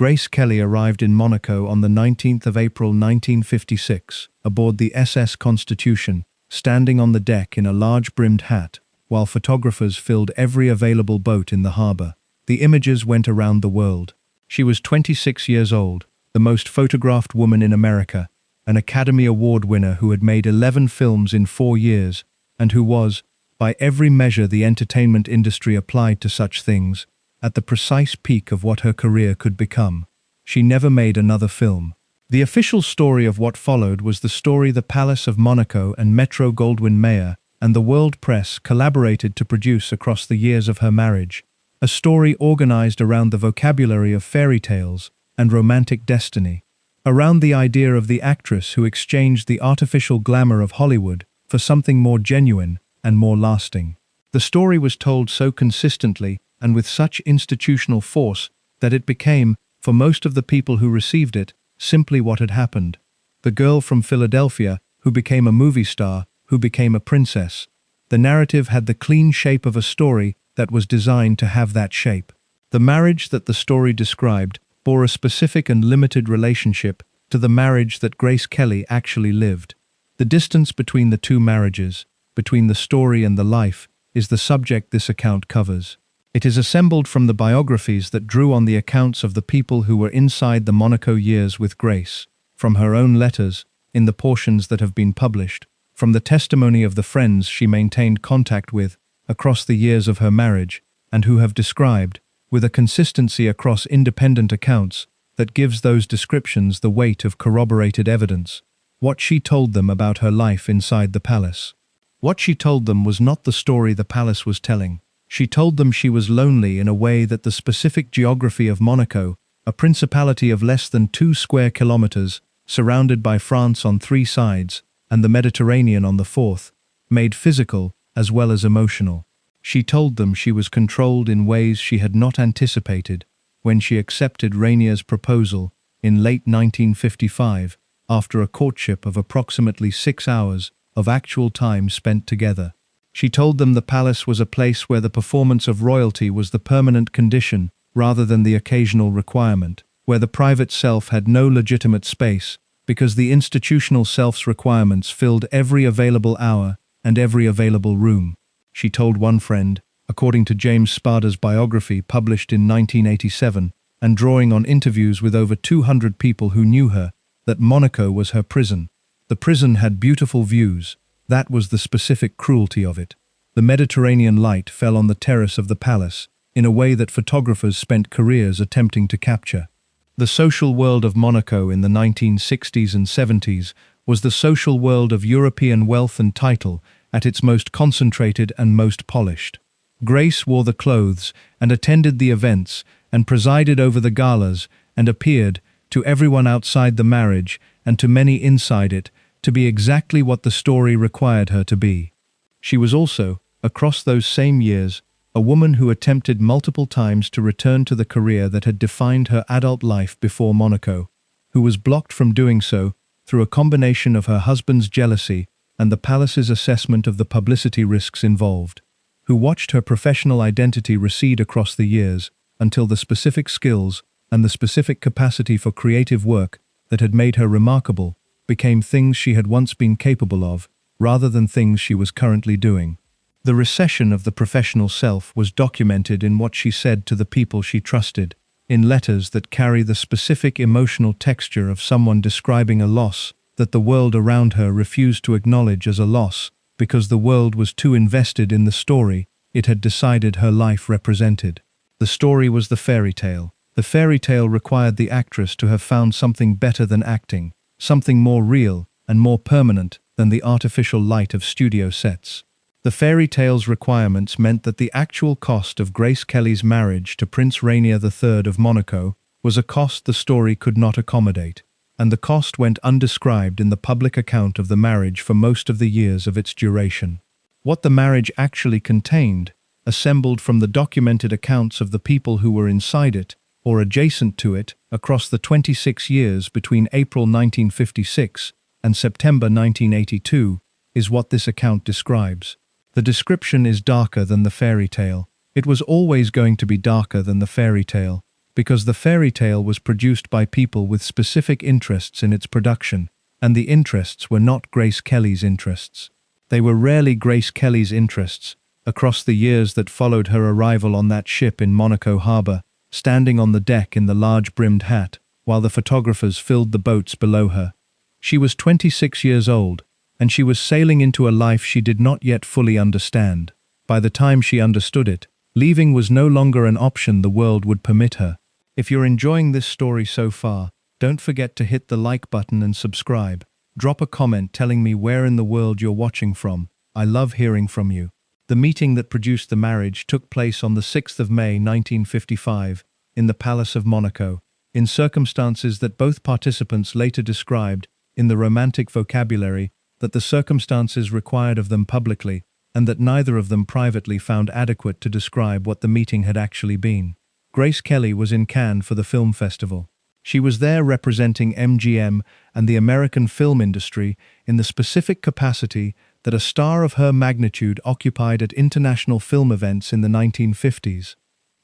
Grace Kelly arrived in Monaco on the 19th of April 1956, aboard the SS Constitution, standing on the deck in a large-brimmed hat, while photographers filled every available boat in the harbor. The images went around the world. She was 26 years old, the most photographed woman in America, an Academy Award winner who had made 11 films in 4 years, and who was, by every measure the entertainment industry applied to such things, at the precise peak of what her career could become. She never made another film. The official story of what followed was the story the Palace of Monaco and Metro-Goldwyn-Mayer and the world press collaborated to produce across the years of her marriage, a story organized around the vocabulary of fairy tales and romantic destiny, around the idea of the actress who exchanged the artificial glamour of Hollywood for something more genuine and more lasting. The story was told so consistently and with such institutional force that it became, for most of the people who received it, simply what had happened. The girl from Philadelphia who became a movie star, who became a princess. The narrative had the clean shape of a story that was designed to have that shape. The marriage that the story described bore a specific and limited relationship to the marriage that Grace Kelly actually lived. The distance between the two marriages, between the story and the life, is the subject this account covers. It is assembled from the biographies that drew on the accounts of the people who were inside the Monaco years with Grace, from her own letters, in the portions that have been published, from the testimony of the friends she maintained contact with across the years of her marriage, and who have described, with a consistency across independent accounts, that gives those descriptions the weight of corroborated evidence, what she told them about her life inside the palace. What she told them was not the story the palace was telling. She told them she was lonely in a way that the specific geography of Monaco, a principality of less than 2 square kilometers, surrounded by France on 3 sides, and the Mediterranean on the 4th, made physical as well as emotional. She told them she was controlled in ways she had not anticipated when she accepted Rainier's proposal in late 1955, after a courtship of approximately 6 hours of actual time spent together. She told them the palace was a place where the performance of royalty was the permanent condition rather than the occasional requirement, where the private self had no legitimate space because the institutional self's requirements filled every available hour and every available room. She told one friend, according to James Spada's biography published in 1987, and drawing on interviews with over 200 people who knew her, that Monaco was her prison. The prison had beautiful views. That was the specific cruelty of it. The Mediterranean light fell on the terrace of the palace in a way that photographers spent careers attempting to capture. The social world of Monaco in the 1960s and 70s was the social world of European wealth and title at its most concentrated and most polished. Grace wore the clothes and attended the events and presided over the galas and appeared, to everyone outside the marriage and to many inside it, to be exactly what the story required her to be. She was also, across those same years, a woman who attempted multiple times to return to the career that had defined her adult life before Monaco, who was blocked from doing so through a combination of her husband's jealousy and the palace's assessment of the publicity risks involved, who watched her professional identity recede across the years until the specific skills and the specific capacity for creative work that had made her remarkable became things she had once been capable of, rather than things she was currently doing. The recession of the professional self was documented in what she said to the people she trusted, in letters that carry the specific emotional texture of someone describing a loss that the world around her refused to acknowledge as a loss because the world was too invested in the story it had decided her life represented. The story was the fairy tale. The fairy tale required the actress to have found something better than acting, something more real and more permanent than the artificial light of studio sets. The fairy tale's requirements meant that the actual cost of Grace Kelly's marriage to Prince Rainier III of Monaco was a cost the story could not accommodate, and the cost went undescribed in the public account of the marriage for most of the years of its duration. What the marriage actually contained, assembled from the documented accounts of the people who were inside it, or adjacent to it, across the 26 years between April 1956 and September 1982, is what this account describes. The description is darker than the fairy tale. It was always going to be darker than the fairy tale. because the fairy tale was produced by people with specific interests in its production, and the interests were not Grace Kelly's interests. They were rarely Grace Kelly's interests. Across the years that followed her arrival on that ship in Monaco harbor, standing on the deck in the large-brimmed hat, while the photographers filled the boats below her. She was 26 years old, and she was sailing into a life she did not yet fully understand. By the time she understood it, leaving was no longer an option the world would permit her. If you're enjoying this story so far, don't forget to hit the like button and subscribe. Drop a comment telling me where in the world you're watching from. I love hearing from you. The meeting that produced the marriage took place on the 6th of May 1955 in the Palace of Monaco, in circumstances that both participants later described in the romantic vocabulary that the circumstances required of them publicly, and that neither of them privately found adequate to describe what the meeting had actually been. Grace Kelly was in Cannes for the film festival. She was there representing MGM and the American film industry in the specific capacity that a star of her magnitude occupied at international film events in the 1950s.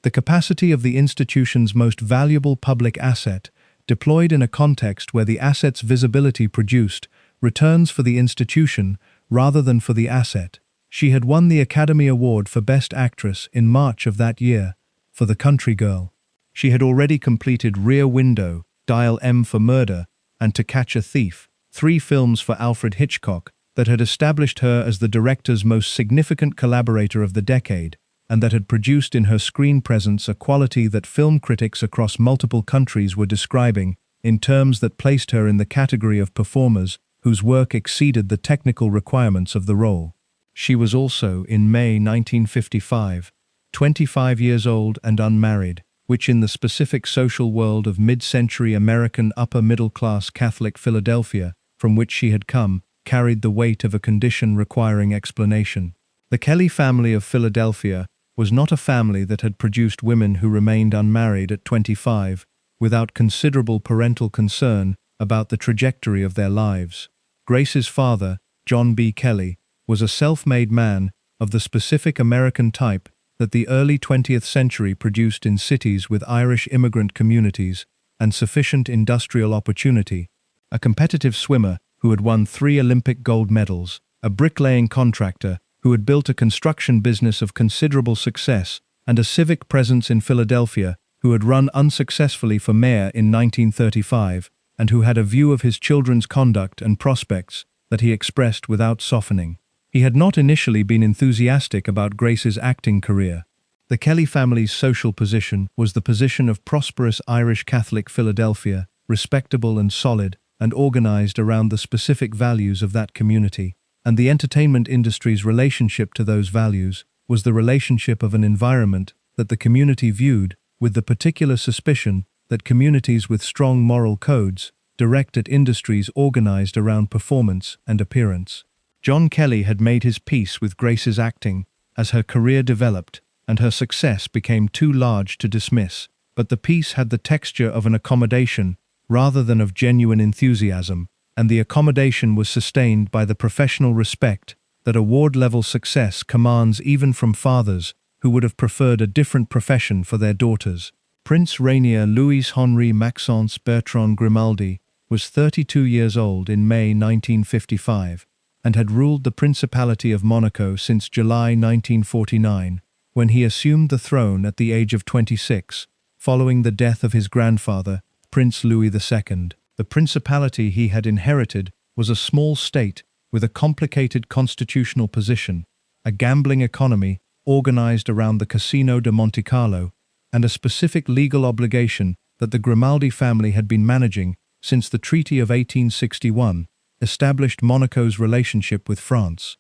The capacity of the institution's most valuable public asset, deployed in a context where the asset's visibility produced returns for the institution rather than for the asset. She had won the Academy Award for Best Actress in March of that year for The Country Girl. She had already completed Rear Window, Dial M for Murder, and To Catch a Thief, 3 films for Alfred Hitchcock that had established her as the director's most significant collaborator of the decade, and that had produced in her screen presence a quality that film critics across multiple countries were describing in terms that placed her in the category of performers whose work exceeded the technical requirements of the role. She was also, in May 1955, 25 years old and unmarried, which in the specific social world of mid-century American upper-middle-class Catholic Philadelphia, from which she had come, carried the weight of a condition requiring explanation. The Kelly family of Philadelphia was not a family that had produced women who remained unmarried at 25, without considerable parental concern about the trajectory of their lives. Grace's father, John B. Kelly, was a self-made man of the specific American type that the early 20th century produced in cities with Irish immigrant communities and sufficient industrial opportunity, a competitive swimmer who had won 3 Olympic gold medals, a bricklaying contractor who had built a construction business of considerable success, and a civic presence in Philadelphia who had run unsuccessfully for mayor in 1935, and who had a view of his children's conduct and prospects that he expressed without softening. He had not initially been enthusiastic about Grace's acting career. The Kelly family's social position was the position of prosperous Irish Catholic Philadelphia, respectable and solid, and organized around the specific values of that community, and the entertainment industry's relationship to those values was the relationship of an environment that the community viewed with the particular suspicion that communities with strong moral codes direct at industries organized around performance and appearance. John Kelly had made his peace with Grace's acting as her career developed and her success became too large to dismiss, but the peace had the texture of an accommodation rather than of genuine enthusiasm, and the accommodation was sustained by the professional respect that award-level success commands even from fathers who would have preferred a different profession for their daughters. Prince Rainier Louis-Henri Maxence Bertrand Grimaldi was 32 years old in May 1955 and had ruled the Principality of Monaco since July 1949, when he assumed the throne at the age of 26, following the death of his grandfather, Prince Louis II. The principality he had inherited was a small state with a complicated constitutional position, a gambling economy organized around the Casino de Monte Carlo, and a specific legal obligation that the Grimaldi family had been managing since the Treaty of 1861 established Monaco's relationship with France.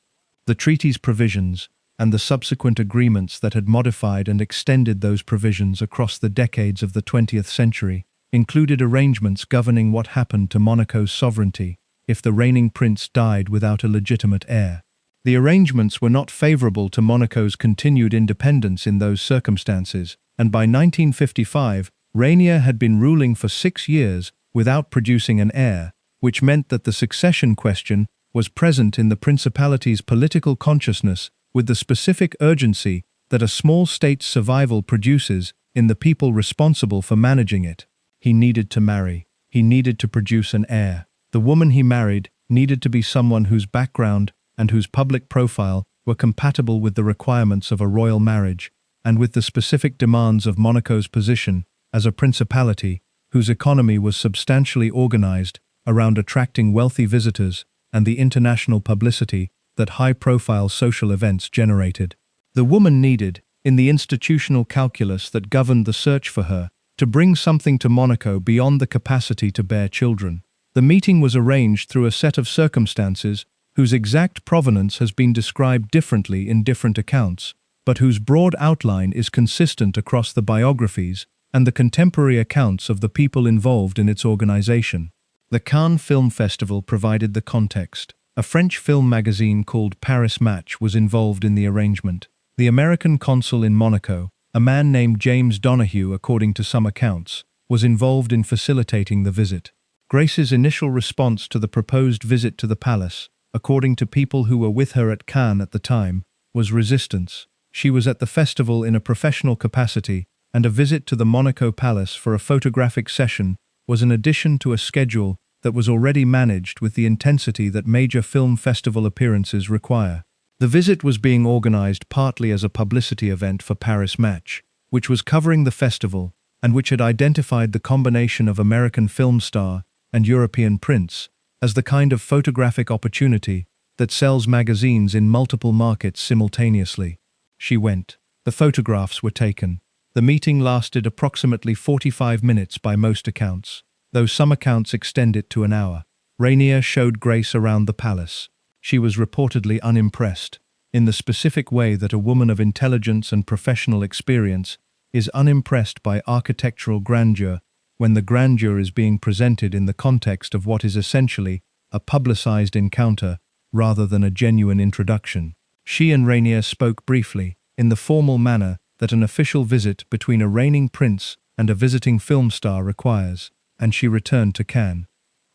The treaty's provisions, and the subsequent agreements that had modified and extended those provisions across the decades of the 20th century, included arrangements governing what happened to Monaco's sovereignty if the reigning prince died without a legitimate heir. The arrangements were not favorable to Monaco's continued independence in those circumstances, and by 1955, Rainier had been ruling for 6 years without producing an heir, which meant that the succession question was present in the principality's political consciousness with the specific urgency that a small state's survival produces in the people responsible for managing it. He needed to marry. He needed to produce an heir. The woman he married needed to be someone whose background and whose public profile were compatible with the requirements of a royal marriage and with the specific demands of Monaco's position as a principality whose economy was substantially organized around attracting wealthy visitors and the international publicity that high-profile social events generated. The woman needed, in the institutional calculus that governed the search for her, to bring something to Monaco beyond the capacity to bear children. The meeting was arranged through a set of circumstances whose exact provenance has been described differently in different accounts, but whose broad outline is consistent across the biographies and the contemporary accounts of the people involved in its organization. The Cannes Film Festival provided the context. A French film magazine called Paris Match was involved in the arrangement. The American consul in Monaco, a man named James Donahue according to some accounts, was involved in facilitating the visit. Grace's initial response to the proposed visit to the palace, according to people who were with her at Cannes at the time, was resistance. She was at the festival in a professional capacity, and a visit to the Monaco Palace for a photographic session was an addition to a schedule that was already managed with the intensity that major film festival appearances require. The visit was being organized partly as a publicity event for Paris Match, which was covering the festival and which had identified the combination of American film star and European prince as the kind of photographic opportunity that sells magazines in multiple markets simultaneously. She went. The photographs were taken. The meeting lasted approximately 45 minutes by most accounts, though some accounts extend it to an hour. Rainier showed Grace around the palace. She was reportedly unimpressed, in the specific way that a woman of intelligence and professional experience is unimpressed by architectural grandeur when the grandeur is being presented in the context of what is essentially a publicized encounter rather than a genuine introduction. She and Rainier spoke briefly, in the formal manner that an official visit between a reigning prince and a visiting film star requires, and she returned to Cannes.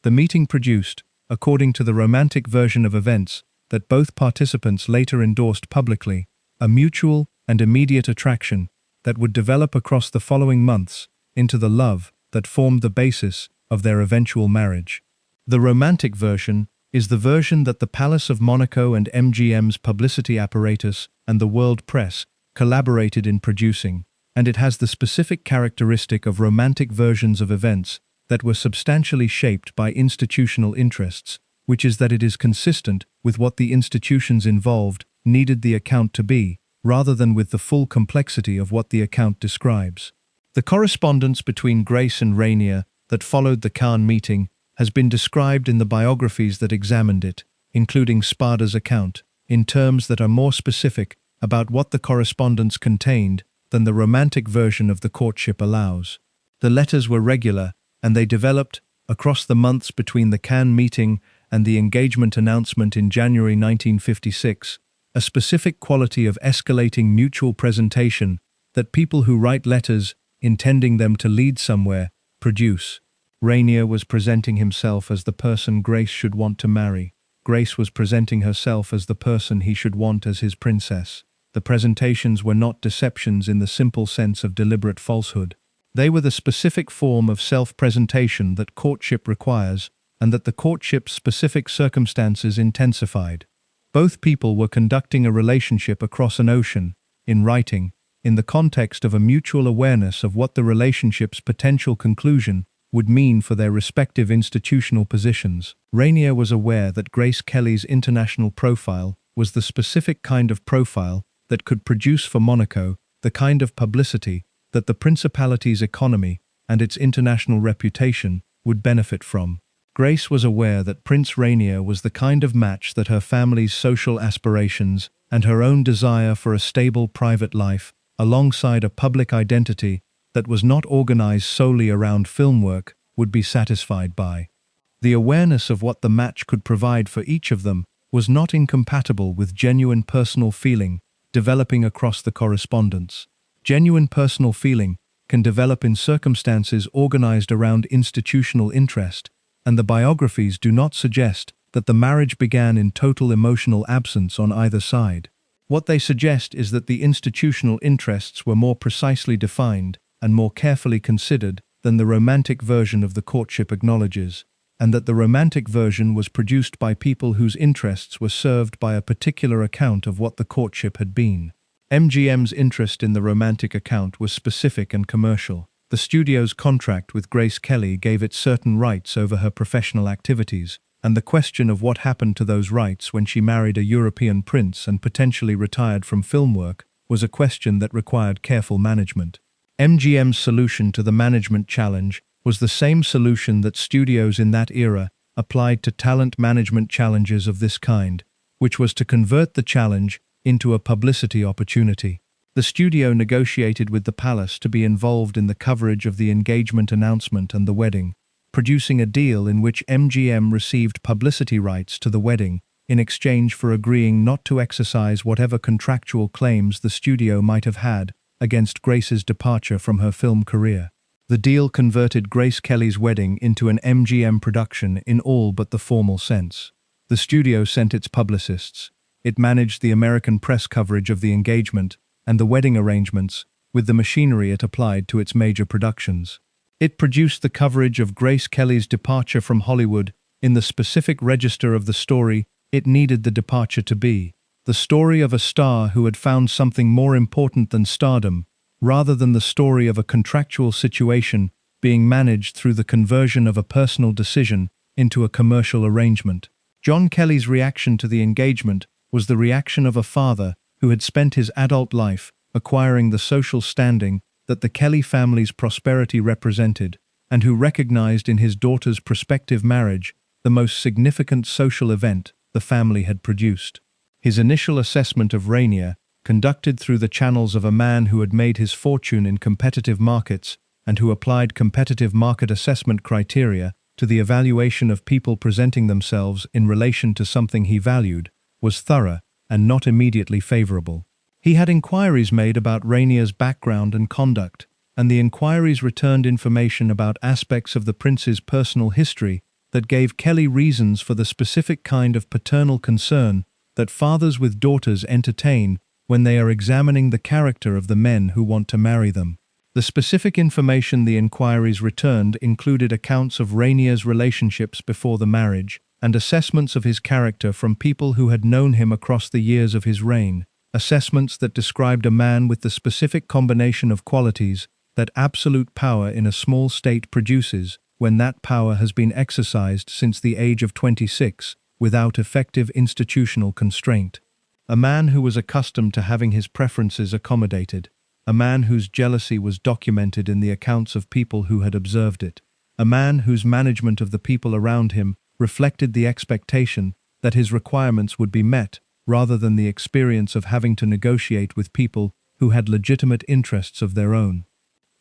The meeting produced, according to the romantic version of events that both participants later endorsed publicly, a mutual and immediate attraction that would develop across the following months into the love that formed the basis of their eventual marriage. The romantic version is the version that the Palace of Monaco and MGM's publicity apparatus and the world press collaborated in producing, and it has the specific characteristic of romantic versions of events that were substantially shaped by institutional interests, which is that it is consistent with what the institutions involved needed the account to be, rather than with the full complexity of what the account describes. The correspondence between Grace and Rainier that followed the Cannes meeting has been described in the biographies that examined it, including Spada's account, in terms that are more specific about what the correspondence contained than the romantic version of the courtship allows. The letters were regular, and they developed, across the months between the Cannes meeting and the engagement announcement in January 1956, a specific quality of escalating mutual presentation that people who write letters, intending them to lead somewhere, produce. Rainier was presenting himself as the person Grace should want to marry. Grace was presenting herself as the person he should want as his princess. The presentations were not deceptions in the simple sense of deliberate falsehood. They were the specific form of self-presentation that courtship requires, and that the courtship's specific circumstances intensified. Both people were conducting a relationship across an ocean, in writing, in the context of a mutual awareness of what the relationship's potential conclusion would mean for their respective institutional positions. Rainier was aware that Grace Kelly's international profile was the specific kind of profile that could produce for Monaco the kind of publicity that the principality's economy and its international reputation would benefit from. Grace was aware that Prince Rainier was the kind of match that her family's social aspirations and her own desire for a stable private life, alongside a public identity that was not organized solely around film work, would be satisfied by. The awareness of what the match could provide for each of them was not incompatible with genuine personal feeling developing across the correspondence. Genuine personal feeling can develop in circumstances organized around institutional interest, and the biographies do not suggest that the marriage began in total emotional absence on either side. What they suggest is that the institutional interests were more precisely defined and more carefully considered than the romantic version of the courtship acknowledges, and that the romantic version was produced by people whose interests were served by a particular account of what the courtship had been. MGM's interest in the romantic account was specific and commercial. The studio's contract with Grace Kelly gave it certain rights over her professional activities, and the question of what happened to those rights when she married a European prince and potentially retired from film work was a question that required careful management. MGM's solution to the management challenge was the same solution that studios in that era applied to talent management challenges of this kind, which was to convert the challenge into a publicity opportunity. The studio negotiated with the palace to be involved in the coverage of the engagement announcement and the wedding, producing a deal in which MGM received publicity rights to the wedding in exchange for agreeing not to exercise whatever contractual claims the studio might have had against Grace's departure from her film career. The deal converted Grace Kelly's wedding into an MGM production in all but the formal sense. The studio sent its publicists. It managed the American press coverage of the engagement and the wedding arrangements with the machinery it applied to its major productions. It produced the coverage of Grace Kelly's departure from Hollywood in the specific register of the story it needed the departure to be, the story of a star who had found something more important than stardom, rather than the story of a contractual situation being managed through the conversion of a personal decision into a commercial arrangement. John Kelly's reaction to the engagement was the reaction of a father who had spent his adult life acquiring the social standing that the Kelly family's prosperity represented, and who recognized in his daughter's prospective marriage the most significant social event the family had produced. His initial assessment of Rainier, conducted through the channels of a man who had made his fortune in competitive markets and who applied competitive market assessment criteria to the evaluation of people presenting themselves in relation to something he valued, was thorough and not immediately favorable. He had inquiries made about Rainier's background and conduct, and the inquiries returned information about aspects of the prince's personal history that gave Kelly reasons for the specific kind of paternal concern that fathers with daughters entertain when they are examining the character of the men who want to marry them. The specific information the inquiries returned included accounts of Rainier's relationships before the marriage and assessments of his character from people who had known him across the years of his reign, assessments that described a man with the specific combination of qualities that absolute power in a small state produces when that power has been exercised since the age of 26 without effective institutional constraint. A man who was accustomed to having his preferences accommodated, a man whose jealousy was documented in the accounts of people who had observed it, a man whose management of the people around him reflected the expectation that his requirements would be met rather than the experience of having to negotiate with people who had legitimate interests of their own.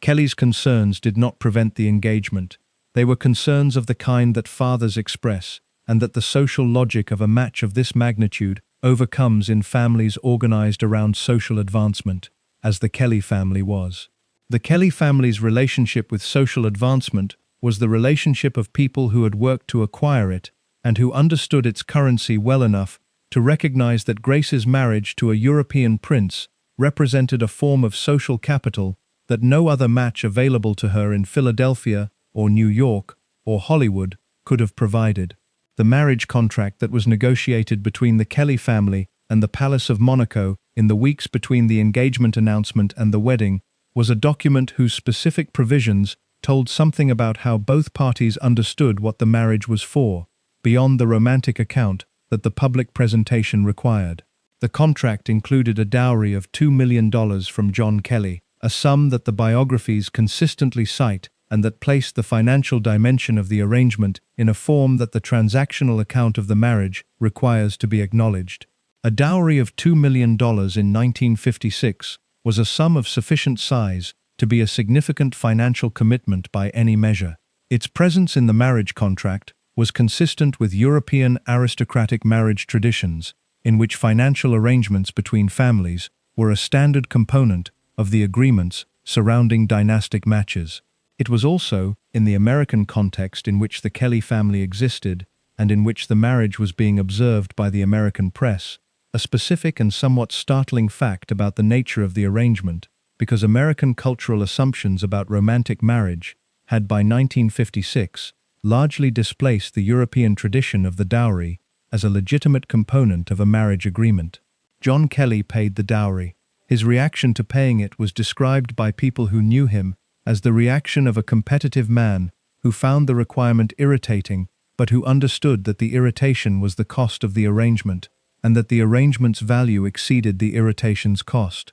Kelly's concerns did not prevent the engagement. They were concerns of the kind that fathers express, and that the social logic of a match of this magnitude overcomes in families organized around social advancement, as the Kelly family was. The Kelly family's relationship with social advancement was the relationship of people who had worked to acquire it and who understood its currency well enough to recognize that Grace's marriage to a European prince represented a form of social capital that no other match available to her in Philadelphia or New York or Hollywood could have provided. The marriage contract that was negotiated between the Kelly family and the Palace of Monaco in the weeks between the engagement announcement and the wedding was a document whose specific provisions told something about how both parties understood what the marriage was for, beyond the romantic account that the public presentation required. The contract included a dowry of $2 million from John Kelly, a sum that the biographies consistently cite and that placed the financial dimension of the arrangement in a form that the transactional account of the marriage requires to be acknowledged. A dowry of $2 million in 1956 was a sum of sufficient size to be a significant financial commitment by any measure. Its presence in the marriage contract was consistent with European aristocratic marriage traditions, in which financial arrangements between families were a standard component of the agreements surrounding dynastic matches. It was also, in the American context in which the Kelly family existed and in which the marriage was being observed by the American press, a specific and somewhat startling fact about the nature of the arrangement, because American cultural assumptions about romantic marriage had by 1956 largely displaced the European tradition of the dowry as a legitimate component of a marriage agreement. John Kelly paid the dowry. His reaction to paying it was described by people who knew him as the reaction of a competitive man who found the requirement irritating, but who understood that the irritation was the cost of the arrangement, and that the arrangement's value exceeded the irritation's cost.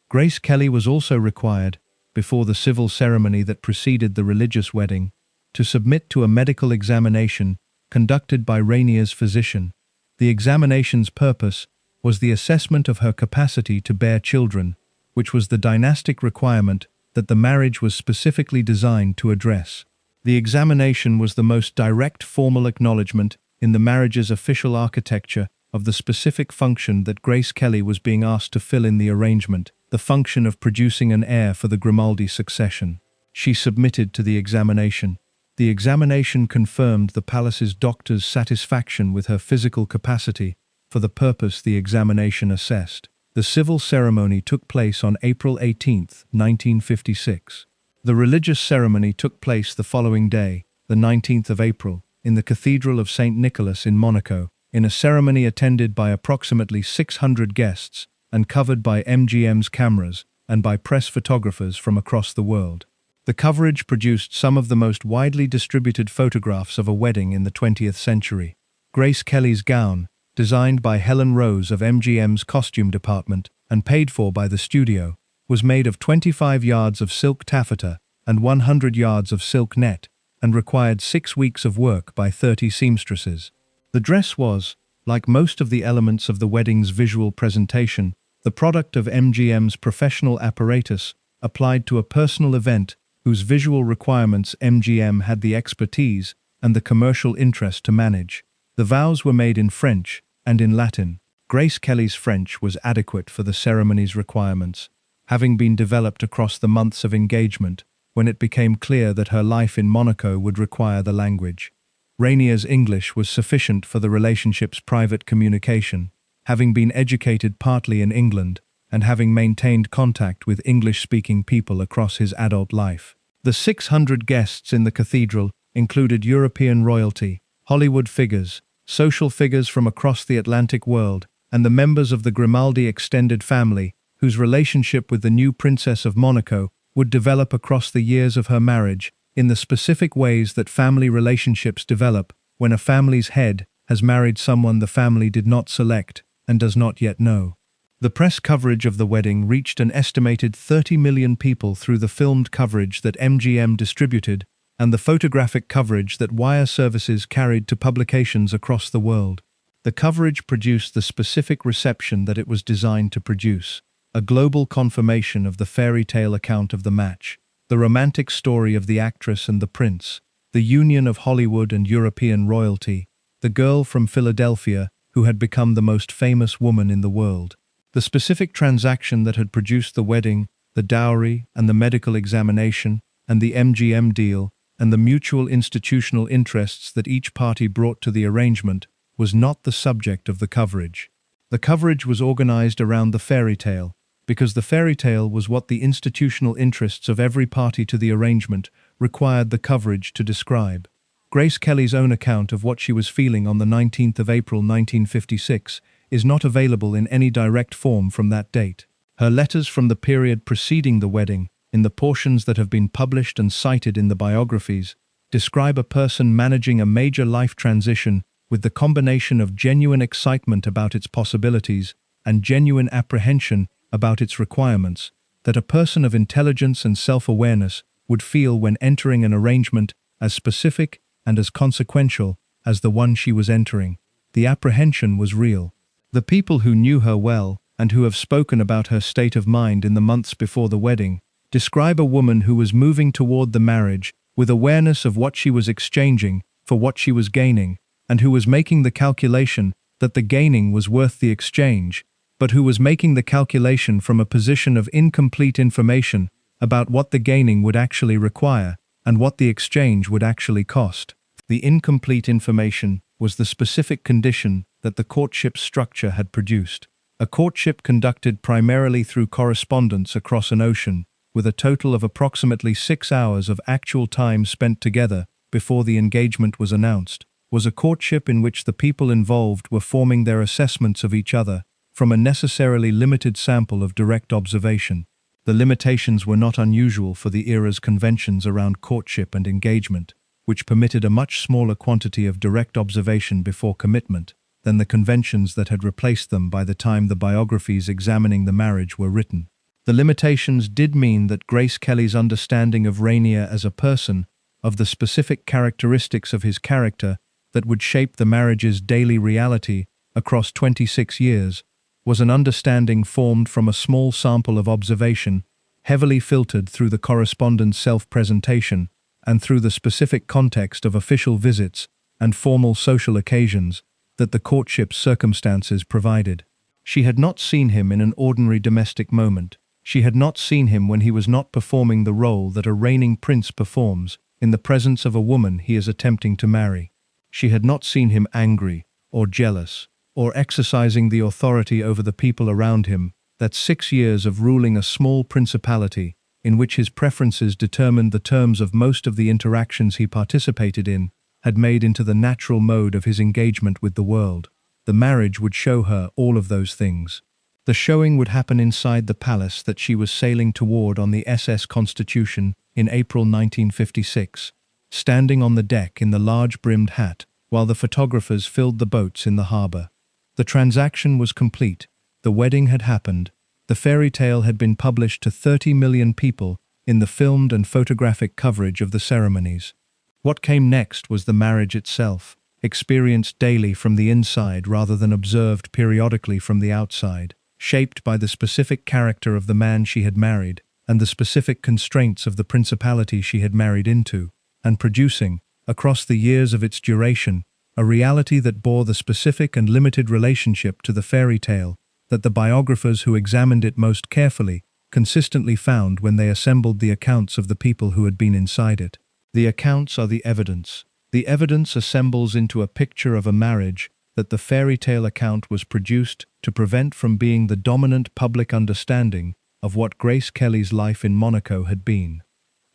Grace Kelly was also required, before the civil ceremony that preceded the religious wedding, to submit to a medical examination conducted by Rainier's physician. The examination's purpose was the assessment of her capacity to bear children, which was the dynastic requirement that the marriage was specifically designed to address. The examination was the most direct formal acknowledgement in the marriage's official architecture of the specific function that Grace Kelly was being asked to fill in the arrangement, the function of producing an heir for the Grimaldi succession. She submitted to the examination. The examination confirmed the palace's doctor's satisfaction with her physical capacity for the purpose the examination assessed. The civil ceremony took place on April 18, 1956. The religious ceremony took place the following day, the 19th of April, in the Cathedral of St. Nicholas in Monaco, in a ceremony attended by approximately 600 guests and covered by MGM's cameras and by press photographers from across the world. The coverage produced some of the most widely distributed photographs of a wedding in the 20th century. Grace Kelly's gown, designed by Helen Rose of MGM's costume department and paid for by the studio, was made of 25 yards of silk taffeta and 100 yards of silk net, and required 6 weeks of work by 30 seamstresses. The dress was, like most of the elements of the wedding's visual presentation, the product of MGM's professional apparatus applied to a personal event whose visual requirements MGM had the expertise and the commercial interest to manage. The vows were made in French and in Latin. Grace Kelly's French was adequate for the ceremony's requirements, having been developed across the months of engagement when it became clear that her life in Monaco would require the language. Rainier's English was sufficient for the relationship's private communication, having been educated partly in England and having maintained contact with English-speaking people across his adult life. The 600 guests in the cathedral included European royalty, Hollywood figures, social figures from across the Atlantic world, and the members of the Grimaldi extended family, whose relationship with the new Princess of Monaco would develop across the years of her marriage in the specific ways that family relationships develop when a family's head has married someone the family did not select and does not yet know. The press coverage of the wedding reached an estimated 30 million people through the filmed coverage that MGM distributed and the photographic coverage that wire services carried to publications across the world. The coverage produced the specific reception that it was designed to produce, a global confirmation of the fairy tale account of the match, the romantic story of the actress and the prince, the union of Hollywood and European royalty, the girl from Philadelphia who had become the most famous woman in the world. The specific transaction that had produced the wedding, the dowry and the medical examination, and the MGM deal, and the mutual institutional interests that each party brought to the arrangement, was not the subject of the coverage. The coverage was organized around the fairy tale, because the fairy tale was what the institutional interests of every party to the arrangement required the coverage to describe. Grace Kelly's own account of what she was feeling on the 19th of April 1956 is not available in any direct form from that date. Her letters from the period preceding the wedding, in the portions that have been published and cited in the biographies, describe a person managing a major life transition with the combination of genuine excitement about its possibilities and genuine apprehension about its requirements, that a person of intelligence and self-awareness would feel when entering an arrangement as specific and as consequential as the one she was entering. The apprehension was real. The people who knew her well, and who have spoken about her state of mind in the months before the wedding, describe a woman who was moving toward the marriage with awareness of what she was exchanging for what she was gaining, and who was making the calculation that the gaining was worth the exchange, but who was making the calculation from a position of incomplete information about what the gaining would actually require and what the exchange would actually cost. The incomplete information was the specific condition that the courtship structure had produced, a courtship conducted primarily through correspondence across an ocean, with a total of approximately 6 hours of actual time spent together before the engagement was announced, was a courtship in which the people involved were forming their assessments of each other from a necessarily limited sample of direct observation. The limitations were not unusual for the era's conventions around courtship and engagement, which permitted a much smaller quantity of direct observation before commitment than the conventions that had replaced them by the time the biographies examining the marriage were written. The limitations did mean that Grace Kelly's understanding of Rainier as a person, of the specific characteristics of his character that would shape the marriage's daily reality across 26 years, was an understanding formed from a small sample of observation, heavily filtered through the correspondent's self-presentation and through the specific context of official visits and formal social occasions that the courtship's circumstances provided. She had not seen him in an ordinary domestic moment. She had not seen him when he was not performing the role that a reigning prince performs in the presence of a woman he is attempting to marry. She had not seen him angry or jealous or exercising the authority over the people around him that 6 years of ruling a small principality in which his preferences determined the terms of most of the interactions he participated in had made into the natural mode of his engagement with the world. The marriage would show her all of those things. The showing would happen inside the palace that she was sailing toward on the SS Constitution in April 1956, standing on the deck in the large-brimmed hat while the photographers filled the boats in the harbor. The transaction was complete. The wedding had happened. The fairy tale had been published to 30 million people in the filmed and photographic coverage of the ceremonies. What came next was the marriage itself, experienced daily from the inside rather than observed periodically from the outside, shaped by the specific character of the man she had married and the specific constraints of the principality she had married into, and producing, across the years of its duration, a reality that bore the specific and limited relationship to the fairy tale that the biographers who examined it most carefully consistently found when they assembled the accounts of the people who had been inside it. The accounts are the evidence. The evidence assembles into a picture of a marriage that the fairy tale account was produced to prevent from being the dominant public understanding of what Grace Kelly's life in Monaco had been.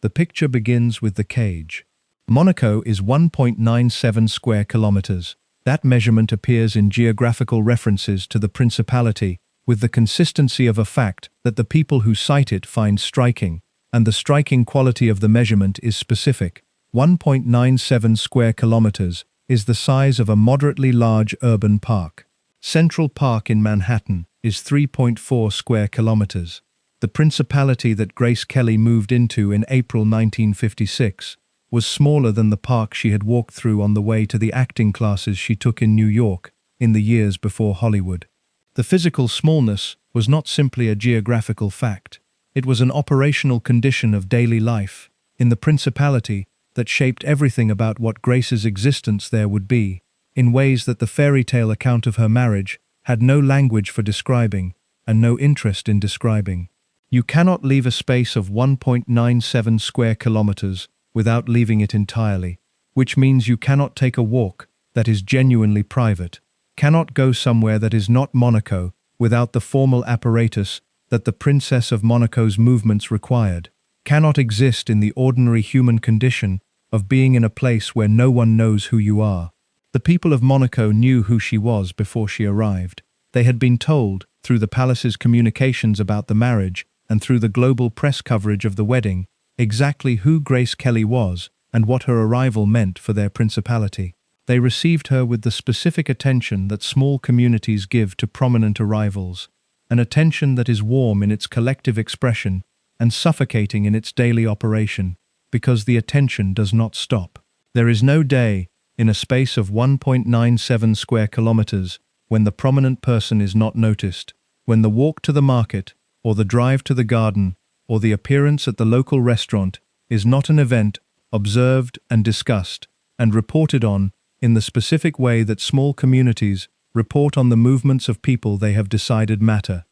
The picture begins with the cage. Monaco is 1.97 square kilometers. That measurement appears in geographical references to the principality with the consistency of a fact that the people who cite it find striking, and the striking quality of the measurement is specific. 1.97 square kilometers is the size of a moderately large urban park. Central Park in Manhattan is 3.4 square kilometers. The principality that Grace Kelly moved into in April 1956 was smaller than the park she had walked through on the way to the acting classes she took in New York in the years before Hollywood. The physical smallness was not simply a geographical fact. It was an operational condition of daily life in the principality that shaped everything about what Grace's existence there would be, in ways that the fairy tale account of her marriage had no language for describing and no interest in describing. You cannot leave a space of 1.97 square kilometers without leaving it entirely, which means you cannot take a walk that is genuinely private, cannot go somewhere that is not Monaco without the formal apparatus that the Princess of Monaco's movements required, cannot exist in the ordinary human condition of being in a place where no one knows who you are. The people of Monaco knew who she was before she arrived. They had been told, through the palace's communications about the marriage and through the global press coverage of the wedding, exactly who Grace Kelly was and what her arrival meant for their principality. They received her with the specific attention that small communities give to prominent arrivals, an attention that is warm in its collective expression and suffocating in its daily operation, because the attention does not stop. There is no day, in a space of 1.97 square kilometers, when the prominent person is not noticed, when the walk to the market, or the drive to the garden, or the appearance at the local restaurant is not an event observed and discussed and reported on in the specific way that small communities report on the movements of people they have decided matter.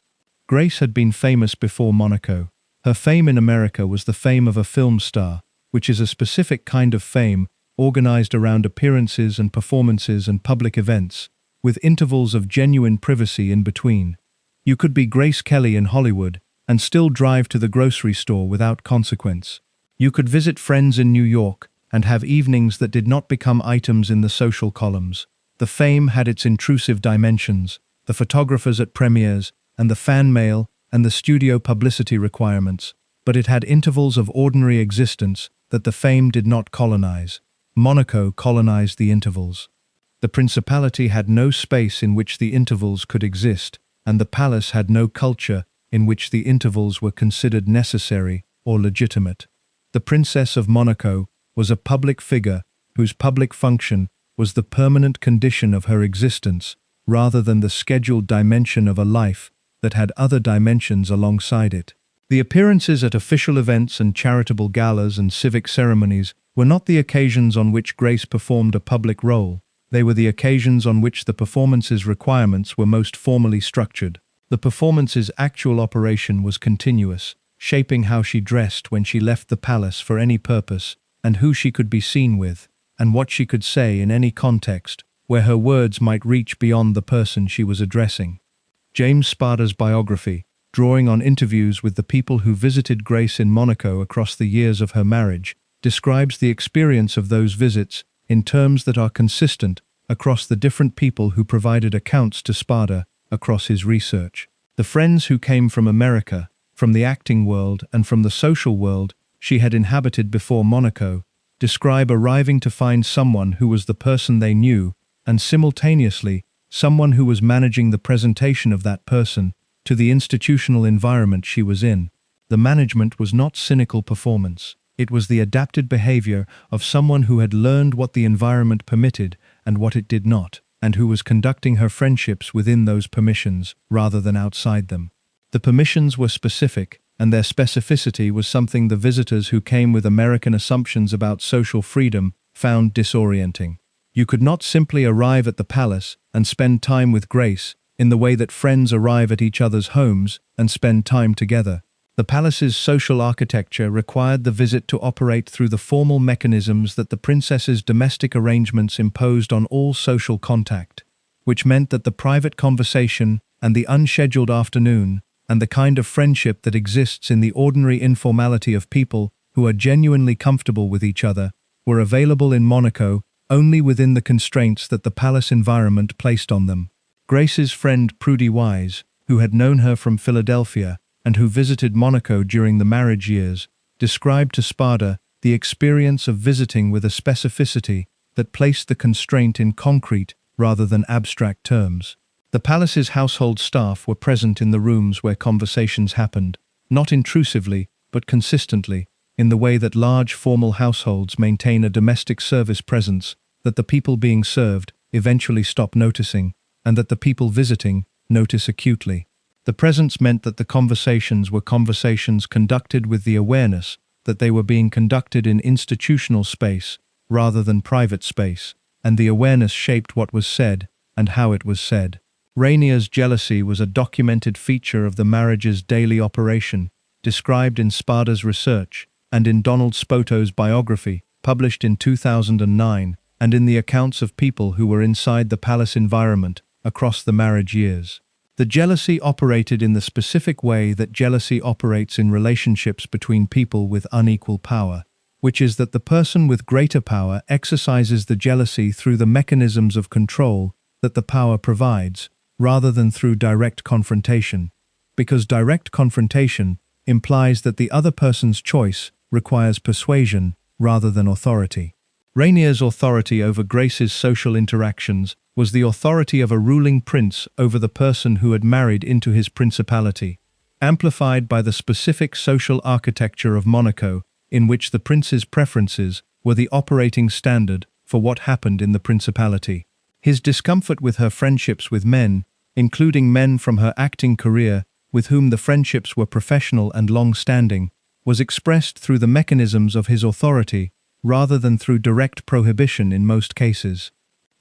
Grace had been famous before Monaco. Her fame in America was the fame of a film star, which is a specific kind of fame organized around appearances and performances and public events, with intervals of genuine privacy in between. You could be Grace Kelly in Hollywood and still drive to the grocery store without consequence. You could visit friends in New York and have evenings that did not become items in the social columns. The fame had its intrusive dimensions, the photographers at premieres, and the fan mail, and the studio publicity requirements, but it had intervals of ordinary existence that the fame did not colonize. Monaco colonized the intervals. The principality had no space in which the intervals could exist, and the palace had no culture in which the intervals were considered necessary or legitimate. The Princess of Monaco was a public figure whose public function was the permanent condition of her existence, rather than the scheduled dimension of a life that had other dimensions alongside it. The appearances at official events and charitable galas and civic ceremonies were not the occasions on which Grace performed a public role. They were the occasions on which the performance's requirements were most formally structured. The performance's actual operation was continuous, shaping how she dressed when she left the palace for any purpose, and who she could be seen with, and what she could say in any context, where her words might reach beyond the person she was addressing. James Spada's biography, drawing on interviews with the people who visited Grace in Monaco across the years of her marriage, describes the experience of those visits in terms that are consistent across the different people who provided accounts to Spada across his research. The friends who came from America, from the acting world and from the social world she had inhabited before Monaco, describe arriving to find someone who was the person they knew, and simultaneously someone who was managing the presentation of that person to the institutional environment she was in. The management was not cynical performance. It was the adapted behavior of someone who had learned what the environment permitted and what it did not, and who was conducting her friendships within those permissions rather than outside them. The permissions were specific, and their specificity was something the visitors who came with American assumptions about social freedom found disorienting. You could not simply arrive at the palace and spend time with Grace in the way that friends arrive at each other's homes and spend time together. The palace's social architecture required the visit to operate through the formal mechanisms that the princess's domestic arrangements imposed on all social contact, which meant that the private conversation and the unscheduled afternoon and the kind of friendship that exists in the ordinary informality of people who are genuinely comfortable with each other were available in Monaco only within the constraints that the palace environment placed on them. Grace's friend Prudy Wise, who had known her from Philadelphia and who visited Monaco during the marriage years, described to Spada the experience of visiting with a specificity that placed the constraint in concrete rather than abstract terms. The palace's household staff were present in the rooms where conversations happened, not intrusively, but consistently, in the way that large formal households maintain a domestic service presence that the people being served eventually stop noticing, and that the people visiting notice acutely. The presence meant that the conversations were conversations conducted with the awareness that they were being conducted in institutional space rather than private space, and the awareness shaped what was said and how it was said. Rainier's jealousy was a documented feature of the marriage's daily operation, described in Spada's research and in Donald Spoto's biography, published in 2009, and in the accounts of people who were inside the palace environment across the marriage years. The jealousy operated in the specific way that jealousy operates in relationships between people with unequal power, which is that the person with greater power exercises the jealousy through the mechanisms of control that the power provides, rather than through direct confrontation, because direct confrontation implies that the other person's choice requires persuasion rather than authority. Rainier's authority over Grace's social interactions was the authority of a ruling prince over the person who had married into his principality, amplified by the specific social architecture of Monaco, in which the prince's preferences were the operating standard for what happened in the principality. His discomfort with her friendships with men, including men from her acting career with whom the friendships were professional and long-standing, was expressed through the mechanisms of his authority rather than through direct prohibition in most cases.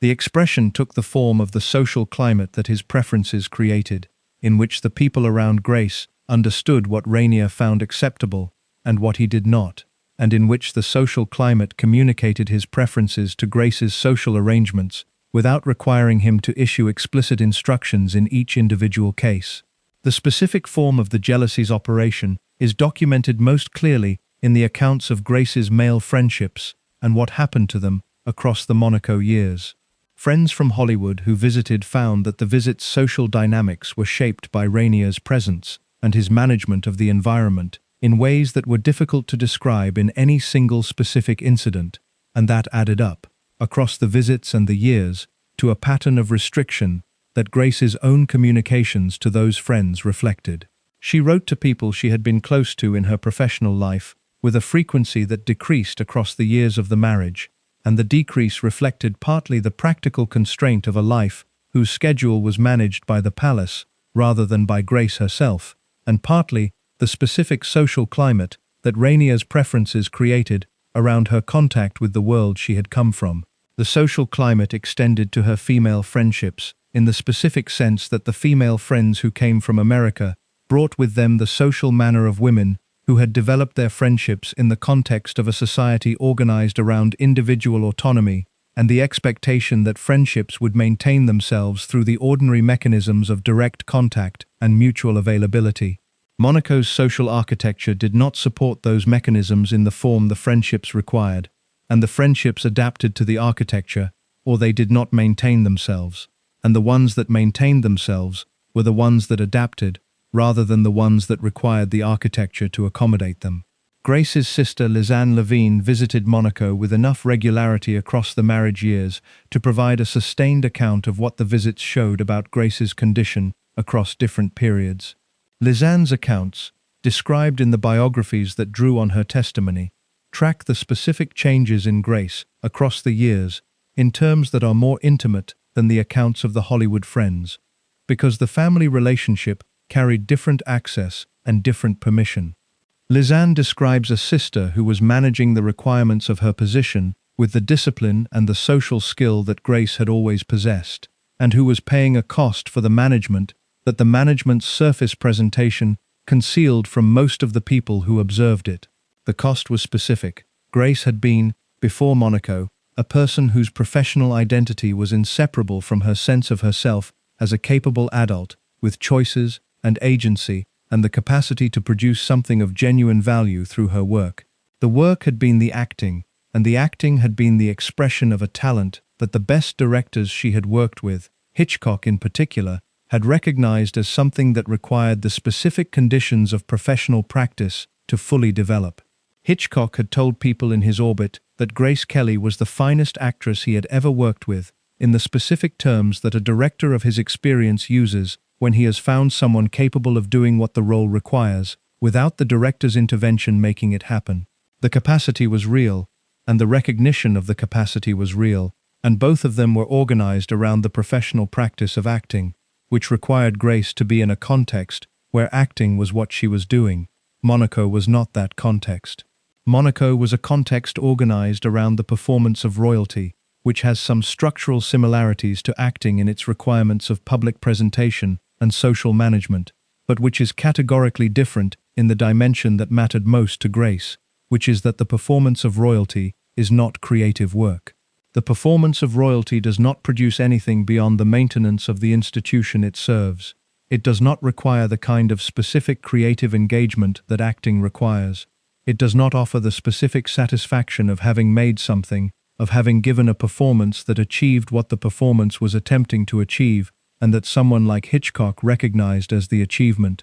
The expression took the form of the social climate that his preferences created, in which the people around Grace understood what Rainier found acceptable and what he did not, and in which the social climate communicated his preferences to Grace's social arrangements without requiring him to issue explicit instructions in each individual case. The specific form of the jealousy's operation is documented most clearly in the accounts of Grace's male friendships and what happened to them across the Monaco years. Friends from Hollywood who visited found that the visit's social dynamics were shaped by Rainier's presence and his management of the environment in ways that were difficult to describe in any single specific incident, and that added up, across the visits and the years, to a pattern of restriction that Grace's own communications to those friends reflected. She wrote to people she had been close to in her professional life with a frequency that decreased across the years of the marriage, and the decrease reflected partly the practical constraint of a life whose schedule was managed by the palace rather than by Grace herself, and partly the specific social climate that Rainier's preferences created around her contact with the world she had come from. The social climate extended to her female friendships, in the specific sense that the female friends who came from America brought with them the social manner of women who had developed their friendships in the context of a society organized around individual autonomy and the expectation that friendships would maintain themselves through the ordinary mechanisms of direct contact and mutual availability. Monaco's social architecture did not support those mechanisms in the form the friendships required, and the friendships adapted to the architecture, or they did not maintain themselves, and the ones that maintained themselves were the ones that adapted, rather than the ones that required the architecture to accommodate them. Grace's sister Lisanne Levine visited Monaco with enough regularity across the marriage years to provide a sustained account of what the visits showed about Grace's condition across different periods. Lisanne's accounts, described in the biographies that drew on her testimony, track the specific changes in Grace across the years in terms that are more intimate than the accounts of the Hollywood friends, because the family relationship carried different access and different permission. Lisanne describes a sister who was managing the requirements of her position with the discipline and the social skill that Grace had always possessed, and who was paying a cost for the management that the management's surface presentation concealed from most of the people who observed it. The cost was specific. Grace had been, before Monaco, a person whose professional identity was inseparable from her sense of herself as a capable adult with choices and agency and the capacity to produce something of genuine value through her work. The work had been the acting, and the acting had been the expression of a talent that the best directors she had worked with, Hitchcock in particular, had recognized as something that required the specific conditions of professional practice to fully develop. Hitchcock had told people in his orbit that Grace Kelly was the finest actress he had ever worked with, in the specific terms that a director of his experience uses when he has found someone capable of doing what the role requires, without the director's intervention making it happen. The capacity was real, and the recognition of the capacity was real, and both of them were organized around the professional practice of acting, which required Grace to be in a context where acting was what she was doing. Monaco was not that context. Monaco was a context organized around the performance of royalty, which has some structural similarities to acting in its requirements of public presentation and social management, but which is categorically different in the dimension that mattered most to Grace, which is that the performance of royalty is not creative work. The performance of royalty does not produce anything beyond the maintenance of the institution it serves. It does not require the kind of specific creative engagement that acting requires. It does not offer the specific satisfaction of having made something, of having given a performance that achieved what the performance was attempting to achieve, and that someone like Hitchcock recognized as the achievement.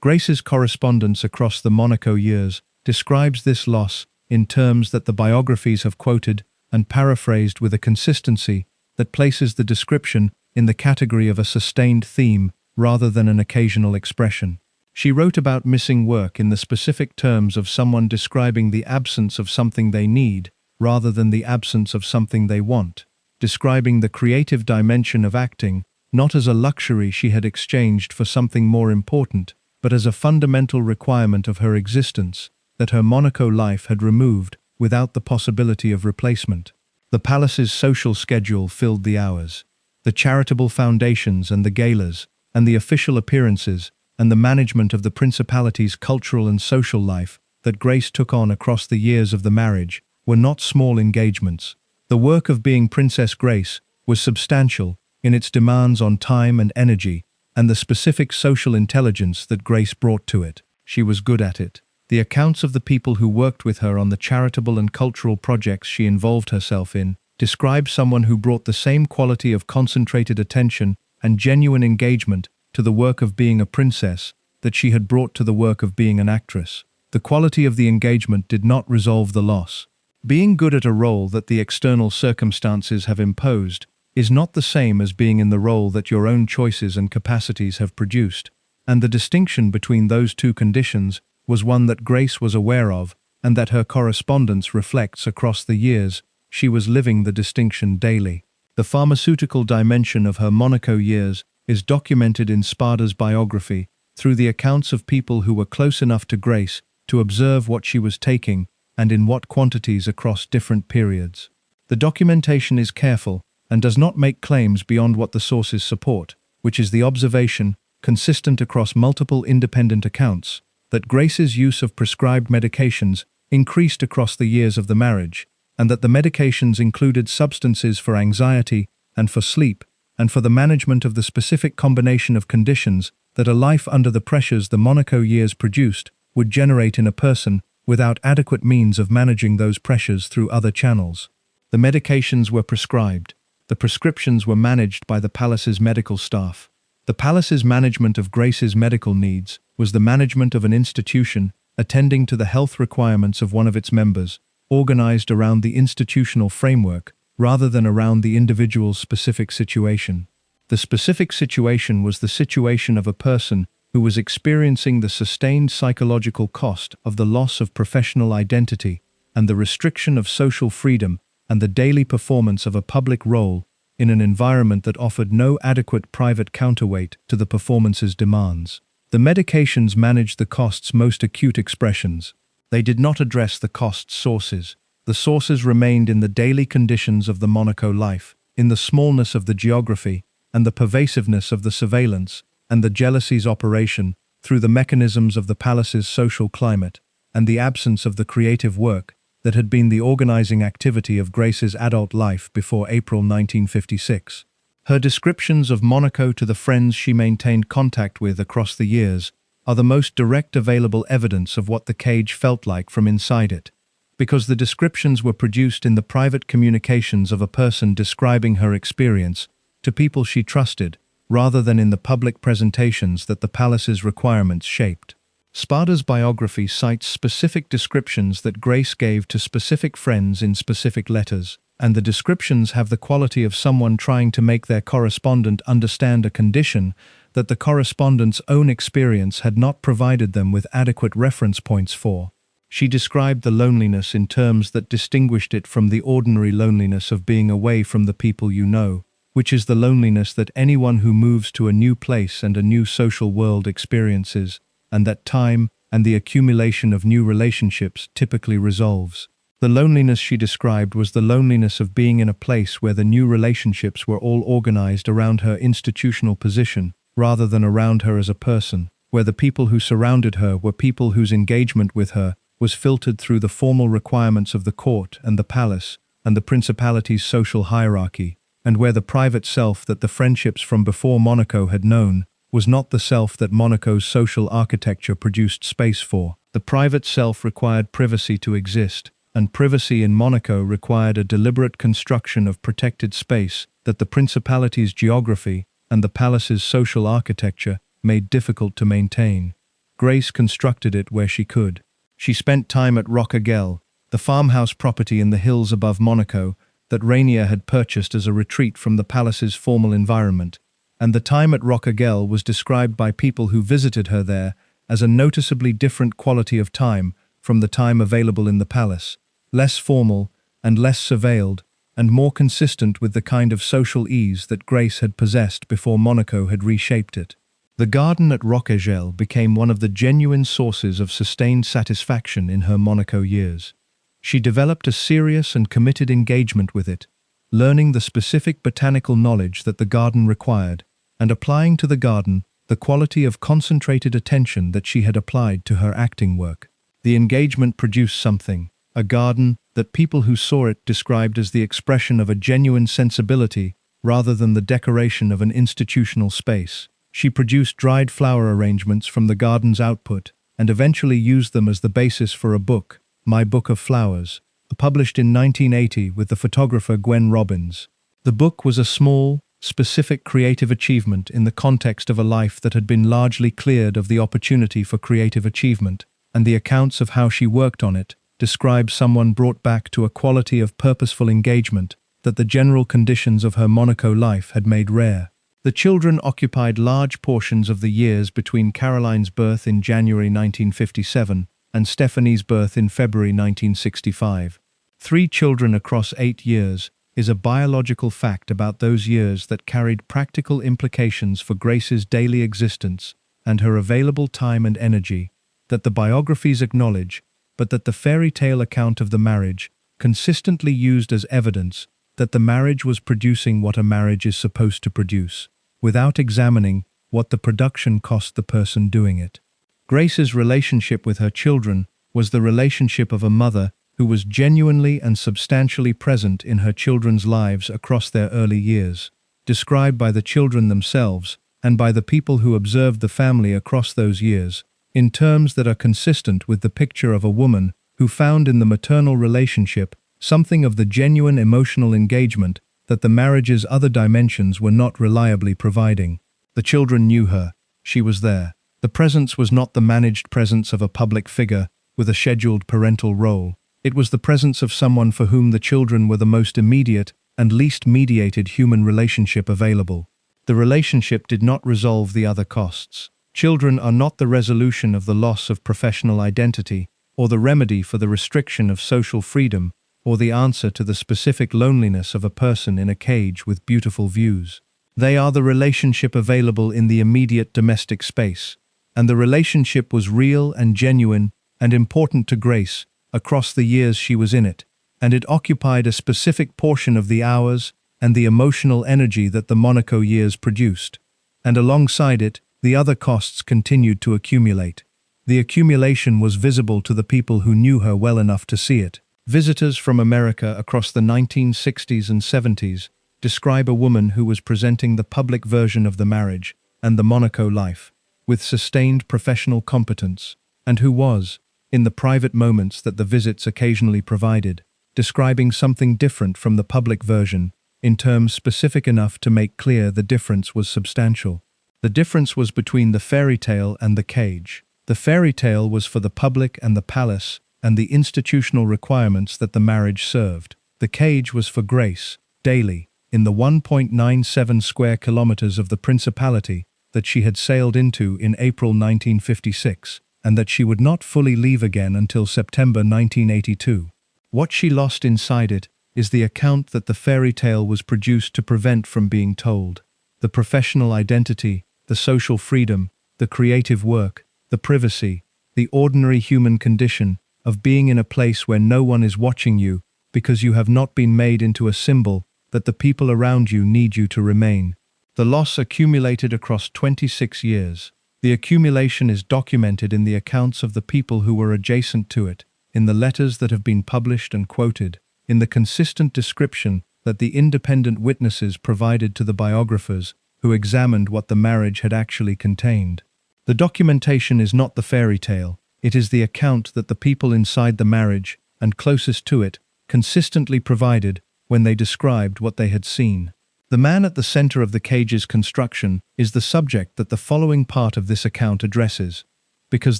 Grace's correspondence across the Monaco years describes this loss in terms that the biographies have quoted and paraphrased with a consistency that places the description in the category of a sustained theme rather than an occasional expression. She wrote about missing work in the specific terms of someone describing the absence of something they need rather than the absence of something they want, describing the creative dimension of acting not as a luxury she had exchanged for something more important, but as a fundamental requirement of her existence that her Monaco life had removed without the possibility of replacement. The palace's social schedule filled the hours. The charitable foundations and the galas, and the official appearances, and the management of the principality's cultural and social life that Grace took on across the years of the marriage were not small engagements. The work of being Princess Grace was substantial in its demands on time and energy, and the specific social intelligence that Grace brought to it. She was good at it. The accounts of the people who worked with her on the charitable and cultural projects she involved herself in describe someone who brought the same quality of concentrated attention and genuine engagement to the work of being a princess that she had brought to the work of being an actress. The quality of the engagement did not resolve the loss. Being good at a role that the external circumstances have imposed is not the same as being in the role that your own choices and capacities have produced, and the distinction between those two conditions was one that Grace was aware of, and that her correspondence reflects across the years. She was living the distinction daily. The pharmaceutical dimension of her Monaco years is documented in Spada's biography through the accounts of people who were close enough to Grace to observe what she was taking and in what quantities across different periods. The documentation is careful and does not make claims beyond what the sources support, which is the observation, consistent across multiple independent accounts, that Grace's use of prescribed medications increased across the years of the marriage, and that the medications included substances for anxiety and for sleep, and for the management of the specific combination of conditions that a life under the pressures the Monaco years produced would generate in a person without adequate means of managing those pressures through other channels. The medications were prescribed. The prescriptions were managed by the palace's medical staff. The palace's management of Grace's medical needs was the management of an institution attending to the health requirements of one of its members, organized around the institutional framework rather than around the individual's specific situation. The specific situation was the situation of a person who was experiencing the sustained psychological cost of the loss of professional identity and the restriction of social freedom and the daily performance of a public role in an environment that offered no adequate private counterweight to the performance's demands. The medications managed the cost's most acute expressions. They did not address the cost's sources. The sources remained in the daily conditions of the Monaco life, in the smallness of the geography, and the pervasiveness of the surveillance, and the jealousy's operation through the mechanisms of the palace's social climate, and the absence of the creative work that had been the organizing activity of Grace's adult life before April 1956. Her descriptions of Monaco to the friends she maintained contact with across the years are the most direct available evidence of what the cage felt like from inside it, because the descriptions were produced in the private communications of a person describing her experience to people she trusted, rather than in the public presentations that the palace's requirements shaped. Spada's biography cites specific descriptions that Grace gave to specific friends in specific letters, and the descriptions have the quality of someone trying to make their correspondent understand a condition that the correspondent's own experience had not provided them with adequate reference points for. She described the loneliness in terms that distinguished it from the ordinary loneliness of being away from the people you know, which is the loneliness that anyone who moves to a new place and a new social world experiences, and that time and the accumulation of new relationships typically resolves. The loneliness she described was the loneliness of being in a place where the new relationships were all organized around her institutional position, rather than around her as a person, where the people who surrounded her were people whose engagement with her was filtered through the formal requirements of the court and the palace and the principality's social hierarchy, and where the private self that the friendships from before Monaco had known was not the self that Monaco's social architecture produced space for. The private self required privacy to exist, and privacy in Monaco required a deliberate construction of protected space that the principality's geography and the palace's social architecture made difficult to maintain. Grace constructed it where she could. She spent time at Roquegel, the farmhouse property in the hills above Monaco that Rainier had purchased as a retreat from the palace's formal environment, and the time at Roquegel was described by people who visited her there as a noticeably different quality of time from the time available in the palace, less formal and less surveilled, and more consistent with the kind of social ease that Grace had possessed before Monaco had reshaped it. The garden at Roquegel became one of the genuine sources of sustained satisfaction in her Monaco years. She developed a serious and committed engagement with it, learning the specific botanical knowledge that the garden required, and applying to the garden the quality of concentrated attention that she had applied to her acting work. The engagement produced something, a garden that people who saw it described as the expression of a genuine sensibility rather than the decoration of an institutional space. She produced dried flower arrangements from the garden's output and eventually used them as the basis for a book, My Book of Flowers, published in 1980 with the photographer Gwen Robbins. The book was a small, specific creative achievement in the context of a life that had been largely cleared of the opportunity for creative achievement, and the accounts of how she worked on it describe someone brought back to a quality of purposeful engagement that the general conditions of her Monaco life had made rare. The children occupied large portions of the years between Caroline's birth in January 1957 and Stephanie's birth in February 1965. 3 children across 8 years is a biological fact about those years that carried practical implications for Grace's daily existence and her available time and energy, that the biographies acknowledge, but that the fairy tale account of the marriage consistently used as evidence that the marriage was producing what a marriage is supposed to produce, without examining what the production cost the person doing it. Grace's relationship with her children was the relationship of a mother who was genuinely and substantially present in her children's lives across their early years, described by the children themselves and by the people who observed the family across those years, in terms that are consistent with the picture of a woman who found in the maternal relationship something of the genuine emotional engagement that the marriage's other dimensions were not reliably providing. The children knew her. She was there. The presence was not the managed presence of a public figure with a scheduled parental role. It was the presence of someone for whom the children were the most immediate and least mediated human relationship available. The relationship did not resolve the other costs. Children are not the resolution of the loss of professional identity, or the remedy for the restriction of social freedom, or the answer to the specific loneliness of a person in a cage with beautiful views. They are the relationship available in the immediate domestic space, and the relationship was real and genuine and important to Grace across the years she was in it, and it occupied a specific portion of the hours and the emotional energy that the Monaco years produced. And alongside it, the other costs continued to accumulate. The accumulation was visible to the people who knew her well enough to see it. Visitors from America across the 1960s and 70s describe a woman who was presenting the public version of the marriage and the Monaco life, with sustained professional competence, and who was, in the private moments that the visits occasionally provided, describing something different from the public version, in terms specific enough to make clear the difference was substantial. The difference was between the fairy tale and the cage. The fairy tale was for the public and the palace and the institutional requirements that the marriage served. The cage was for Grace, daily, in the 1.97 square kilometers of the principality that she had sailed into in April 1956, and that she would not fully leave again until September 1982. What she lost inside it is the account that the fairy tale was produced to prevent from being told. The professional identity, the social freedom, the creative work, the privacy, the ordinary human condition of being in a place where no one is watching you because you have not been made into a symbol that the people around you need you to remain. The loss accumulated across 26 years. The accumulation is documented in the accounts of the people who were adjacent to it, in the letters that have been published and quoted, in the consistent description that the independent witnesses provided to the biographers who examined what the marriage had actually contained. The documentation is not the fairy tale, it is the account that the people inside the marriage, and closest to it, consistently provided when they described what they had seen. The man at the center of the cage's construction is the subject that the following part of this account addresses, because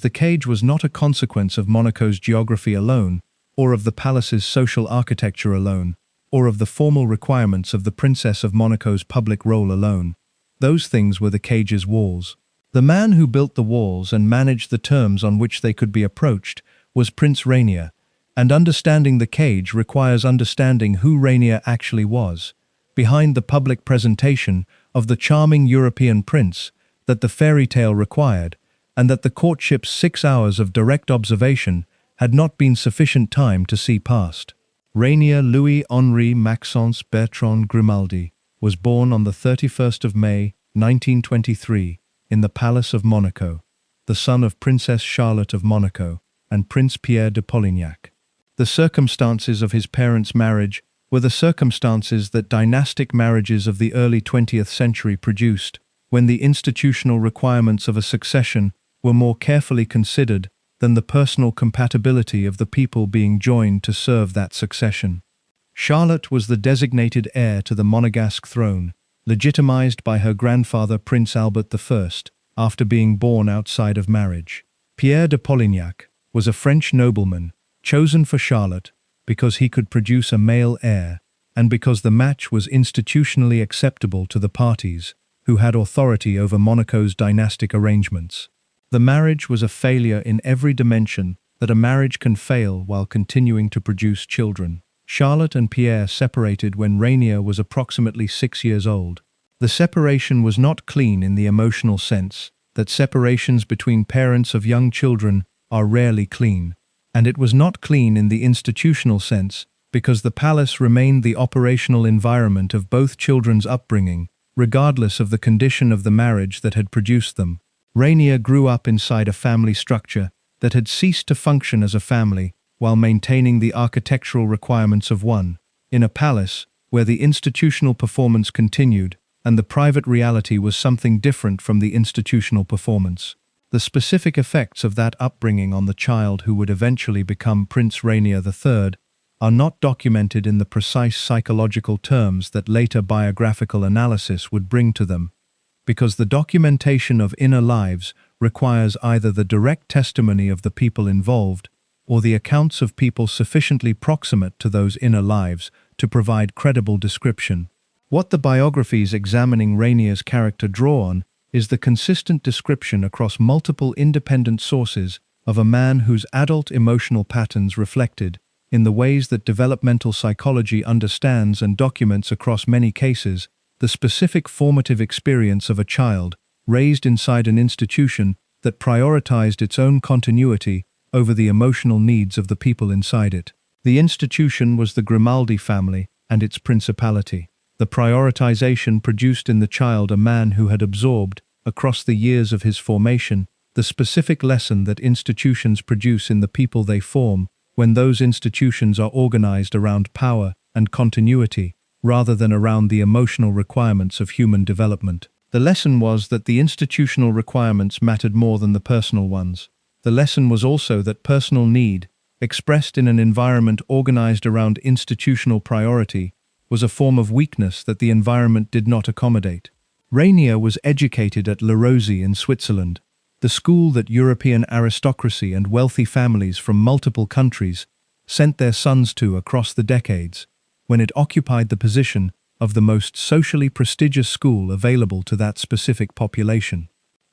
the cage was not a consequence of Monaco's geography alone, or of the palace's social architecture alone, or of the formal requirements of the Princess of Monaco's public role alone. Those things were the cage's walls. The man who built the walls and managed the terms on which they could be approached was Prince Rainier, and understanding the cage requires understanding who Rainier actually was, behind the public presentation of the charming European prince that the fairy tale required, and that the courtship's 6 hours of direct observation had not been sufficient time to see past. Rainier Louis-Henri Maxence Bertrand Grimaldi was born on the 31st of May, 1923, in the Palace of Monaco, the son of Princess Charlotte of Monaco and Prince Pierre de Polignac. The circumstances of his parents' marriage were the circumstances that dynastic marriages of the early 20th century produced, when the institutional requirements of a succession were more carefully considered than the personal compatibility of the people being joined to serve that succession. Charlotte was the designated heir to the Monegasque throne, legitimized by her grandfather Prince Albert I, after being born outside of marriage. Pierre de Polignac was a French nobleman, chosen for Charlotte because he could produce a male heir, and because the match was institutionally acceptable to the parties, who had authority over Monaco's dynastic arrangements. The marriage was a failure in every dimension that a marriage can fail while continuing to produce children. Charlotte and Pierre separated when Rainier was approximately 6 years old. The separation was not clean in the emotional sense that separations between parents of young children are rarely clean, and it was not clean in the institutional sense because the palace remained the operational environment of both children's upbringing, regardless of the condition of the marriage that had produced them. Rainier grew up inside a family structure that had ceased to function as a family while maintaining the architectural requirements of one, in a palace where the institutional performance continued and the private reality was something different from the institutional performance. The specific effects of that upbringing on the child who would eventually become Prince Rainier III are not documented in the precise psychological terms that later biographical analysis would bring to them, because the documentation of inner lives requires either the direct testimony of the people involved or the accounts of people sufficiently proximate to those inner lives to provide credible description. What the biographies examining Rainier's character draw on is the consistent description across multiple independent sources of a man whose adult emotional patterns reflected, in the ways that developmental psychology understands and documents across many cases, the specific formative experience of a child raised inside an institution that prioritized its own continuity over the emotional needs of the people inside it. The institution was the Grimaldi family and its principality. The prioritization produced in the child a man who had absorbed, across the years of his formation, the specific lesson that institutions produce in the people they form when those institutions are organized around power and continuity, rather than around the emotional requirements of human development. The lesson was that the institutional requirements mattered more than the personal ones. The lesson was also that personal need, expressed in an environment organized around institutional priority, was a form of weakness that the environment did not accommodate. Rainier was educated at Le Rosey in Switzerland, the school that European aristocracy and wealthy families from multiple countries sent their sons to across the decades, when it occupied the position of the most socially prestigious school available to that specific population.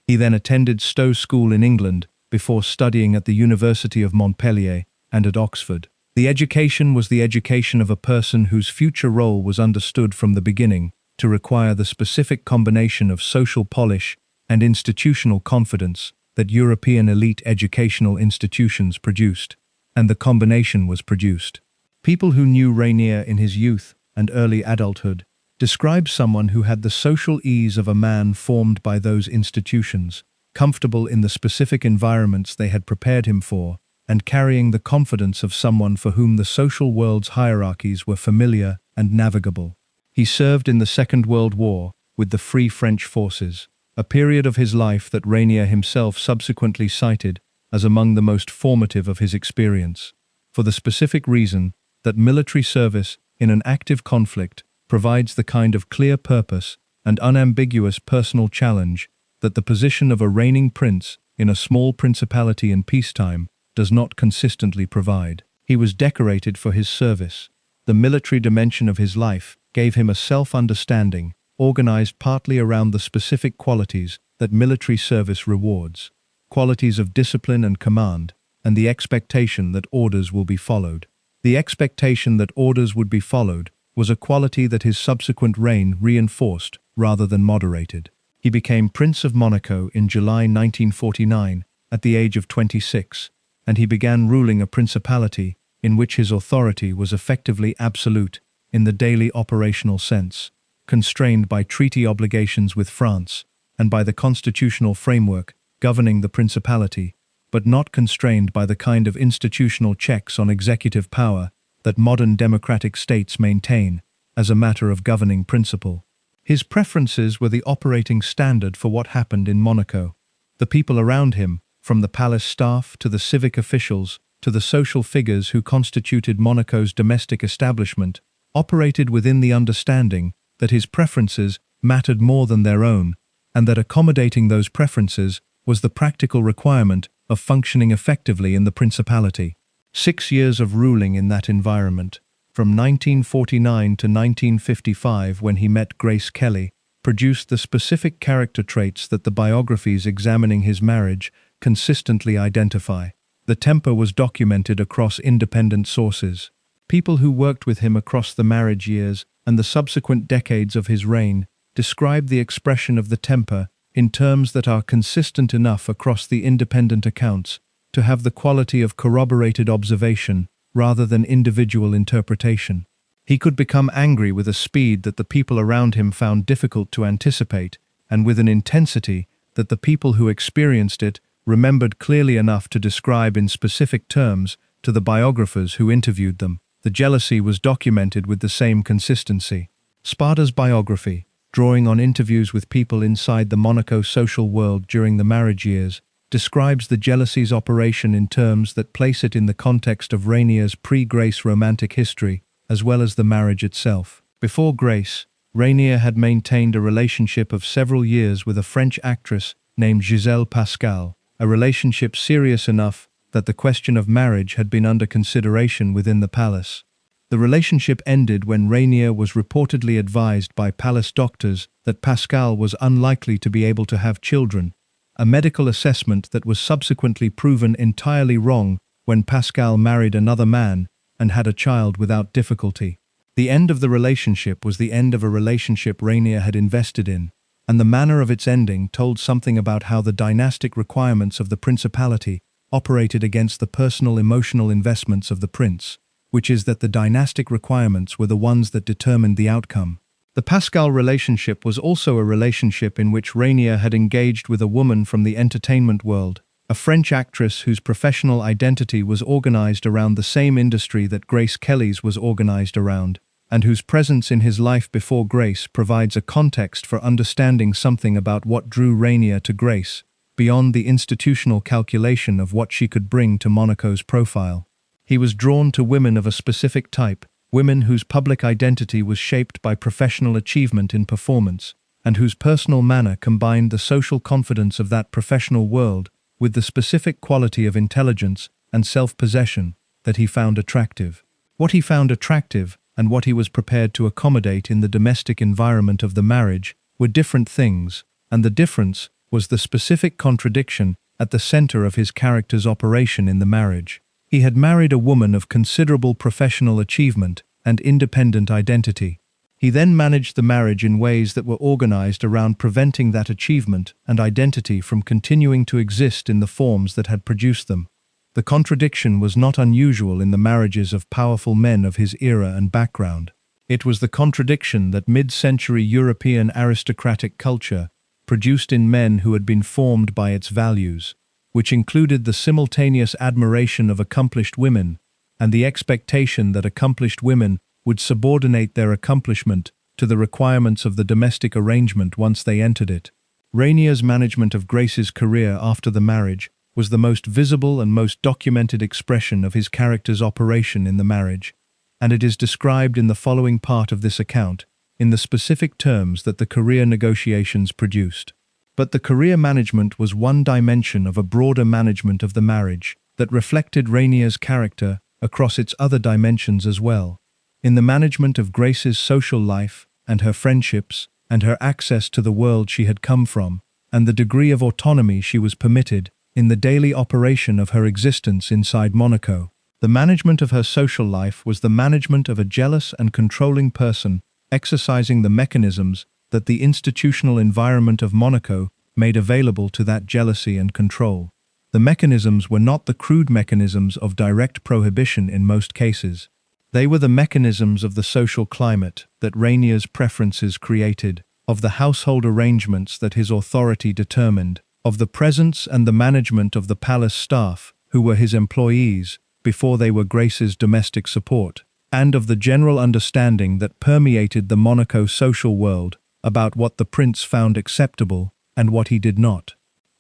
He then attended Stowe School in England before studying at the University of Montpellier and at Oxford. The education was the education of a person whose future role was understood from the beginning to require the specific combination of social polish and institutional confidence that European elite educational institutions produced, and the combination was produced. People who knew Rainier in his youth and early adulthood described someone who had the social ease of a man formed by those institutions, comfortable in the specific environments they had prepared him for, and carrying the confidence of someone for whom the social world's hierarchies were familiar and navigable. He served in the Second World War with the Free French Forces, a period of his life that Rainier himself subsequently cited as among the most formative of his experience, for the specific reason that military service in an active conflict provides the kind of clear purpose and unambiguous personal challenge that the position of a reigning prince in a small principality in peacetime does not consistently provide. He was decorated for his service. The military dimension of his life gave him a self-understanding, organized partly around the specific qualities that military service rewards, qualities of discipline and command, and the expectation that orders will be followed. The expectation that orders would be followed was a quality that his subsequent reign reinforced rather than moderated. He became Prince of Monaco in July 1949 at the age of 26, and he began ruling a principality in which his authority was effectively absolute in the daily operational sense, constrained by treaty obligations with France and by the constitutional framework governing the principality, but not constrained by the kind of institutional checks on executive power that modern democratic states maintain as a matter of governing principle. His preferences were the operating standard for what happened in Monaco. The people around him, from the palace staff to the civic officials to the social figures who constituted Monaco's domestic establishment, operated within the understanding that his preferences mattered more than their own, and that accommodating those preferences was the practical requirement of functioning effectively in the principality. 6 years of ruling in that environment, from 1949 to 1955 when he met Grace Kelly, produced the specific character traits that the biographies examining his marriage consistently identify. The temper was documented across independent sources. People who worked with him across the marriage years and the subsequent decades of his reign describe the expression of the temper in terms that are consistent enough across the independent accounts to have the quality of corroborated observation rather than individual interpretation. He could become angry with a speed that the people around him found difficult to anticipate, and with an intensity that the people who experienced it remembered clearly enough to describe in specific terms to the biographers who interviewed them. The jealousy was documented with the same consistency. Spada's biography, drawing on interviews with people inside the Monaco social world during the marriage years, describes the jealousy's operation in terms that place it in the context of Rainier's pre-Grace romantic history, as well as the marriage itself. Before Grace, Rainier had maintained a relationship of several years with a French actress named Gisèle Pascal, a relationship serious enough that the question of marriage had been under consideration within the palace. The relationship ended when Rainier was reportedly advised by palace doctors that Pascal was unlikely to be able to have children, a medical assessment that was subsequently proven entirely wrong when Pascal married another man and had a child without difficulty. The end of the relationship was the end of a relationship Rainier had invested in, and the manner of its ending told something about how the dynastic requirements of the principality operated against the personal emotional investments of the prince, which is that the dynastic requirements were the ones that determined the outcome. The Pascal relationship was also a relationship in which Rainier had engaged with a woman from the entertainment world, a French actress whose professional identity was organized around the same industry that Grace Kelly's was organized around, and whose presence in his life before Grace provides a context for understanding something about what drew Rainier to Grace, beyond the institutional calculation of what she could bring to Monaco's profile. He was drawn to women of a specific type, women whose public identity was shaped by professional achievement in performance, and whose personal manner combined the social confidence of that professional world with the specific quality of intelligence and self-possession that he found attractive. What he found attractive and what he was prepared to accommodate in the domestic environment of the marriage were different things, and the difference was the specific contradiction at the center of his character's operation in the marriage. He had married a woman of considerable professional achievement and independent identity. He then managed the marriage in ways that were organized around preventing that achievement and identity from continuing to exist in the forms that had produced them. The contradiction was not unusual in the marriages of powerful men of his era and background. It was the contradiction that mid-century European aristocratic culture produced in men who had been formed by its values, which included the simultaneous admiration of accomplished women and the expectation that accomplished women would subordinate their accomplishment to the requirements of the domestic arrangement once they entered it. Rainier's management of Grace's career after the marriage was the most visible and most documented expression of his character's operation in the marriage, and it is described in the following part of this account, in the specific terms that the career negotiations produced. But the career management was one dimension of a broader management of the marriage that reflected Rainier's character across its other dimensions as well. In the management of Grace's social life and her friendships and her access to the world she had come from, and the degree of autonomy she was permitted in the daily operation of her existence inside Monaco. The management of her social life was the management of a jealous and controlling person exercising the mechanisms that the institutional environment of Monaco made available to that jealousy and control. The mechanisms were not the crude mechanisms of direct prohibition in most cases. They were the mechanisms of the social climate that Rainier's preferences created, of the household arrangements that his authority determined, of the presence and the management of the palace staff, who were his employees before they were Grace's domestic support, and of the general understanding that permeated the Monaco social world about what the prince found acceptable and what he did not.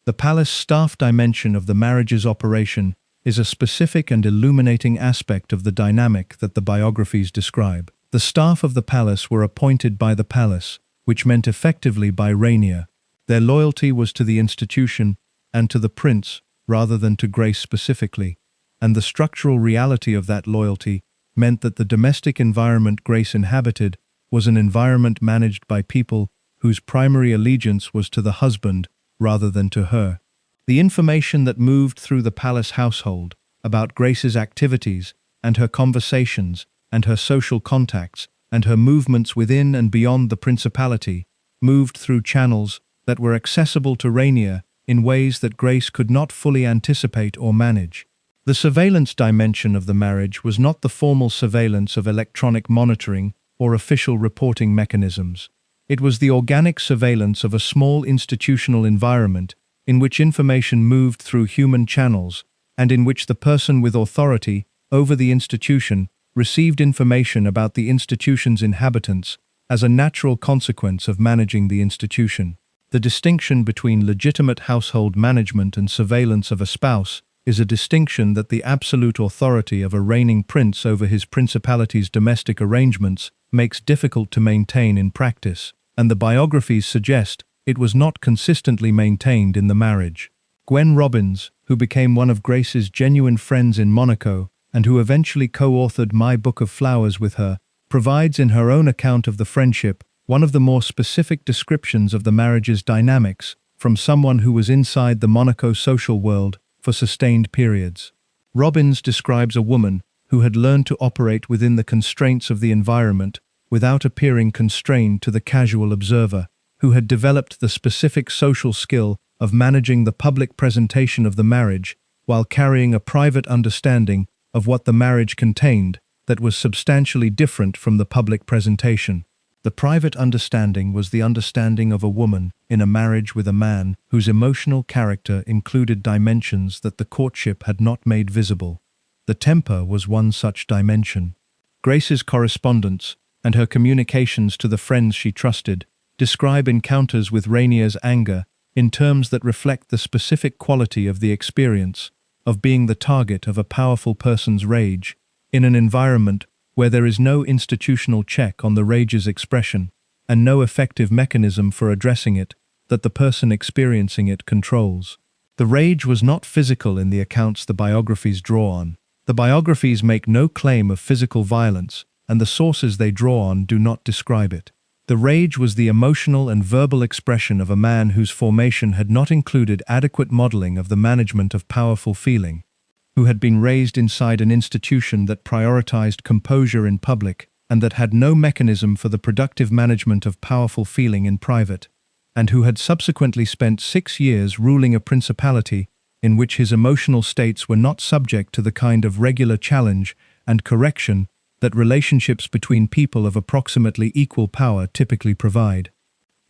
The palace staff dimension of the marriage's operation is a specific and illuminating aspect of the dynamic that the biographies describe. The staff of the palace were appointed by the palace, which meant effectively by Rainier. Their loyalty was to the institution and to the prince rather than to Grace specifically, and the structural reality of that loyalty meant that the domestic environment Grace inhabited was an environment managed by people whose primary allegiance was to the husband rather than to her. The information that moved through the palace household about Grace's activities and her conversations and her social contacts and her movements within and beyond the principality moved through channels that were accessible to Rainier in ways that Grace could not fully anticipate or manage. The surveillance dimension of the marriage was not the formal surveillance of electronic monitoring or official reporting mechanisms. It was the organic surveillance of a small institutional environment in which information moved through human channels and in which the person with authority over the institution received information about the institution's inhabitants as a natural consequence of managing the institution. The distinction between legitimate household management and surveillance of a spouse is a distinction that the absolute authority of a reigning prince over his principality's domestic arrangements makes difficult to maintain in practice, and the biographies suggest it was not consistently maintained in the marriage. Gwen Robbins, who became one of Grace's genuine friends in Monaco and who eventually co-authored My Book of Flowers with her, provides in her own account of the friendship one of the more specific descriptions of the marriage's dynamics from someone who was inside the Monaco social world for sustained periods. Robbins describes a woman who had learned to operate within the constraints of the environment without appearing constrained to the casual observer, who had developed the specific social skill of managing the public presentation of the marriage while carrying a private understanding of what the marriage contained that was substantially different from the public presentation. The private understanding was the understanding of a woman in a marriage with a man whose emotional character included dimensions that the courtship had not made visible. The temper was one such dimension. Grace's correspondence and her communications to the friends she trusted describe encounters with Rainier's anger in terms that reflect the specific quality of the experience of being the target of a powerful person's rage in an environment where there is no institutional check on the rage's expression and no effective mechanism for addressing it that the person experiencing it controls. The rage was not physical in the accounts the biographies draw on. The biographies make no claim of physical violence, and the sources they draw on do not describe it. The rage was the emotional and verbal expression of a man whose formation had not included adequate modeling of the management of powerful feeling, who had been raised inside an institution that prioritized composure in public and that had no mechanism for the productive management of powerful feeling in private, and who had subsequently spent 6 years ruling a principality in which his emotional states were not subject to the kind of regular challenge and correction that relationships between people of approximately equal power typically provide.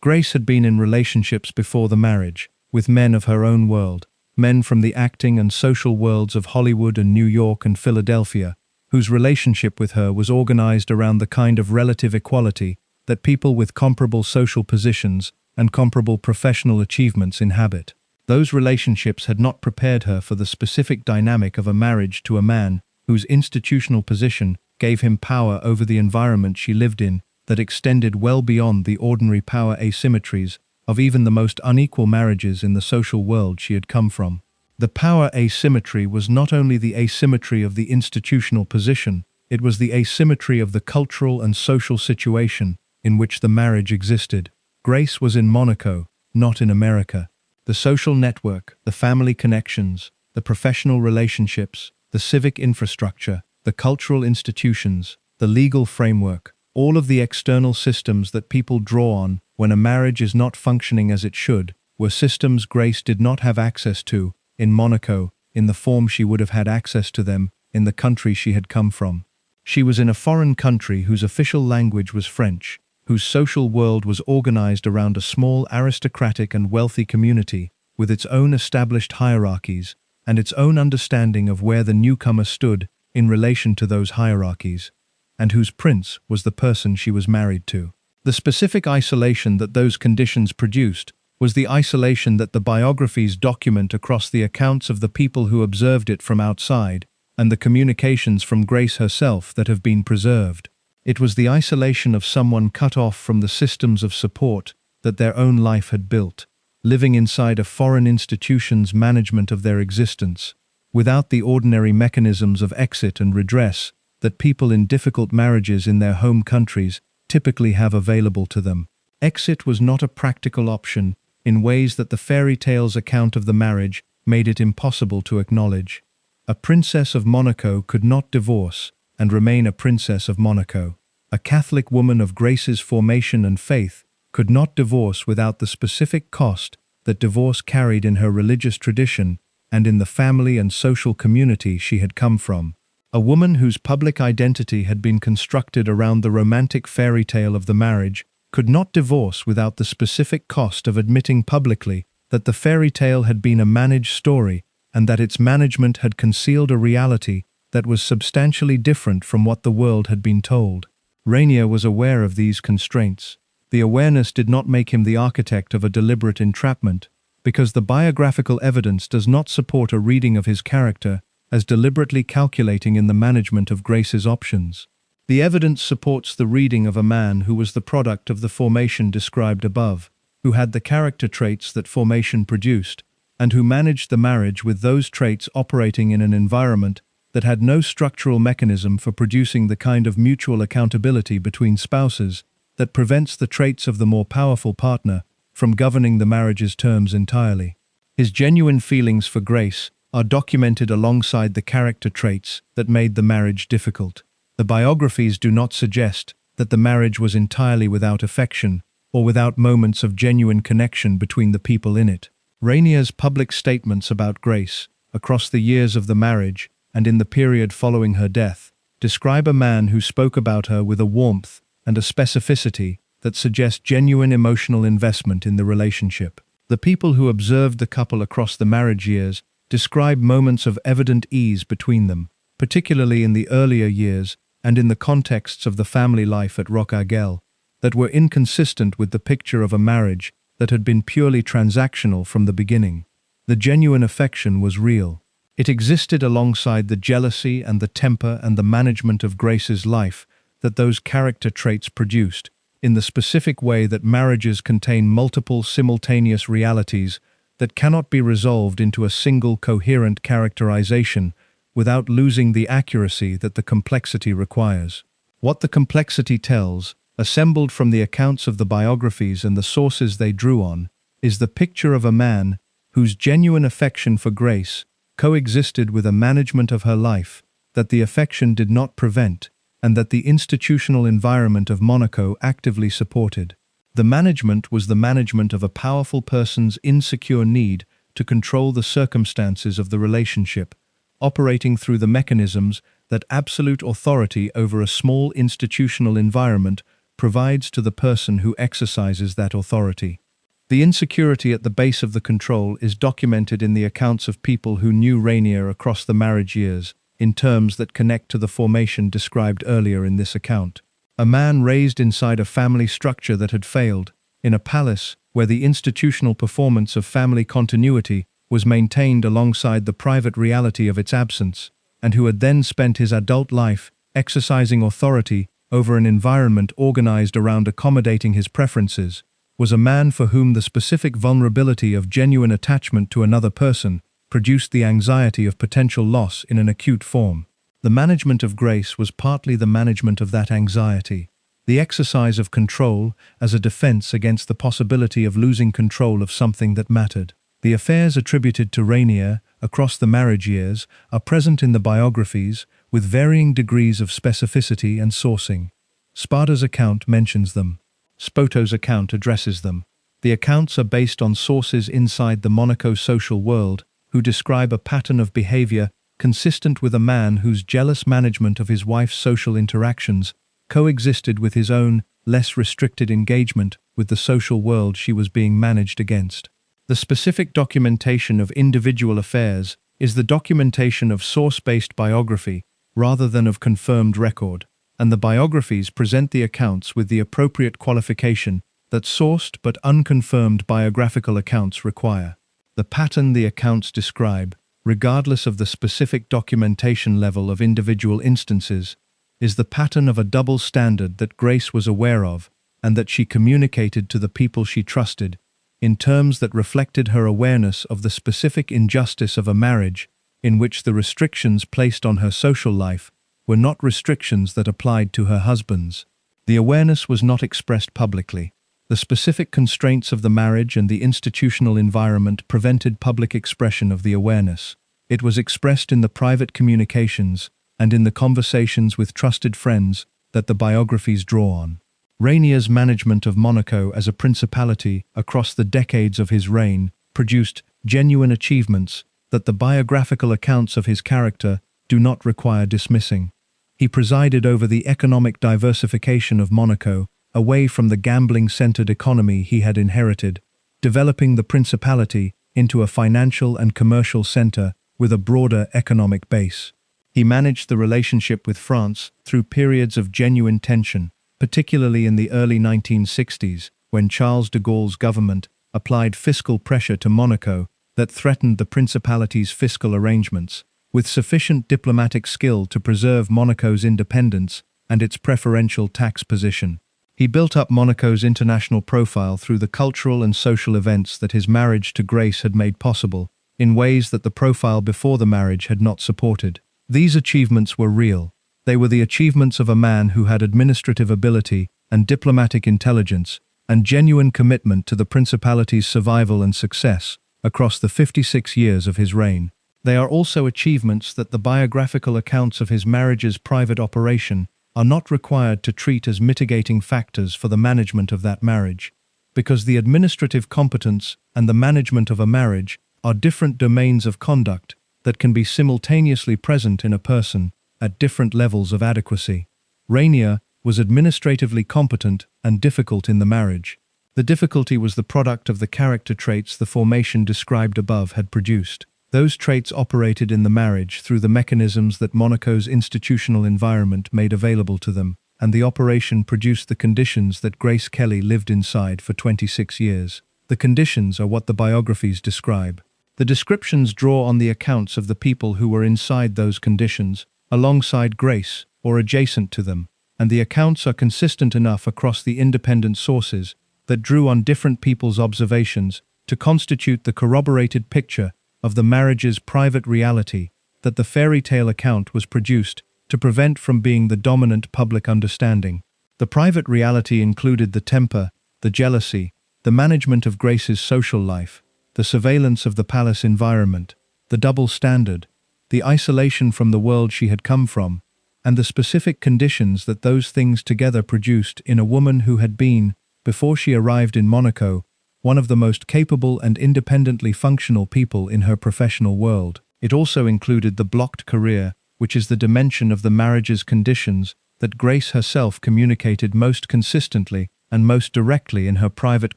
Grace had been in relationships before the marriage, with men of her own world, men from the acting and social worlds of Hollywood and New York and Philadelphia, whose relationship with her was organized around the kind of relative equality that people with comparable social positions and comparable professional achievements inhabit. Those relationships had not prepared her for the specific dynamic of a marriage to a man whose institutional position gave him power over the environment she lived in that extended well beyond the ordinary power asymmetries of even the most unequal marriages in the social world she had come from. The power asymmetry was not only the asymmetry of the institutional position, it was the asymmetry of the cultural and social situation in which the marriage existed. Grace was in Monaco, not in America. The social network, the family connections, the professional relationships, the civic infrastructure, the cultural institutions, the legal framework, all of the external systems that people draw on when a marriage is not functioning as it should, were systems Grace did not have access to in Monaco in the form she would have had access to them in the country she had come from. She was in a foreign country whose official language was French, whose social world was organized around a small aristocratic and wealthy community with its own established hierarchies and its own understanding of where the newcomer stood in relation to those hierarchies, and whose prince was the person she was married to. The specific isolation that those conditions produced was the isolation that the biographies document across the accounts of the people who observed it from outside, and the communications from Grace herself that have been preserved. It was the isolation of someone cut off from the systems of support that their own life had built, living inside a foreign institution's management of their existence, without the ordinary mechanisms of exit and redress that people in difficult marriages in their home countries typically have available to them. Exit was not a practical option in ways that the fairy tale's account of the marriage made it impossible to acknowledge. A princess of Monaco could not divorce and remain a princess of Monaco. A Catholic woman of Grace's formation and faith could not divorce without the specific cost that divorce carried in her religious tradition and in the family and social community she had come from. A woman whose public identity had been constructed around the romantic fairy tale of the marriage could not divorce without the specific cost of admitting publicly that the fairy tale had been a managed story and that its management had concealed a reality that was substantially different from what the world had been told. Rainier was aware of these constraints. The awareness did not make him the architect of a deliberate entrapment, because the biographical evidence does not support a reading of his character as deliberately calculating in the management of Grace's options. The evidence supports the reading of a man who was the product of the formation described above, who had the character traits that formation produced, and who managed the marriage with those traits operating in an environment that had no structural mechanism for producing the kind of mutual accountability between spouses that prevents the traits of the more powerful partner from governing the marriage's terms entirely. His genuine feelings for Grace are documented alongside the character traits that made the marriage difficult. The biographies do not suggest that the marriage was entirely without affection or without moments of genuine connection between the people in it. Rainier's public statements about Grace, across the years of the marriage and in the period following her death, describe a man who spoke about her with a warmth and a specificity that suggest genuine emotional investment in the relationship. The people who observed the couple across the marriage years describe moments of evident ease between them, particularly in the earlier years and in the contexts of the family life at Rocaguel, that were inconsistent with the picture of a marriage that had been purely transactional from the beginning. The genuine affection was real. It existed alongside the jealousy and the temper and the management of Grace's life that those character traits produced, in the specific way that marriages contain multiple simultaneous realities that cannot be resolved into a single coherent characterization without losing the accuracy that the complexity requires. What the complexity tells, assembled from the accounts of the biographies and the sources they drew on, is the picture of a man whose genuine affection for Grace coexisted with a management of her life that the affection did not prevent and that the institutional environment of Monaco actively supported. The management was the management of a powerful person's insecure need to control the circumstances of the relationship, operating through the mechanisms that absolute authority over a small institutional environment provides to the person who exercises that authority. The insecurity at the base of the control is documented in the accounts of people who knew Rainier across the marriage years, in terms that connect to the formation described earlier in this account. A man raised inside a family structure that had failed, in a palace where the institutional performance of family continuity was maintained alongside the private reality of its absence, and who had then spent his adult life exercising authority over an environment organized around accommodating his preferences, was a man for whom the specific vulnerability of genuine attachment to another person produced the anxiety of potential loss in an acute form. The management of Grace was partly the management of that anxiety, the exercise of control as a defense against the possibility of losing control of something that mattered. The affairs attributed to Rainier across the marriage years are present in the biographies with varying degrees of specificity and sourcing. Spada's account mentions them. Spoto's account addresses them. The accounts are based on sources inside the Monaco social world who describe a pattern of behavior consistent with a man whose jealous management of his wife's social interactions coexisted with his own, less restricted engagement with the social world she was being managed against. The specific documentation of individual affairs is the documentation of source-based biography rather than of confirmed record, and the biographies present the accounts with the appropriate qualification that sourced but unconfirmed biographical accounts require. The pattern the accounts describe, regardless of the specific documentation level of individual instances, is the pattern of a double standard that Grace was aware of and that she communicated to the people she trusted, in terms that reflected her awareness of the specific injustice of a marriage in which the restrictions placed on her social life were not restrictions that applied to her husband's. The awareness was not expressed publicly. The specific constraints of the marriage and the institutional environment prevented public expression of the awareness. It was expressed in the private communications and in the conversations with trusted friends that the biographies draw on. Rainier's management of Monaco as a principality across the decades of his reign produced genuine achievements that the biographical accounts of his character do not require dismissing. He presided over the economic diversification of Monaco away from the gambling-centered economy he had inherited, developing the principality into a financial and commercial center with a broader economic base. He managed the relationship with France through periods of genuine tension, particularly in the early 1960s, when Charles de Gaulle's government applied fiscal pressure to Monaco that threatened the principality's fiscal arrangements, with sufficient diplomatic skill to preserve Monaco's independence and its preferential tax position. He built up Monaco's international profile through the cultural and social events that his marriage to Grace had made possible, in ways that the profile before the marriage had not supported. These achievements were real. They were the achievements of a man who had administrative ability and diplomatic intelligence and genuine commitment to the principality's survival and success across the 56 years of his reign. They are also achievements that the biographical accounts of his marriage's private operation are not required to treat as mitigating factors for the management of that marriage, because the administrative competence and the management of a marriage are different domains of conduct that can be simultaneously present in a person at different levels of adequacy. Rainier was administratively competent and difficult in the marriage. The difficulty was the product of the character traits the formation described above had produced. Those traits operated in the marriage through the mechanisms that Monaco's institutional environment made available to them, and the operation produced the conditions that Grace Kelly lived inside for 26 years. The conditions are what the biographies describe. The descriptions draw on the accounts of the people who were inside those conditions, alongside Grace, or adjacent to them, and the accounts are consistent enough across the independent sources that drew on different people's observations to constitute the corroborated picture of the marriage's private reality that the fairy tale account was produced to prevent from being the dominant public understanding. The private reality included the temper, the jealousy, the management of Grace's social life, the surveillance of the palace environment, the double standard, the isolation from the world she had come from, and the specific conditions that those things together produced in a woman who had been, before she arrived in Monaco, one of the most capable and independently functional people in her professional world. It also included the blocked career, which is the dimension of the marriage's conditions that Grace herself communicated most consistently and most directly in her private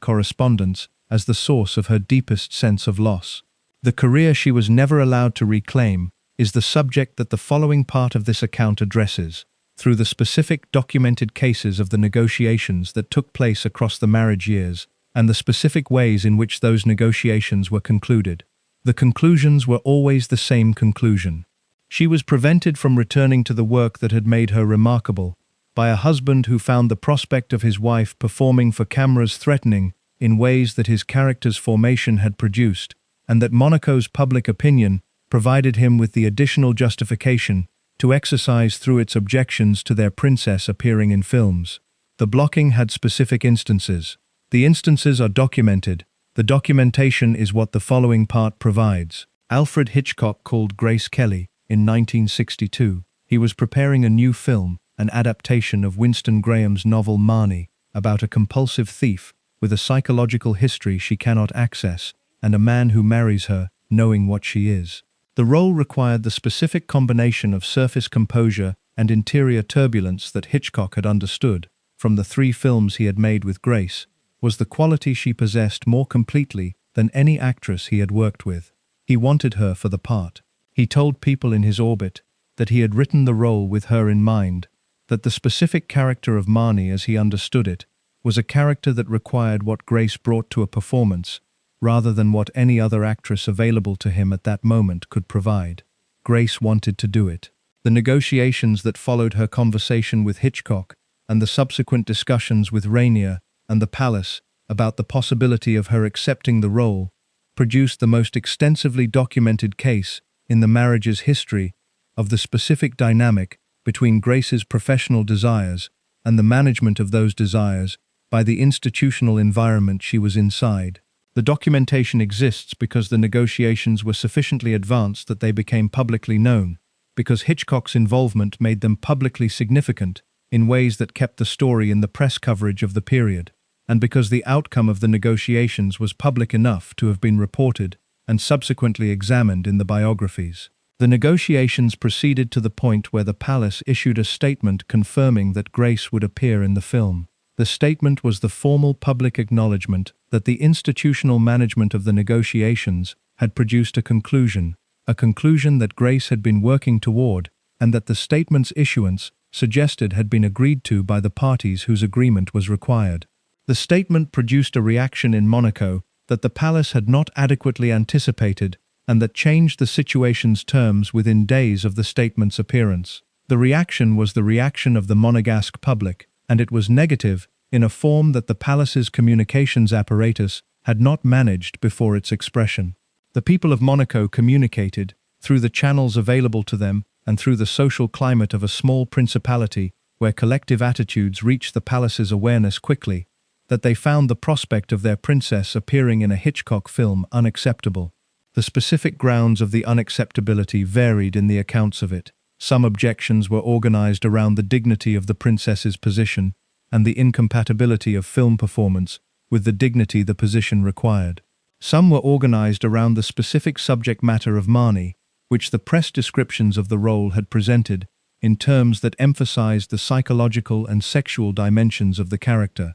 correspondence as the source of her deepest sense of loss. The career she was never allowed to reclaim is the subject that the following part of this account addresses, through the specific documented cases of the negotiations that took place across the marriage years, and the specific ways in which those negotiations were concluded. The conclusions were always the same conclusion. She was prevented from returning to the work that had made her remarkable by a husband who found the prospect of his wife performing for cameras threatening in ways that his character's formation had produced, and that Monaco's public opinion provided him with the additional justification to exercise through its objections to their princess appearing in films. The blocking had specific instances. The instances are documented. The documentation is what the following part provides. Alfred Hitchcock called Grace Kelly in 1962. He was preparing a new film, an adaptation of Winston Graham's novel Marnie, about a compulsive thief with a psychological history she cannot access, and a man who marries her, knowing what she is. The role required the specific combination of surface composure and interior turbulence that Hitchcock had understood, from the 3 films he had made with Grace, was the quality she possessed more completely than any actress he had worked with. He wanted her for the part. He told people in his orbit that he had written the role with her in mind, that the specific character of Marnie as he understood it was a character that required what Grace brought to a performance, rather than what any other actress available to him at that moment could provide. Grace wanted to do it. The negotiations that followed her conversation with Hitchcock and the subsequent discussions with Rainier and the palace about the possibility of her accepting the role produced the most extensively documented case in the marriage's history of the specific dynamic between Grace's professional desires and the management of those desires by the institutional environment she was inside. The documentation exists because the negotiations were sufficiently advanced that they became publicly known, because Hitchcock's involvement made them publicly significant in ways that kept the story in the press coverage of the period, and because the outcome of the negotiations was public enough to have been reported and subsequently examined in the biographies. The negotiations proceeded to the point where the palace issued a statement confirming that Grace would appear in the film. The statement was the formal public acknowledgement that the institutional management of the negotiations had produced a conclusion that Grace had been working toward, and that the statement's issuance suggested had been agreed to by the parties whose agreement was required. The statement produced a reaction in Monaco that the palace had not adequately anticipated and that changed the situation's terms within days of the statement's appearance. The reaction was the reaction of the Monegasque public, and it was negative in a form that the palace's communications apparatus had not managed before its expression. The people of Monaco communicated, through the channels available to them and through the social climate of a small principality where collective attitudes reached the palace's awareness quickly, that they found the prospect of their princess appearing in a Hitchcock film unacceptable. The specific grounds of the unacceptability varied in the accounts of it. Some objections were organized around the dignity of the princess's position and the incompatibility of film performance with the dignity the position required. Some were organized around the specific subject matter of Marnie, which the press descriptions of the role had presented in terms that emphasized the psychological and sexual dimensions of the character.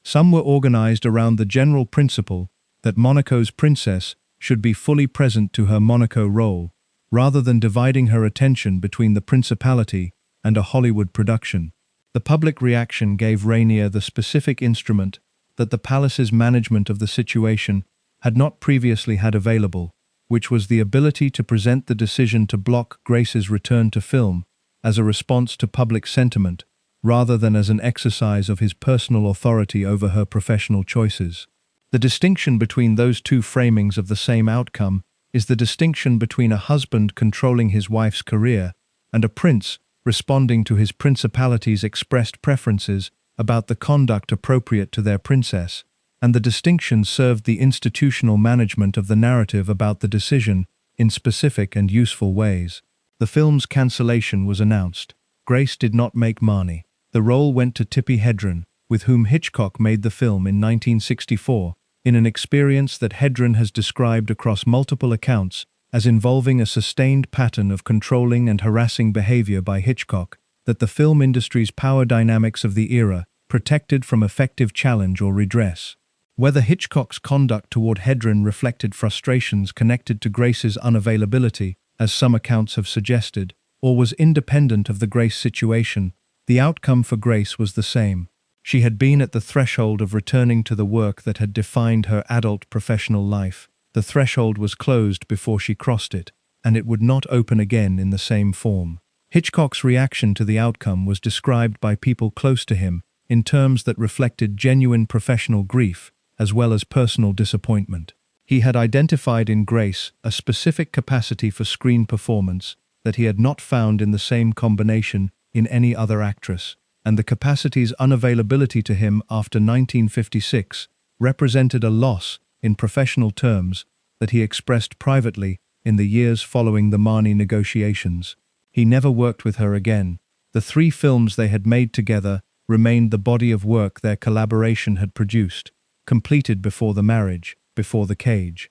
Some were organized around the general principle that Monaco's princess should be fully present to her Monaco role, rather than dividing her attention between the principality and a Hollywood production. The public reaction gave Rainier the specific instrument that the palace's management of the situation had not previously had available, which was the ability to present the decision to block Grace's return to film as a response to public sentiment, rather than as an exercise of his personal authority over her professional choices. The distinction between those two framings of the same outcome is the distinction between a husband controlling his wife's career and a prince responding to his principality's expressed preferences about the conduct appropriate to their princess, and the distinction served the institutional management of the narrative about the decision in specific and useful ways. The film's cancellation was announced. Grace did not make Marnie. The role went to Tippi Hedren, with whom Hitchcock made the film in 1964, in an experience that Hedren has described across multiple accounts as involving a sustained pattern of controlling and harassing behavior by Hitchcock that the film industry's power dynamics of the era protected from effective challenge or redress. Whether Hitchcock's conduct toward Hedren reflected frustrations connected to Grace's unavailability, as some accounts have suggested, or was independent of the Grace situation, the outcome for Grace was the same. She had been at the threshold of returning to the work that had defined her adult professional life. The threshold was closed before she crossed it, and it would not open again in the same form. Hitchcock's reaction to the outcome was described by people close to him in terms that reflected genuine professional grief as well as personal disappointment. He had identified in Grace a specific capacity for screen performance that he had not found in the same combination in any other actress, and the capacity's unavailability to him after 1956 represented a loss in professional terms that he expressed privately in the years following the Marnie negotiations. He never worked with her again. The 3 films they had made together remained the body of work their collaboration had produced, completed before the marriage, before the cage.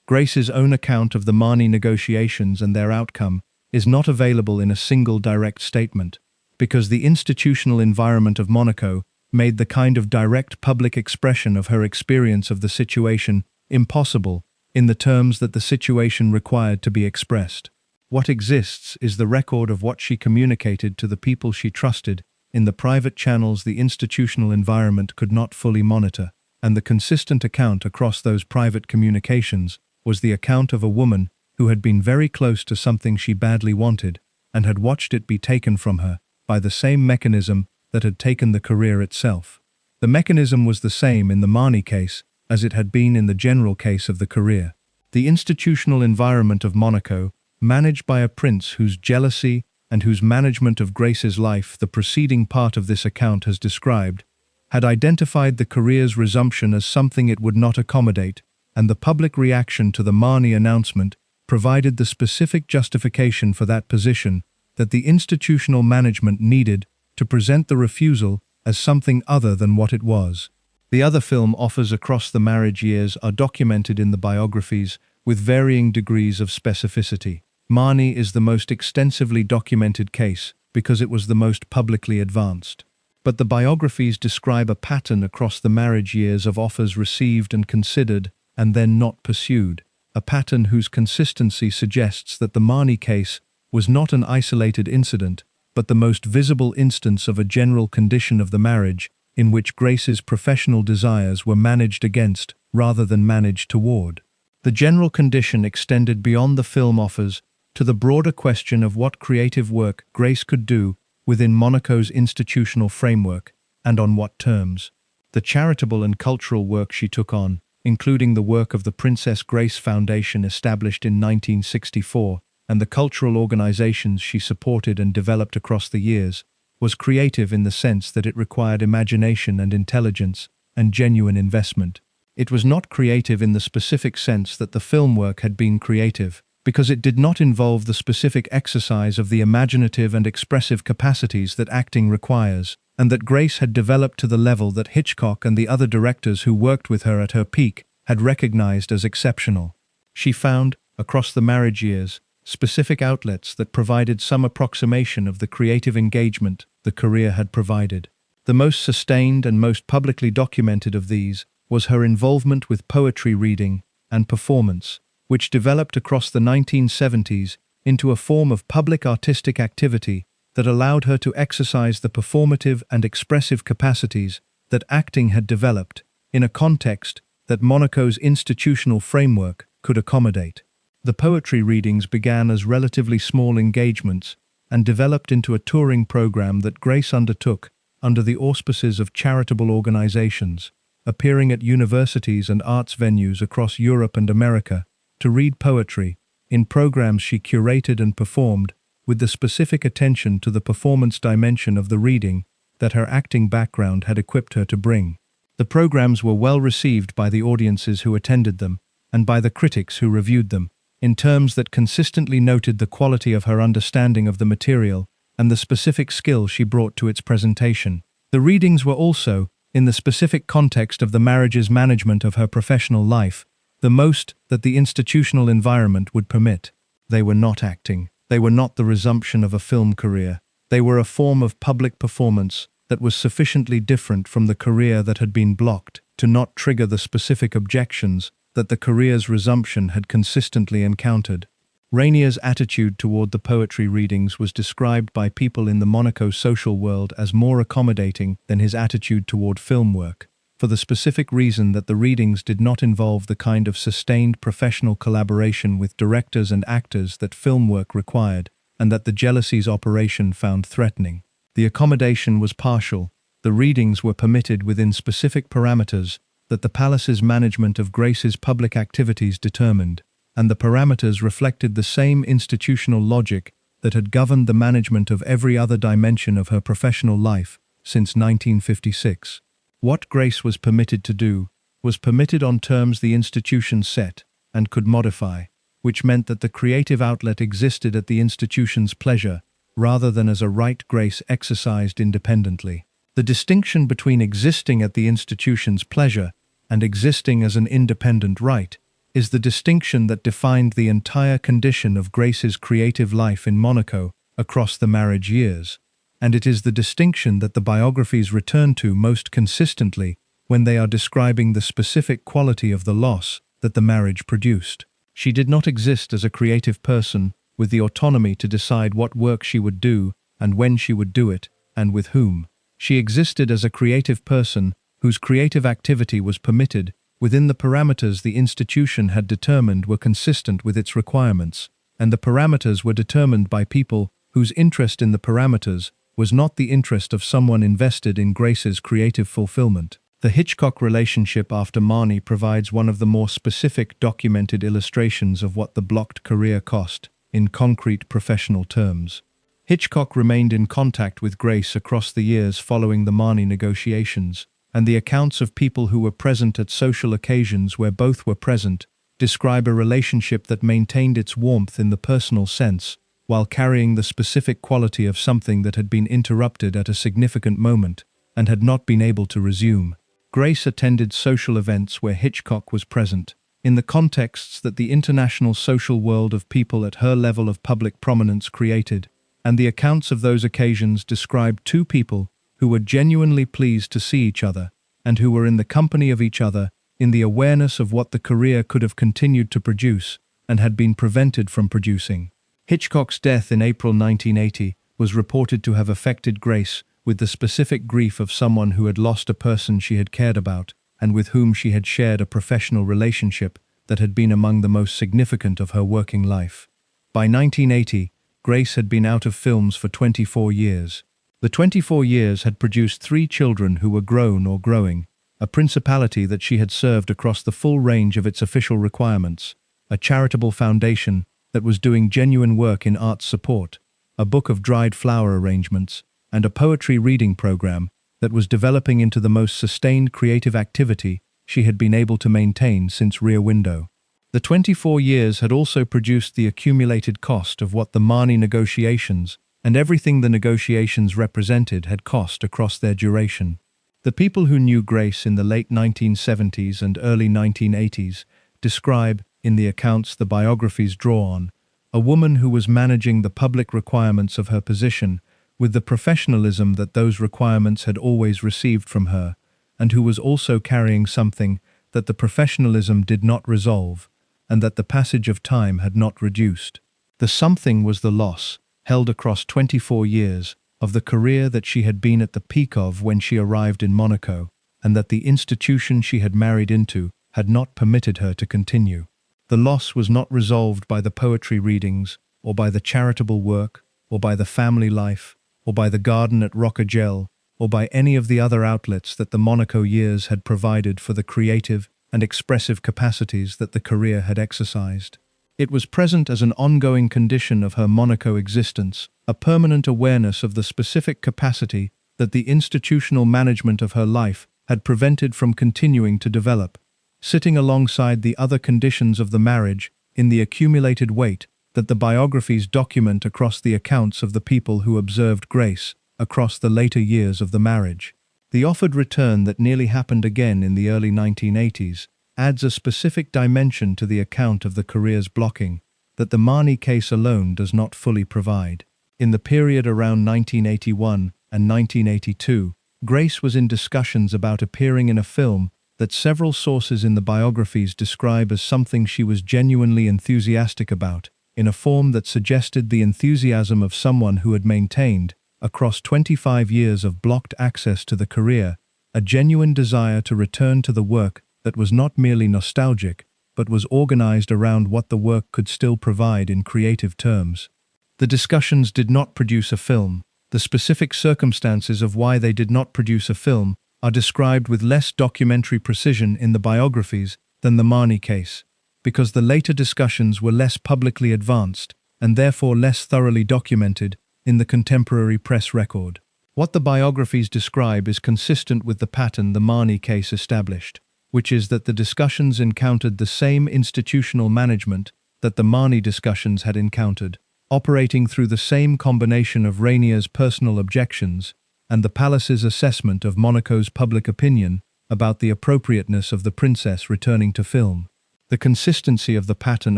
Grace's own account of the Marnie negotiations and their outcome is not available in a single direct statement, because the institutional environment of Monaco made the kind of direct public expression of her experience of the situation impossible in the terms that the situation required to be expressed. What exists is the record of what she communicated to the people she trusted in the private channels the institutional environment could not fully monitor, and the consistent account across those private communications was the account of a woman who had been very close to something she badly wanted, and had watched it be taken from her by the same mechanism that had taken the career itself. The mechanism was the same in the Marnie case as it had been in the general case of the career. The institutional environment of Monaco, managed by a prince whose jealousy and whose management of Grace's life the preceding part of this account has described, had identified the career's resumption as something it would not accommodate, and the public reaction to the Marnie announcement provided the specific justification for that position that the institutional management needed to present the refusal as something other than what it was. The other film offers across the marriage years are documented in the biographies with varying degrees of specificity. Marnie is the most extensively documented case because it was the most publicly advanced. But the biographies describe a pattern across the marriage years of offers received and considered and then not pursued, a pattern whose consistency suggests that the Marnie case was not an isolated incident, but the most visible instance of a general condition of the marriage in which Grace's professional desires were managed against rather than managed toward. The general condition extended beyond the film offers to the broader question of what creative work Grace could do within Monaco's institutional framework and on what terms. The charitable and cultural work she took on, including the work of the Princess Grace Foundation established in 1964, and the cultural organizations she supported and developed across the years, was creative in the sense that it required imagination and intelligence and genuine investment. It was not creative in the specific sense that the film work had been creative, because it did not involve the specific exercise of the imaginative and expressive capacities that acting requires, and that Grace had developed to the level that Hitchcock and the other directors who worked with her at her peak had recognized as exceptional. She found, across the marriage years, specific outlets that provided some approximation of the creative engagement the career had provided. The most sustained and most publicly documented of these was her involvement with poetry reading and performance, which developed across the 1970s into a form of public artistic activity that allowed her to exercise the performative and expressive capacities that acting had developed in a context that Monaco's institutional framework could accommodate. The poetry readings began as relatively small engagements and developed into a touring program that Grace undertook under the auspices of charitable organizations, appearing at universities and arts venues across Europe and America to read poetry in programs she curated and performed with the specific attention to the performance dimension of the reading that her acting background had equipped her to bring. The programs were well received by the audiences who attended them and by the critics who reviewed them, in terms that consistently noted the quality of her understanding of the material and the specific skill she brought to its presentation. The readings were also, in the specific context of the marriage's management of her professional life, the most that the institutional environment would permit. They were not acting. They were not the resumption of a film career. They were a form of public performance that was sufficiently different from the career that had been blocked to not trigger the specific objections that the career's resumption had consistently encountered. Rainier's attitude toward the poetry readings was described by people in the Monaco social world as more accommodating than his attitude toward film work, for the specific reason that the readings did not involve the kind of sustained professional collaboration with directors and actors that film work required, and that the jealousies operation found threatening. The accommodation was partial. The readings were permitted within specific parameters that the palace's management of Grace's public activities determined, and the parameters reflected the same institutional logic that had governed the management of every other dimension of her professional life since 1956. What Grace was permitted to do was permitted on terms the institution set and could modify, which meant that the creative outlet existed at the institution's pleasure rather than as a right Grace exercised independently. The distinction between existing at the institution's pleasure and existing as an independent right is the distinction that defined the entire condition of Grace's creative life in Monaco across the marriage years, and it is the distinction that the biographies return to most consistently when they are describing the specific quality of the loss that the marriage produced. She did not exist as a creative person with the autonomy to decide what work she would do and when she would do it, and with whom. She existed as a creative person whose creative activity was permitted within the parameters the institution had determined were consistent with its requirements, and the parameters were determined by people whose interest in the parameters was not the interest of someone invested in Grace's creative fulfillment. The Hitchcock relationship after Marnie provides one of the more specific documented illustrations of what the blocked career cost in concrete professional terms. Hitchcock remained in contact with Grace across the years following the Marnie negotiations, and the accounts of people who were present at social occasions where both were present describe a relationship that maintained its warmth in the personal sense, while carrying the specific quality of something that had been interrupted at a significant moment and had not been able to resume. Grace attended social events where Hitchcock was present, in the contexts that the international social world of people at her level of public prominence created, and the accounts of those occasions described two people who were genuinely pleased to see each other, and who were in the company of each other in the awareness of what the career could have continued to produce and had been prevented from producing. Hitchcock's death in April 1980 was reported to have affected Grace with the specific grief of someone who had lost a person she had cared about and with whom she had shared a professional relationship that had been among the most significant of her working life. By 1980, Grace had been out of films for 24 years. The 24 years had produced 3 children who were grown or growing, a principality that she had served across the full range of its official requirements, a charitable foundation that was doing genuine work in arts support, a book of dried flower arrangements, and a poetry reading program that was developing into the most sustained creative activity she had been able to maintain since Rear Window. The 24 years had also produced the accumulated cost of what the Marnie negotiations and everything the negotiations represented had cost across their duration. The people who knew Grace in the late 1970s and early 1980s describe, in the accounts the biographies draw on, a woman who was managing the public requirements of her position with the professionalism that those requirements had always received from her, and who was also carrying something that the professionalism did not resolve, and that the passage of time had not reduced. The something was the loss, held across 24 years, of the career that she had been at the peak of when she arrived in Monaco, and that the institution she had married into had not permitted her to continue. The loss was not resolved by the poetry readings, or by the charitable work, or by the family life, or by the garden at Rockagel, or by any of the other outlets that the Monaco years had provided for the creative and expressive capacities that the career had exercised. It was present as an ongoing condition of her Monaco existence, a permanent awareness of the specific capacity that the institutional management of her life had prevented from continuing to develop, sitting alongside the other conditions of the marriage in the accumulated weight that the biographies document across the accounts of the people who observed Grace across the later years of the marriage. The offered return that nearly happened again in the early 1980s adds a specific dimension to the account of the career's blocking that the Marnie case alone does not fully provide. In the period around 1981 and 1982, Grace was in discussions about appearing in a film that several sources in the biographies describe as something she was genuinely enthusiastic about, in a form that suggested the enthusiasm of someone who had maintained, across 25 years of blocked access to the career, a genuine desire to return to the work that was not merely nostalgic, but was organized around what the work could still provide in creative terms. The discussions did not produce a film. The specific circumstances of why they did not produce a film are described with less documentary precision in the biographies than the Marnie case, because the later discussions were less publicly advanced and therefore less thoroughly documented in the contemporary press record. What the biographies describe is consistent with the pattern the Marnie case established, which is that the discussions encountered the same institutional management that the Marnie discussions had encountered, operating through the same combination of Rainier's personal objections and the palace's assessment of Monaco's public opinion about the appropriateness of the princess returning to film. The consistency of the pattern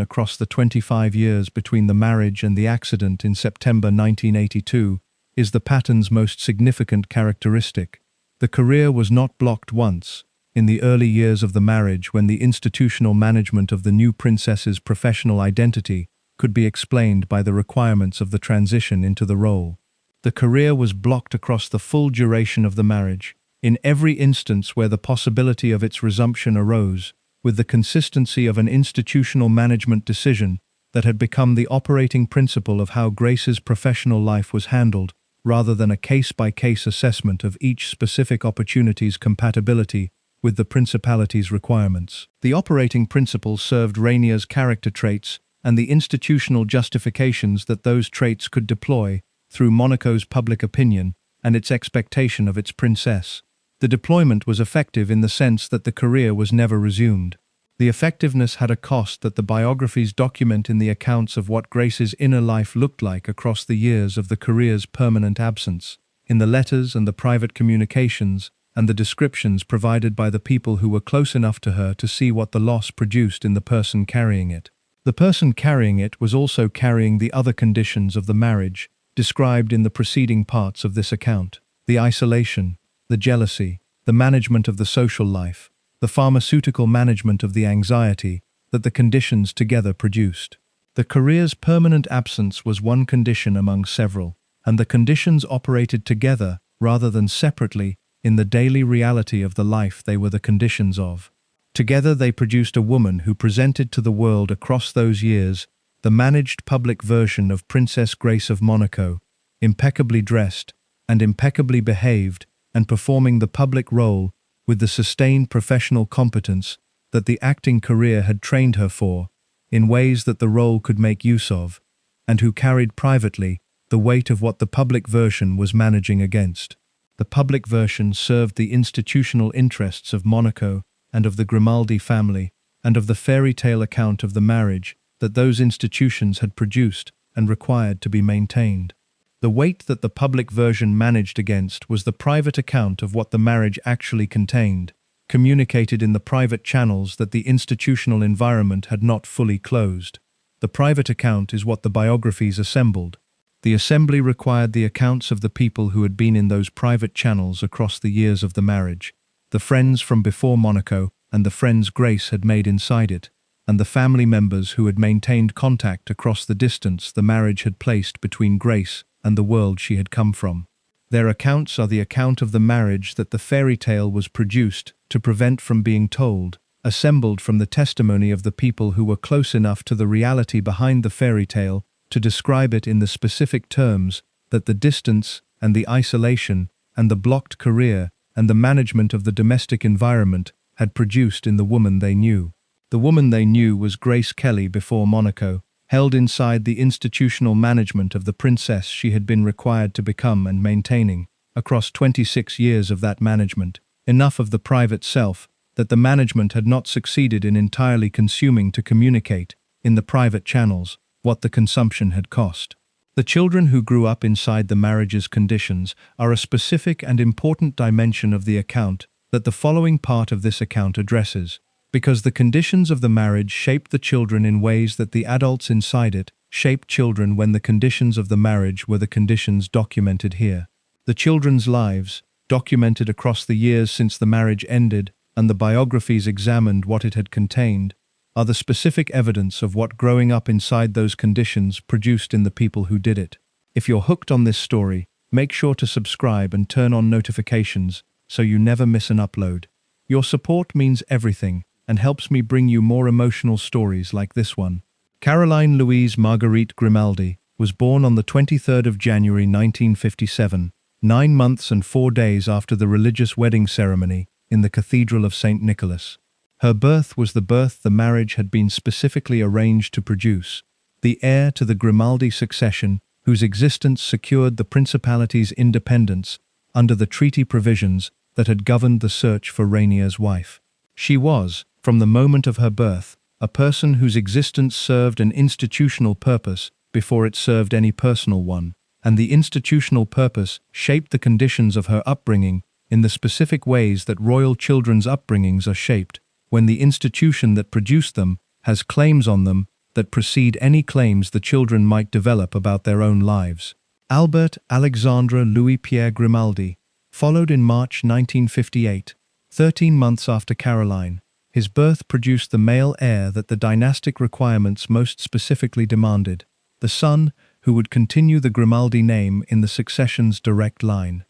across the 25 years between the marriage and the accident in September 1982 is the pattern's most significant characteristic. The career was not blocked once, in the early years of the marriage when the institutional management of the new princess's professional identity could be explained by the requirements of the transition into the role. The career was blocked across the full duration of the marriage, in every instance where the possibility of its resumption arose, with the consistency of an institutional management decision that had become the operating principle of how Grace's professional life was handled, rather than a case-by-case assessment of each specific opportunity's compatibility with the principality's requirements. The operating principle served Rainier's character traits and the institutional justifications that those traits could deploy through Monaco's public opinion and its expectation of its princess. The deployment was effective in the sense that the career was never resumed. The effectiveness had a cost that the biographies document in the accounts of what Grace's inner life looked like across the years of the career's permanent absence, in the letters and the private communications, and the descriptions provided by the people who were close enough to her to see what the loss produced in the person carrying it. The person carrying it was also carrying the other conditions of the marriage, described in the preceding parts of this account: the isolation, the jealousy, the management of the social life, the pharmaceutical management of the anxiety that the conditions together produced. The career's permanent absence was one condition among several, and the conditions operated together rather than separately in the daily reality of the life they were the conditions of. Together they produced a woman who presented to the world across those years the managed public version of Princess Grace of Monaco, impeccably dressed and impeccably behaved and performing the public role with the sustained professional competence that the acting career had trained her for, in ways that the role could make use of, and who carried privately the weight of what the public version was managing against. The public version served the institutional interests of Monaco and of the Grimaldi family, and of the fairy tale account of the marriage that those institutions had produced and required to be maintained. The weight that the public version managed against was the private account of what the marriage actually contained, communicated in the private channels that the institutional environment had not fully closed. The private account is what the biographies assembled. The assembly required the accounts of the people who had been in those private channels across the years of the marriage, the friends from before Monaco and the friends Grace had made inside it, and the family members who had maintained contact across the distance the marriage had placed between Grace and the world she had come from. Their accounts are the account of the marriage that the fairy tale was produced to prevent from being told, assembled from the testimony of the people who were close enough to the reality behind the fairy tale to describe it in the specific terms that the distance and the isolation and the blocked career and the management of the domestic environment had produced in the woman they knew. The woman they knew was Grace Kelly before Monaco, held inside the institutional management of the princess she had been required to become and maintaining, across 26 years of that management, enough of the private self that the management had not succeeded in entirely consuming to communicate, in the private channels, what the consumption had cost. The children who grew up inside the marriage's conditions are a specific and important dimension of the account that the following part of this account addresses, because the conditions of the marriage shaped the children in ways that the adults inside it shaped children when the conditions of the marriage were the conditions documented here. The children's lives, documented across the years since the marriage ended and the biographies examined what it had contained, are the specific evidence of what growing up inside those conditions produced in the people who did it. If you're hooked on this story, make sure to subscribe and turn on notifications so you never miss an upload. Your support means everything and helps me bring you more emotional stories like this one. Caroline Louise Marguerite Grimaldi was born on the 23rd of January 1957, 9 months and 4 days after the religious wedding ceremony in the Cathedral of St. Nicholas. Her birth was the birth the marriage had been specifically arranged to produce, the heir to the Grimaldi succession whose existence secured the principality's independence under the treaty provisions that had governed the search for Rainier's wife. She was, from the moment of her birth, a person whose existence served an institutional purpose before it served any personal one, and the institutional purpose shaped the conditions of her upbringing in the specific ways that royal children's upbringings are shaped, when the institution that produced them has claims on them that precede any claims the children might develop about their own lives. Albert Alexandre Louis-Pierre Grimaldi followed in March 1958, 13 months after Caroline. His birth produced the male heir that the dynastic requirements most specifically demanded, the son who would continue the Grimaldi name in the succession's direct line.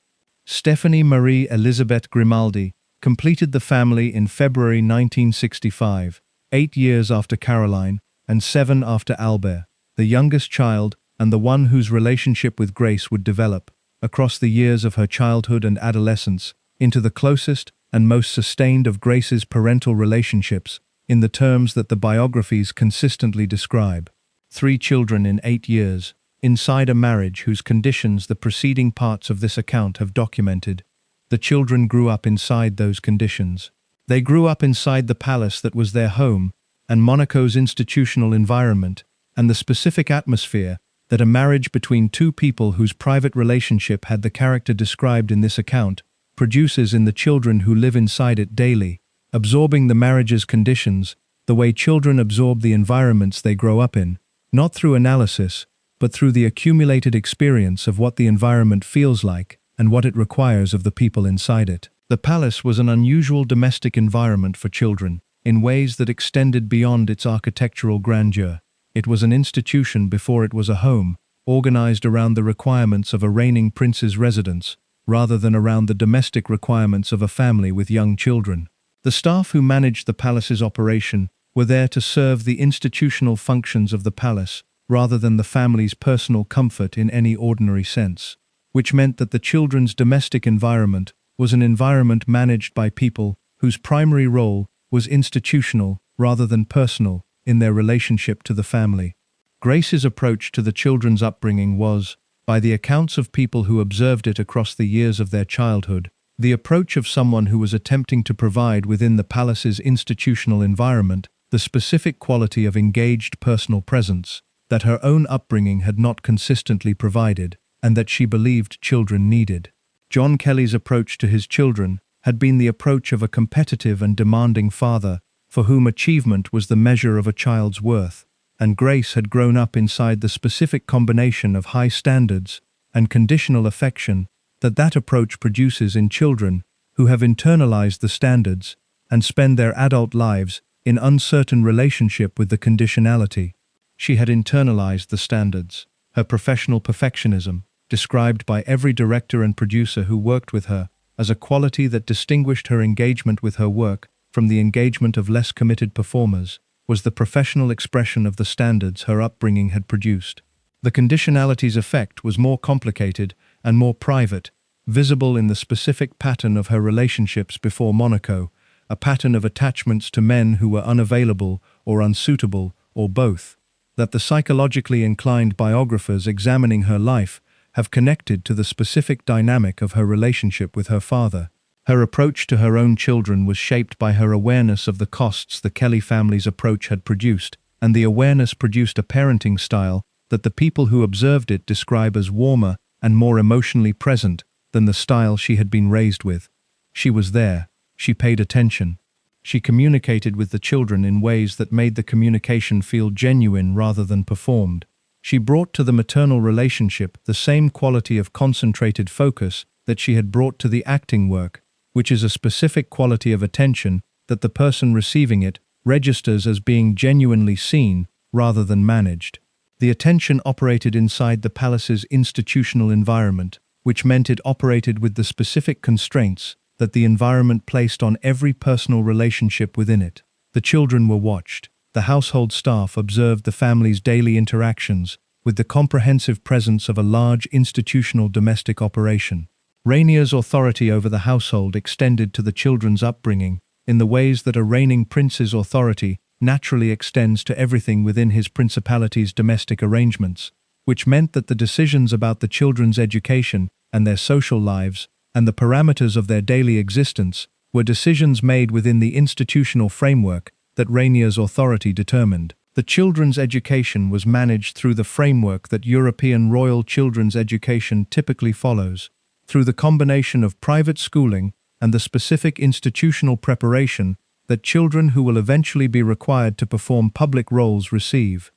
Stephanie Marie Elisabeth Grimaldi completed the family in February 1965, 8 years after Caroline and 7 after Albert, the youngest child and the one whose relationship with Grace would develop, across the years of her childhood and adolescence, into the closest and most sustained of Grace's parental relationships, in the terms that the biographies consistently describe. 3 children in 8 years, inside a marriage whose conditions the preceding parts of this account have documented. The children grew up inside those conditions. They grew up inside the palace that was their home, and Monaco's institutional environment, and the specific atmosphere that a marriage between 2 people whose private relationship had the character described in this account produces in the children who live inside it daily, absorbing the marriage's conditions, the way children absorb the environments they grow up in, not through analysis, but through the accumulated experience of what the environment feels like and what it requires of the people inside it. The palace was an unusual domestic environment for children, in ways that extended beyond its architectural grandeur. It was an institution before it was a home, organized around the requirements of a reigning prince's residence, rather than around the domestic requirements of a family with young children. The staff who managed the palace's operation were there to serve the institutional functions of the palace, rather than the family's personal comfort in any ordinary sense, which meant that the children's domestic environment was an environment managed by people whose primary role was institutional rather than personal in their relationship to the family. Grace's approach to the children's upbringing was, by the accounts of people who observed it across the years of their childhood, the approach of someone who was attempting to provide within the palace's institutional environment the specific quality of engaged personal presence that her own upbringing had not consistently provided and that she believed children needed. John Kelly's approach to his children had been the approach of a competitive and demanding father for whom achievement was the measure of a child's worth, and Grace had grown up inside the specific combination of high standards and conditional affection that approach produces in children who have internalized the standards and spend their adult lives in uncertain relationship with the conditionality. She had internalized the standards, her professional perfectionism, described by every director and producer who worked with her as a quality that distinguished her engagement with her work from the engagement of less committed performers, was the professional expression of the standards her upbringing had produced. The conditionality's effect was more complicated and more private, visible in the specific pattern of her relationships before Monaco, a pattern of attachments to men who were unavailable or unsuitable, or both, that the psychologically inclined biographers examining her life have connected to the specific dynamic of her relationship with her father. Her approach to her own children was shaped by her awareness of the costs the Kelly family's approach had produced, and the awareness produced a parenting style that the people who observed it describe as warmer and more emotionally present than the style she had been raised with. She was there. She paid attention. She communicated with the children in ways that made the communication feel genuine rather than performed. She brought to the maternal relationship the same quality of concentrated focus that she had brought to the acting work, which is a specific quality of attention that the person receiving it registers as being genuinely seen rather than managed. The attention operated inside the palace's institutional environment, which meant it operated with the specific constraints that the environment placed on every personal relationship within it. The children were watched. The household staff observed the family's daily interactions with the comprehensive presence of a large institutional domestic operation. Rainier's authority over the household extended to the children's upbringing in the ways that a reigning prince's authority naturally extends to everything within his principality's domestic arrangements, which meant that the decisions about the children's education and their social lives and the parameters of their daily existence were decisions made within the institutional framework that Rainier's authority determined. The children's education was managed through the framework that European royal children's education typically follows, through the combination of private schooling and the specific institutional preparation that children who will eventually be required to perform public roles receive.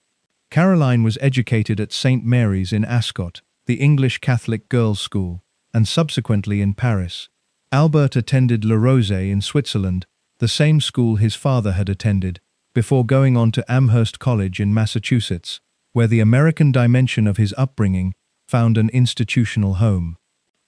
Caroline was educated at St. Mary's in Ascot, the English Catholic girls' school, and subsequently in Paris. Albert attended Le Rose in Switzerland, the same school his father had attended, before going on to Amherst College in Massachusetts, where the American dimension of his upbringing found an institutional home.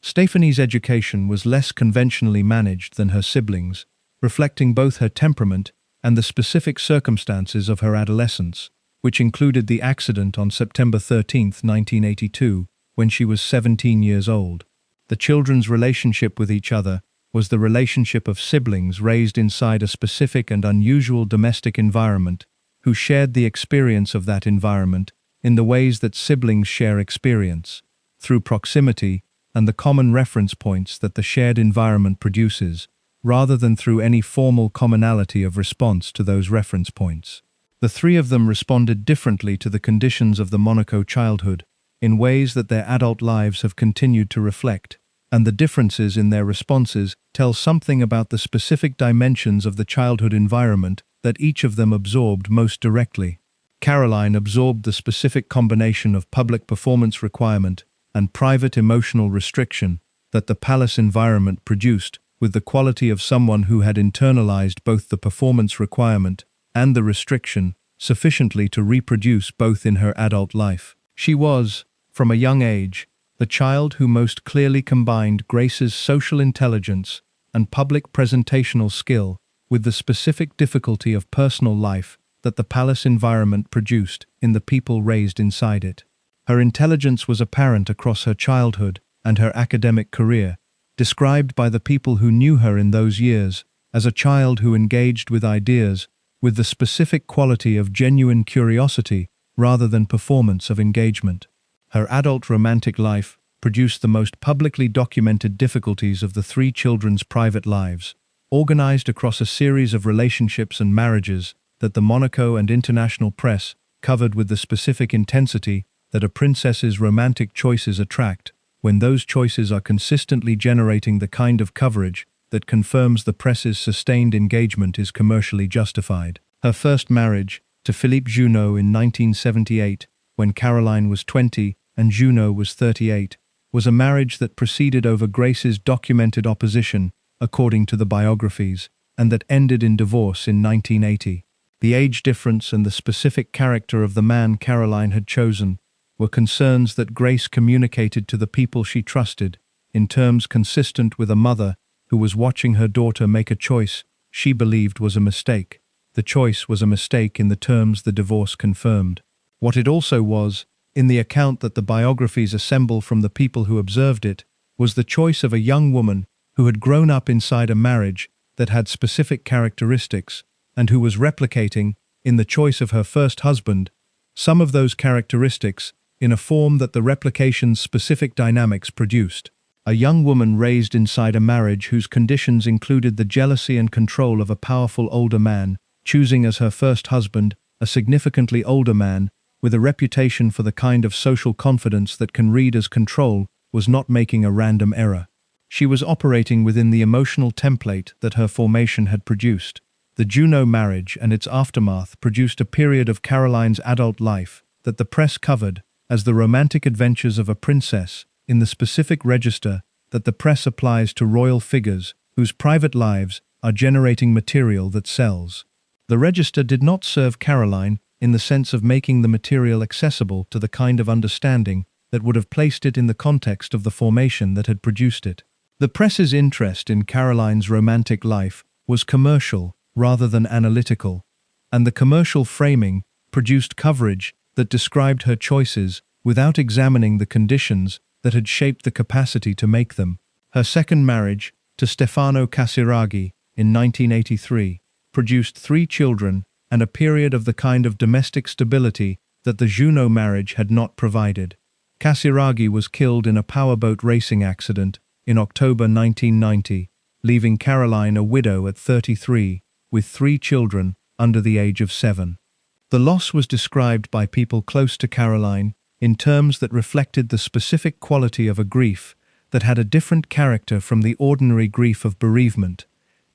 Stephanie's education was less conventionally managed than her siblings, reflecting both her temperament and the specific circumstances of her adolescence, which included the accident on September 13, 1982, when she was 17 years old. The children's relationship with each other was the relationship of siblings raised inside a specific and unusual domestic environment, who shared the experience of that environment in the ways that siblings share experience, through proximity and the common reference points that the shared environment produces, rather than through any formal commonality of response to those reference points. The three of them responded differently to the conditions of the Monaco childhood, in ways that their adult lives have continued to reflect, and the differences in their responses tell something about the specific dimensions of the childhood environment that each of them absorbed most directly. Caroline absorbed the specific combination of public performance requirement and private emotional restriction that the palace environment produced, with the quality of someone who had internalized both the performance requirement and the restriction sufficiently to reproduce both in her adult life. She was, from a young age, the child who most clearly combined Grace's social intelligence and public presentational skill with the specific difficulty of personal life that the palace environment produced in the people raised inside it. Her intelligence was apparent across her childhood and her academic career, described by the people who knew her in those years as a child who engaged with ideas with the specific quality of genuine curiosity rather than performance of engagement. Her adult romantic life produced the most publicly documented difficulties of the three children's private lives, organized across a series of relationships and marriages that the Monaco and international press covered with the specific intensity that a princess's romantic choices attract, when those choices are consistently generating the kind of coverage that confirms the press's sustained engagement is commercially justified. Her first marriage, to Philippe Junot in 1978, when Caroline was 20 and Junot was 38, was a marriage that proceeded over Grace's documented opposition, according to the biographies, and that ended in divorce in 1980. The age difference and the specific character of the man Caroline had chosen were concerns that Grace communicated to the people she trusted, in terms consistent with a mother who was watching her daughter make a choice she believed was a mistake. The choice was a mistake in the terms the divorce confirmed. What it also was, in the account that the biographies assemble from the people who observed it, was the choice of a young woman who had grown up inside a marriage that had specific characteristics and who was replicating, in the choice of her first husband, some of those characteristics in a form that the replication's specific dynamics produced. A young woman raised inside a marriage whose conditions included the jealousy and control of a powerful older man, choosing as her first husband a significantly older man with a reputation for the kind of social confidence that can read as control, was not making a random error. She was operating within the emotional template that her formation had produced. The Junot marriage and its aftermath produced a period of Caroline's adult life that the press covered as the romantic adventures of a princess in the specific register that the press applies to royal figures whose private lives are generating material that sells. The register did not serve Caroline in the sense of making the material accessible to the kind of understanding that would have placed it in the context of the formation that had produced it. The press's interest in Caroline's romantic life was commercial rather than analytical, and the commercial framing produced coverage that described her choices without examining the conditions that had shaped the capacity to make them. Her second marriage, to Stefano Casiraghi in 1983, produced 3 children and a period of the kind of domestic stability that the Junot marriage had not provided. Casiraghi was killed in a powerboat racing accident in October 1990, leaving Caroline a widow at 33, with 3 children under the age of 7. The loss was described by people close to Caroline in terms that reflected the specific quality of a grief that had a different character from the ordinary grief of bereavement,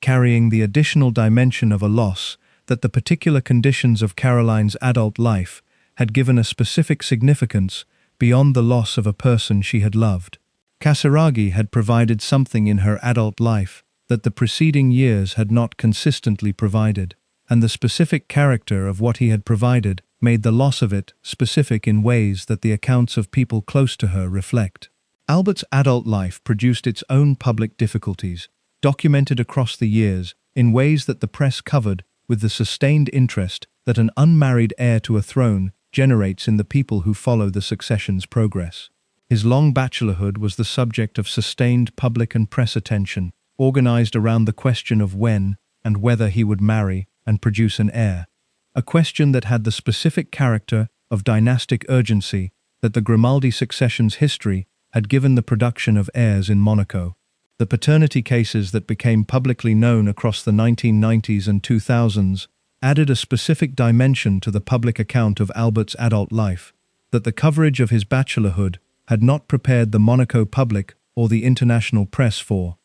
carrying the additional dimension of a loss that the particular conditions of Caroline's adult life had given a specific significance beyond the loss of a person she had loved. Casiraghi had provided something in her adult life that the preceding years had not consistently provided, and the specific character of what he had provided made the loss of it specific in ways that the accounts of people close to her reflect. Albert's adult life produced its own public difficulties, documented across the years in ways that the press covered with the sustained interest that an unmarried heir to a throne generates in the people who follow the succession's progress. His long bachelorhood was the subject of sustained public and press attention, organized around the question of when and whether he would marry and produce an heir, a question that had the specific character of dynastic urgency that the Grimaldi succession's history had given the production of heirs in Monaco. The paternity cases that became publicly known across the 1990s and 2000s added a specific dimension to the public account of Albert's adult life that the coverage of his bachelorhood had not prepared the Monaco public or the international press for,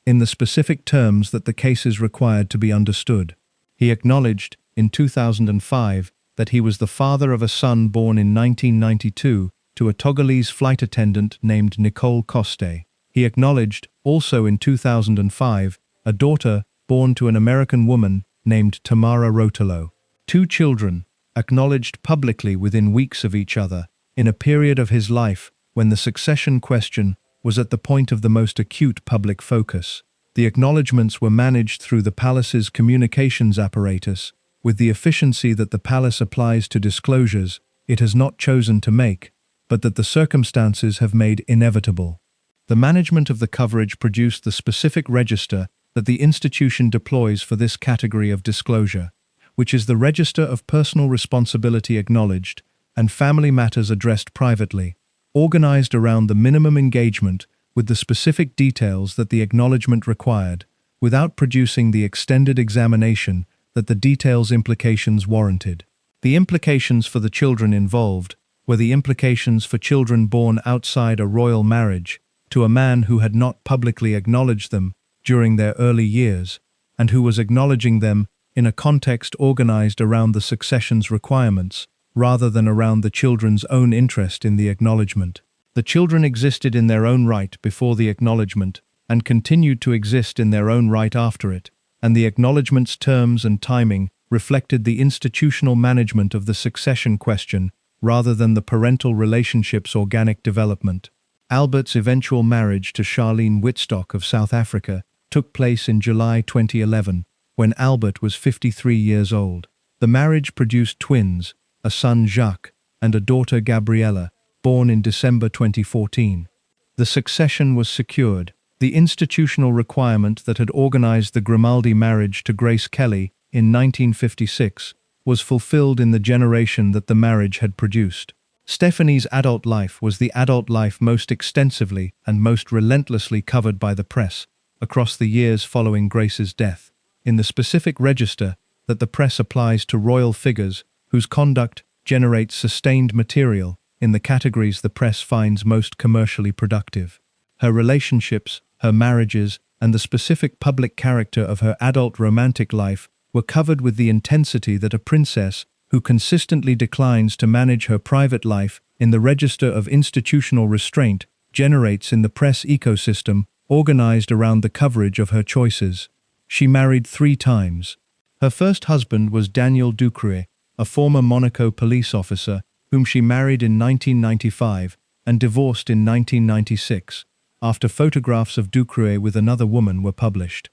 in the specific terms that the cases required to be understood. He acknowledged, in 2005, that he was the father of a son born in 1992 to a Togolese flight attendant named Nicole Coste. He acknowledged, also in 2005, a daughter born to an American woman named Tamara Rotolo. Two children, acknowledged publicly within weeks of each other, in a period of his life when the succession question was at the point of the most acute public focus. The acknowledgements were managed through the palace's communications apparatus, with the efficiency that the palace applies to disclosures it has not chosen to make, but that the circumstances have made inevitable. The management of the coverage produced the specific register that the institution deploys for this category of disclosure, which is the Register of Personal Responsibility Acknowledged and Family Matters Addressed Privately, organized around the minimum engagement with the specific details that the acknowledgement required, without producing the extended examination that the details' implications warranted. The implications for the children involved were the implications for children born outside a royal marriage to a man who had not publicly acknowledged them during their early years, and who was acknowledging them in a context organized around the succession's requirements, rather than around the children's own interest in the acknowledgement. The children existed in their own right before the acknowledgement, and continued to exist in their own right after it, and the acknowledgement's terms and timing reflected the institutional management of the succession question rather than the parental relationship's organic development. Albert's eventual marriage to Charlene Whitstock of South Africa took place in July 2011, when Albert was 53 years old. The marriage produced twins, a son Jacques, and a daughter Gabriella, born in December 2014. The succession was secured. The institutional requirement that had organized the Grimaldi marriage to Grace Kelly in 1956 was fulfilled in the generation that the marriage had produced. Stephanie's adult life was the adult life most extensively and most relentlessly covered by the press across the years following Grace's death, in the specific register that the press applies to royal figures whose conduct generates sustained material in the categories the press finds most commercially productive. Her relationships, her marriages, and the specific public character of her adult romantic life were covered with the intensity that a princess who consistently declines to manage her private life in the register of institutional restraint generates in the press ecosystem organized around the coverage of her choices. She married 3 times. Her first husband was Daniel Ducruet, a former Monaco police officer whom she married in 1995 and divorced in 1996, after photographs of Ducruet with another woman were published.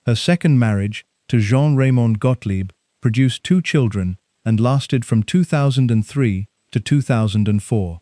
Her second marriage, to Jean-Raymond Gottlieb, produced 2 children and lasted from 2003 to 2004.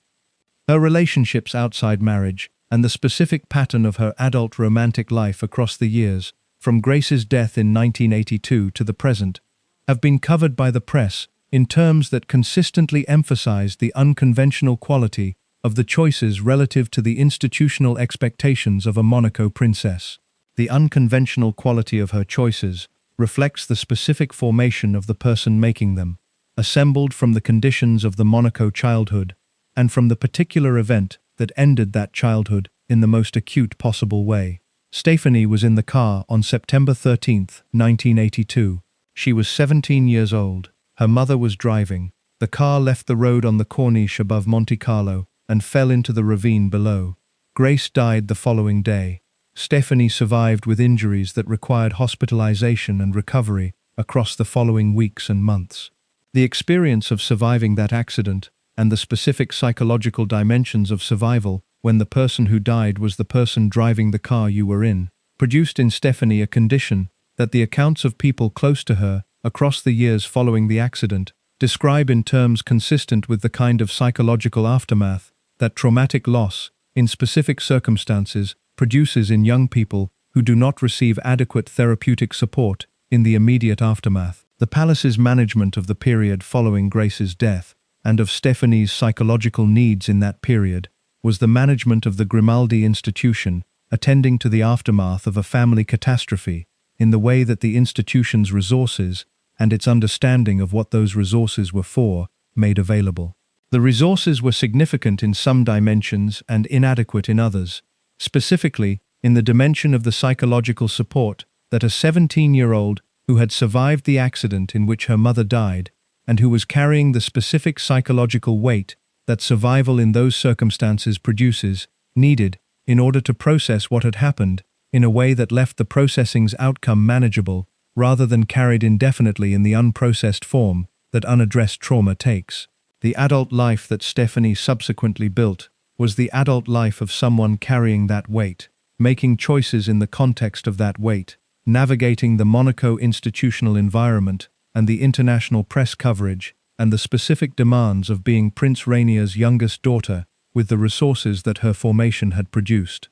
Her relationships outside marriage and the specific pattern of her adult romantic life across the years, from Grace's death in 1982 to the present, have been covered by the press in terms that consistently emphasized the unconventional quality of the choices relative to the institutional expectations of a Monaco princess. The unconventional quality of her choices reflects the specific formation of the person making them, assembled from the conditions of the Monaco childhood, and from the particular event that ended that childhood in the most acute possible way. Stephanie was in the car on September 13, 1982. She was 17 years old. Her mother was driving. The car left the road on the Corniche above Monte Carlo and fell into the ravine below. Grace died the following day. Stephanie survived with injuries that required hospitalization and recovery across the following weeks and months. The experience of surviving that accident, and the specific psychological dimensions of survival when the person who died was the person driving the car you were in, produced in Stephanie a condition that the accounts of people close to her, across the years following the accident, describe in terms consistent with the kind of psychological aftermath that traumatic loss, in specific circumstances, produces in young people who do not receive adequate therapeutic support in the immediate aftermath. The palace's management of the period following Grace's death, and of Stephanie's psychological needs in that period, was the management of the Grimaldi institution, attending to the aftermath of a family catastrophe, in the way that the institution's resources, and its understanding of what those resources were for, made available. The resources were significant in some dimensions and inadequate in others, specifically in the dimension of the psychological support that a 17-year-old who had survived the accident in which her mother died, and who was carrying the specific psychological weight that survival in those circumstances produces, needed, in order to process what had happened, in a way that left the processing's outcome manageable, rather than carried indefinitely in the unprocessed form that unaddressed trauma takes. The adult life that Stephanie subsequently built was the adult life of someone carrying that weight, making choices in the context of that weight, navigating the Monaco institutional environment and the international press coverage and the specific demands of being Prince Rainier's youngest daughter with the resources that her formation had produced.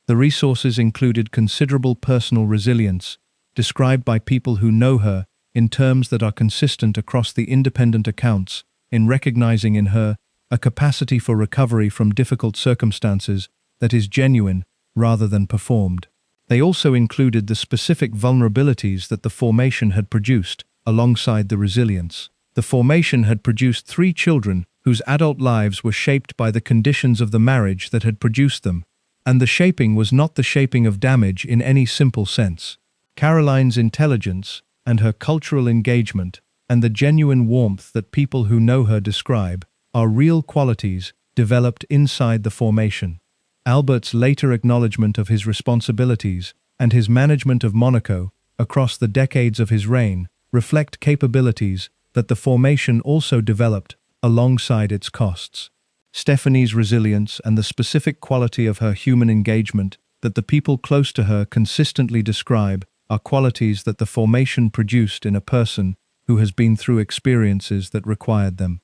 The resources included considerable personal resilience, described by people who know her in terms that are consistent across the independent accounts, in recognizing in her a capacity for recovery from difficult circumstances that is genuine rather than performed. They also included the specific vulnerabilities that the formation had produced, alongside the resilience. The formation had produced 3 children whose adult lives were shaped by the conditions of the marriage that had produced them, and the shaping was not the shaping of damage in any simple sense. Caroline's intelligence and her cultural engagement and the genuine warmth that people who know her describe are real qualities developed inside the formation. Albert's later acknowledgement of his responsibilities and his management of Monaco across the decades of his reign reflect capabilities that the formation also developed alongside its costs. Stephanie's resilience and the specific quality of her human engagement that the people close to her consistently describe are qualities that the formation produced in a person who has been through experiences that required them.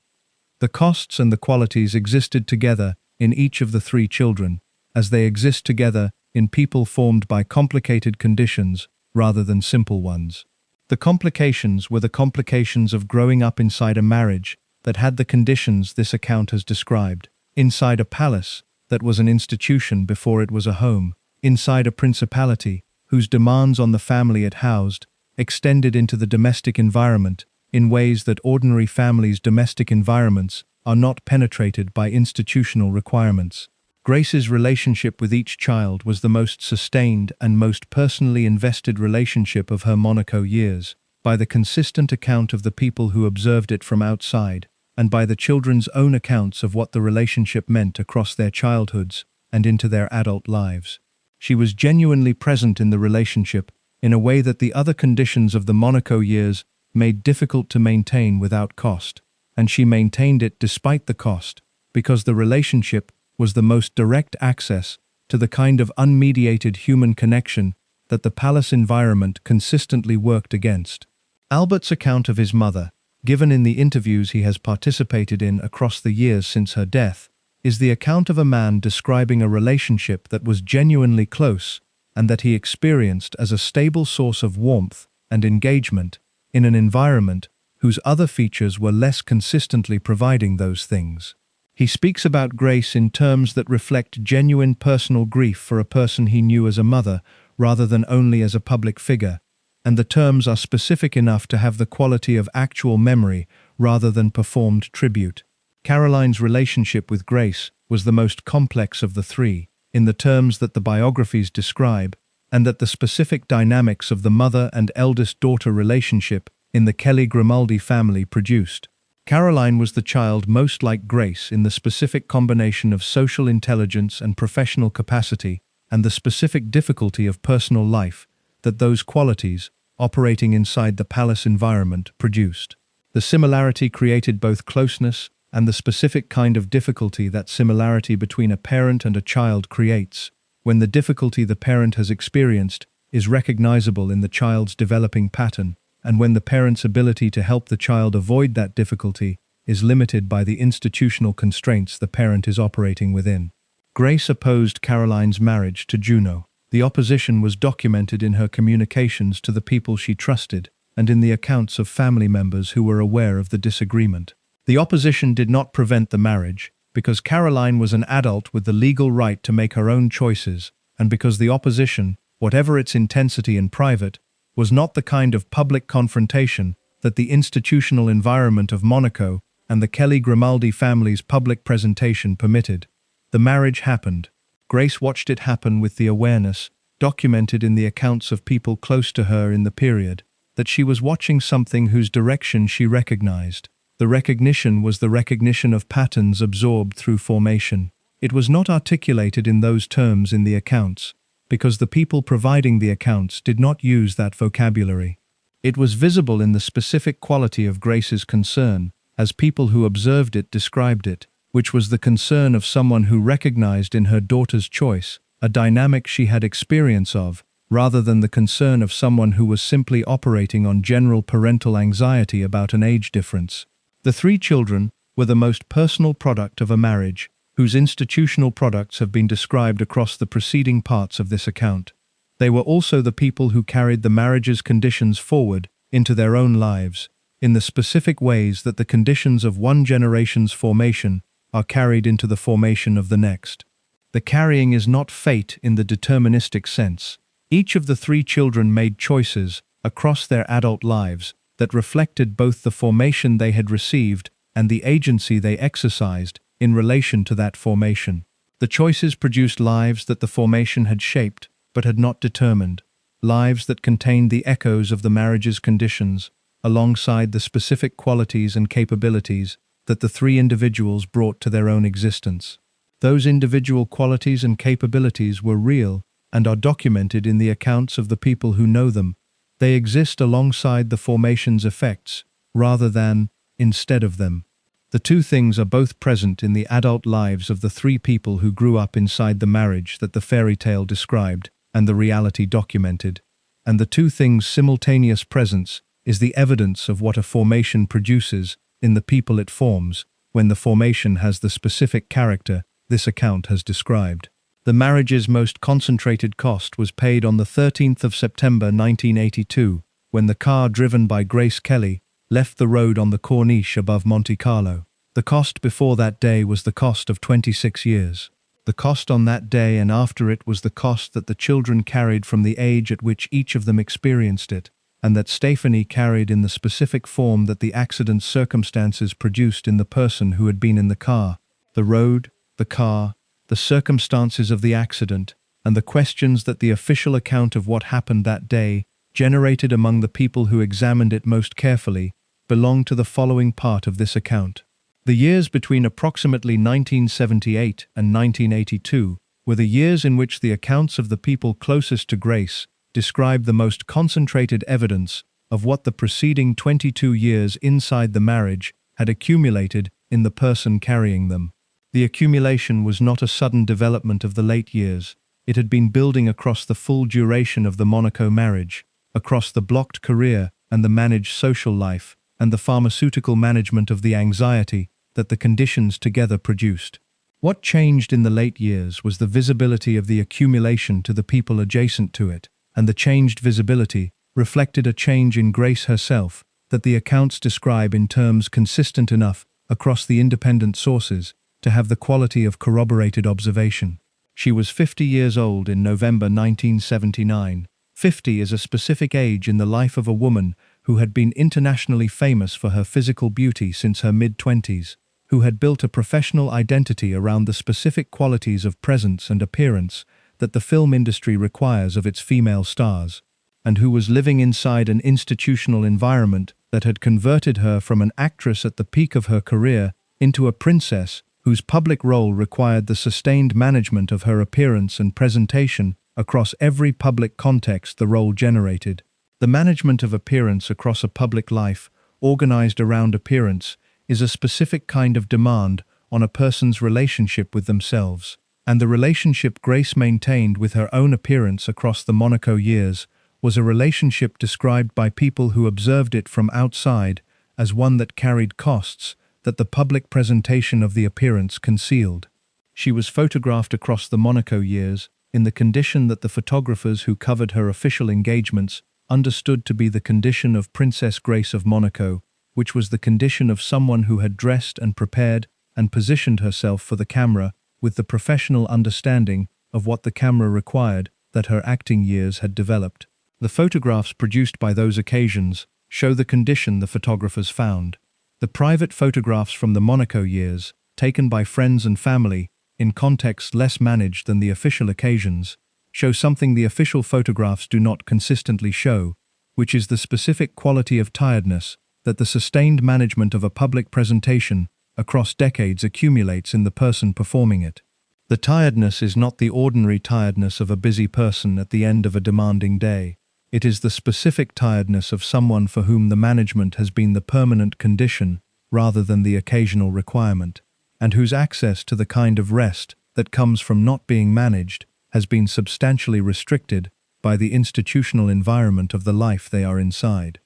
The costs and the qualities existed together in each of the 3 children, as they exist together in people formed by complicated conditions rather than simple ones. The complications were the complications of growing up inside a marriage that had the conditions this account has described, inside a palace that was an institution before it was a home, inside a principality whose demands on the family it housed extended into the domestic environment in ways that ordinary families' domestic environments are not penetrated by institutional requirements. Grace's relationship with each child was the most sustained and most personally invested relationship of her Monaco years, by the consistent account of the people who observed it from outside, and by the children's own accounts of what the relationship meant across their childhoods and into their adult lives. She was genuinely present in the relationship in a way that the other conditions of the Monaco years made difficult to maintain without cost, and she maintained it despite the cost, because the relationship was the most direct access to the kind of unmediated human connection that the palace environment consistently worked against. Albert's account of his mother, given in the interviews he has participated in across the years since her death, is the account of a man describing a relationship that was genuinely close and that he experienced as a stable source of warmth and engagement in an environment whose other features were less consistently providing those things. He speaks about Grace in terms that reflect genuine personal grief for a person he knew as a mother rather than only as a public figure, and the terms are specific enough to have the quality of actual memory rather than performed tribute. Caroline's relationship with Grace was the most complex of the 3, in the terms that the biographies describe, and that the specific dynamics of the mother and eldest daughter relationship in the Kelly Grimaldi family produced. Caroline was the child most like Grace in the specific combination of social intelligence and professional capacity and the specific difficulty of personal life that those qualities, operating inside the palace environment, produced. The similarity created both closeness and the specific kind of difficulty that similarity between a parent and a child creates, when the difficulty the parent has experienced is recognizable in the child's developing pattern, and when the parent's ability to help the child avoid that difficulty is limited by the institutional constraints the parent is operating within. Grace opposed Caroline's marriage to Juno. The opposition was documented in her communications to the people she trusted and in the accounts of family members who were aware of the disagreement. The opposition did not prevent the marriage, because Caroline was an adult with the legal right to make her own choices, and because the opposition, whatever its intensity in private, was not the kind of public confrontation that the institutional environment of Monaco and the Kelly-Grimaldi family's public presentation permitted. The marriage happened. Grace watched it happen with the awareness, documented in the accounts of people close to her in the period, that she was watching something whose direction she recognized. The recognition was the recognition of patterns absorbed through formation. It was not articulated in those terms in the accounts, because the people providing the accounts did not use that vocabulary. It was visible in the specific quality of Grace's concern, as people who observed it described it, which was the concern of someone who recognized in her daughter's choice a dynamic she had experience of, rather than the concern of someone who was simply operating on general parental anxiety about an age difference. The three children were the most personal product of a marriage, whose institutional products have been described across the preceding parts of this account. They were also the people who carried the marriage's conditions forward into their own lives, in the specific ways that the conditions of one generation's formation are carried into the formation of the next. The carrying is not fate in the deterministic sense. Each of the three children made choices across their adult lives that reflected both the formation they had received and the agency they exercised in relation to that formation. The choices produced lives that the formation had shaped but had not determined, lives that contained the echoes of the marriage's conditions, alongside the specific qualities and capabilities that the three individuals brought to their own existence. Those individual qualities and capabilities were real and are documented in the accounts of the people who know them. They exist alongside the formation's effects, rather than instead of them. The two things are both present in the adult lives of the three people who grew up inside the marriage that the fairy tale described and the reality documented. And the two things' simultaneous presence is the evidence of what a formation produces in the people it forms, when the formation has the specific character this account has described. The marriage's most concentrated cost was paid on the 13th of September 1982, when the car driven by Grace Kelly left the road on the Corniche above Monte Carlo. The cost before that day was the cost of 26 years. The cost on that day and after it was the cost that the children carried from the age at which each of them experienced it, and that Stephanie carried in the specific form that the accident's circumstances produced in the person who had been in the car. The road, the car, the circumstances of the accident, and the questions that the official account of what happened that day generated among the people who examined it most carefully belong to the following part of this account. The years between approximately 1978 and 1982 were the years in which the accounts of the people closest to Grace describe the most concentrated evidence of what the preceding 22 years inside the marriage had accumulated in the person carrying them. The accumulation was not a sudden development of the late years. It had been building across the full duration of the Monaco marriage, across the blocked career and the managed social life, and the pharmaceutical management of the anxiety that the conditions together produced. What changed in the late years was the visibility of the accumulation to the people adjacent to it, and the changed visibility reflected a change in Grace herself that the accounts describe in terms consistent enough across the independent sources to have the quality of corroborated observation. She was 50 years old in November 1979. 50 is a specific age in the life of a woman who had been internationally famous for her physical beauty since her mid-20s, who had built a professional identity around the specific qualities of presence and appearance that the film industry requires of its female stars, and who was living inside an institutional environment that had converted her from an actress at the peak of her career into a princess whose public role required the sustained management of her appearance and presentation across every public context the role generated. The management of appearance across a public life organized around appearance, is a specific kind of demand on a person's relationship with themselves. And the relationship Grace maintained with her own appearance across the Monaco years was a relationship described by people who observed it from outside as one that carried costs that the public presentation of the appearance concealed. She was photographed across the Monaco years in the condition that the photographers who covered her official engagements understood to be the condition of Princess Grace of Monaco, which was the condition of someone who had dressed and prepared and positioned herself for the camera with the professional understanding of what the camera required that her acting years had developed. The photographs produced by those occasions show the condition the photographers found. The private photographs from the Monaco years, taken by friends and family, in contexts less managed than the official occasions, show something the official photographs do not consistently show, which is the specific quality of tiredness that the sustained management of a public presentation across decades accumulates in the person performing it. The tiredness is not the ordinary tiredness of a busy person at the end of a demanding day. It is the specific tiredness of someone for whom the management has been the permanent condition rather than the occasional requirement, and whose access to the kind of rest that comes from not being managed has been substantially restricted by the institutional environment of the life they are inside.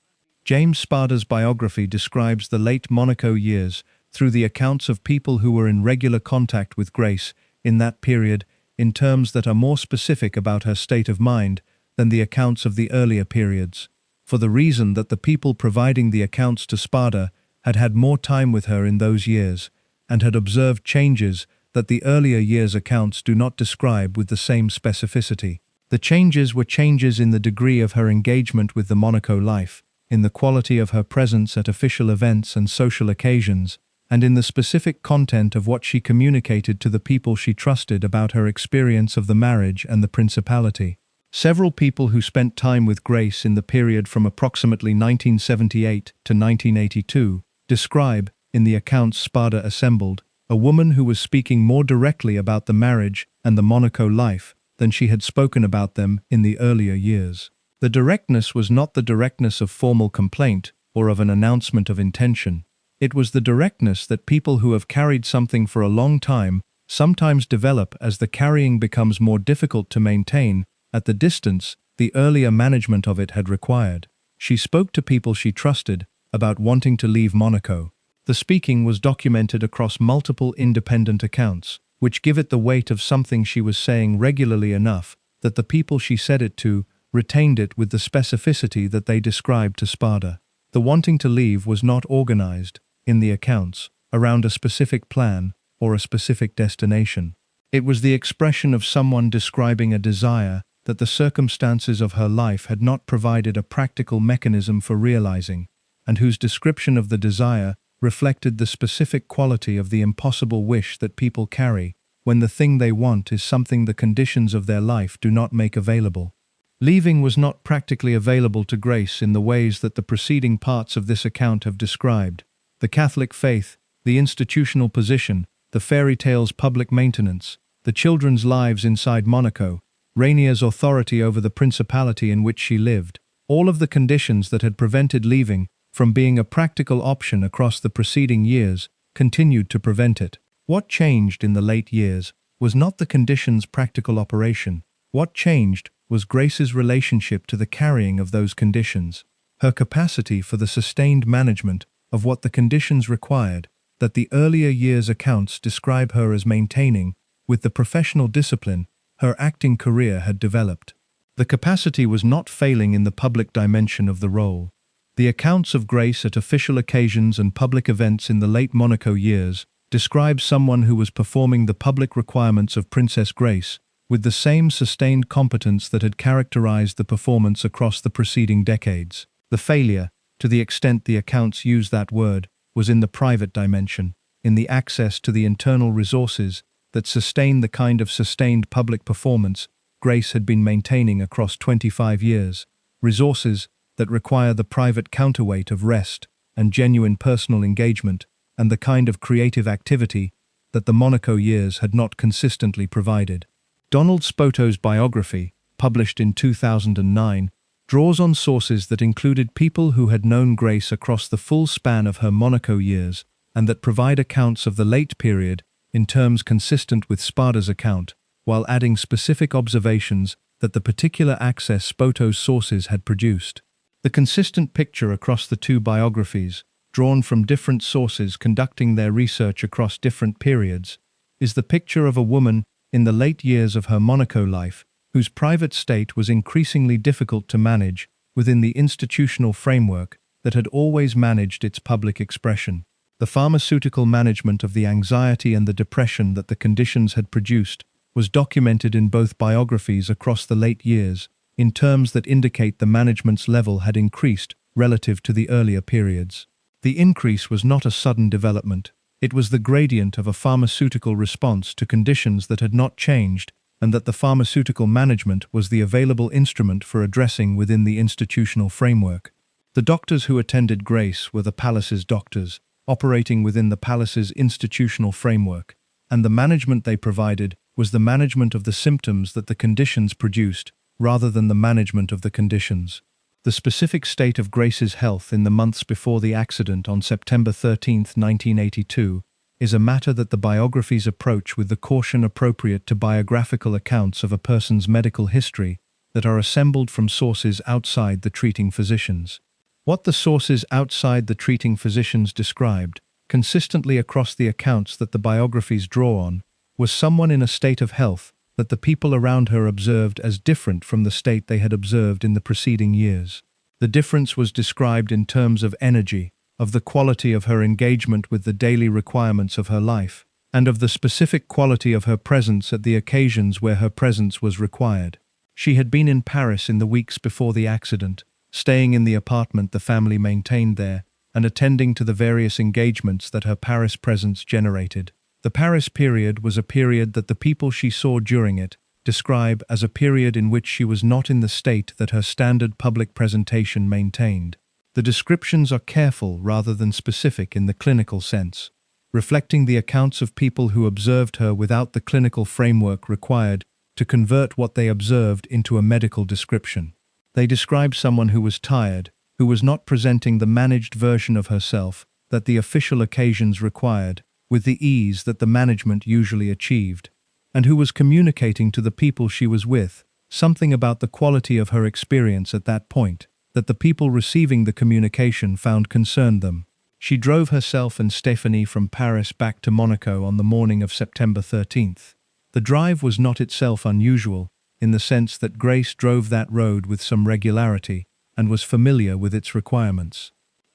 James Spada's biography describes the late Monaco years through the accounts of people who were in regular contact with Grace in that period in terms that are more specific about her state of mind than the accounts of the earlier periods, for the reason that the people providing the accounts to Spada had had more time with her in those years and had observed changes that the earlier years' accounts do not describe with the same specificity. The changes were changes in the degree of her engagement with the Monaco life, in the quality of her presence at official events and social occasions, and in the specific content of what she communicated to the people she trusted about her experience of the marriage and the principality. Several people who spent time with Grace in the period from approximately 1978 to 1982 describe, in the accounts Spada assembled, a woman who was speaking more directly about the marriage and the Monaco life than she had spoken about them in the earlier years. The directness was not the directness of formal complaint or of an announcement of intention. It was the directness that people who have carried something for a long time sometimes develop as the carrying becomes more difficult to maintain at the distance the earlier management of it had required. She spoke to people she trusted about wanting to leave Monaco. The speaking was documented across multiple independent accounts, which give it the weight of something she was saying regularly enough that the people she said it to retained it with the specificity that they described to Spada. The wanting to leave was not organized, in the accounts, around a specific plan or a specific destination. It was the expression of someone describing a desire that the circumstances of her life had not provided a practical mechanism for realizing, and whose description of the desire reflected the specific quality of the impossible wish that people carry when the thing they want is something the conditions of their life do not make available. Leaving was not practically available to Grace in the ways that the preceding parts of this account have described. The Catholic faith, the institutional position, the fairy tales' public maintenance, the children's lives inside Monaco, Rainier's authority over the principality in which she lived, all of the conditions that had prevented leaving from being a practical option across the preceding years continued to prevent it. What changed in the late years was not the conditions' practical operation. What changed was Grace's relationship to the carrying of those conditions, her capacity for the sustained management of what the conditions required that the earlier years' accounts describe her as maintaining with the professional discipline her acting career had developed. The capacity was not failing in the public dimension of the role. The accounts of Grace at official occasions and public events in the late Monaco years describe someone who was performing the public requirements of Princess Grace with the same sustained competence that had characterized the performance across the preceding decades. The failure, to the extent the accounts use that word, was in the private dimension, in the access to the internal resources that sustain the kind of sustained public performance Grace had been maintaining across 25 years, resources that require the private counterweight of rest and genuine personal engagement and the kind of creative activity that the Monaco years had not consistently provided. Donald Spoto's biography, published in 2009, draws on sources that included people who had known Grace across the full span of her Monaco years and that provide accounts of the late period in terms consistent with Spada's account, while adding specific observations that the particular access Spoto's sources had produced. The consistent picture across the two biographies, drawn from different sources conducting their research across different periods, is the picture of a woman in the late years of her Monaco life whose private state was increasingly difficult to manage within the institutional framework that had always managed its public expression. The pharmaceutical management of the anxiety and the depression that the conditions had produced was documented in both biographies across the late years in terms that indicate the management's level had increased relative to the earlier periods. The increase was not a sudden development. It was the gradient of a pharmaceutical response to conditions that had not changed, and that the pharmaceutical management was the available instrument for addressing within the institutional framework. The doctors who attended Grace were the palace's doctors, operating within the palace's institutional framework, and the management they provided was the management of the symptoms that the conditions produced, rather than the management of the conditions. The specific state of Grace's health in the months before the accident on September 13, 1982, is a matter that the biographies approach with the caution appropriate to biographical accounts of a person's medical history that are assembled from sources outside the treating physicians. What the sources outside the treating physicians described, consistently across the accounts that the biographies draw on, was someone in a state of health that the people around her observed as different from the state they had observed in the preceding years. The difference was described in terms of energy, of the quality of her engagement with the daily requirements of her life, and of the specific quality of her presence at the occasions where her presence was required. She had been in Paris in the weeks before the accident, staying in the apartment the family maintained there, and attending to the various engagements that her Paris presence generated. The Paris period was a period that the people she saw during it describe as a period in which she was not in the state that her standard public presentation maintained. The descriptions are careful rather than specific in the clinical sense, reflecting the accounts of people who observed her without the clinical framework required to convert what they observed into a medical description. They describe someone who was tired, who was not presenting the managed version of herself that the official occasions required, with the ease that the management usually achieved, and who was communicating to the people she was with something about the quality of her experience at that point that the people receiving the communication found concerned them. She drove herself and Stephanie from Paris back to Monaco on the morning of September 13th. The drive was not itself unusual, in the sense that Grace drove that road with some regularity and was familiar with its requirements.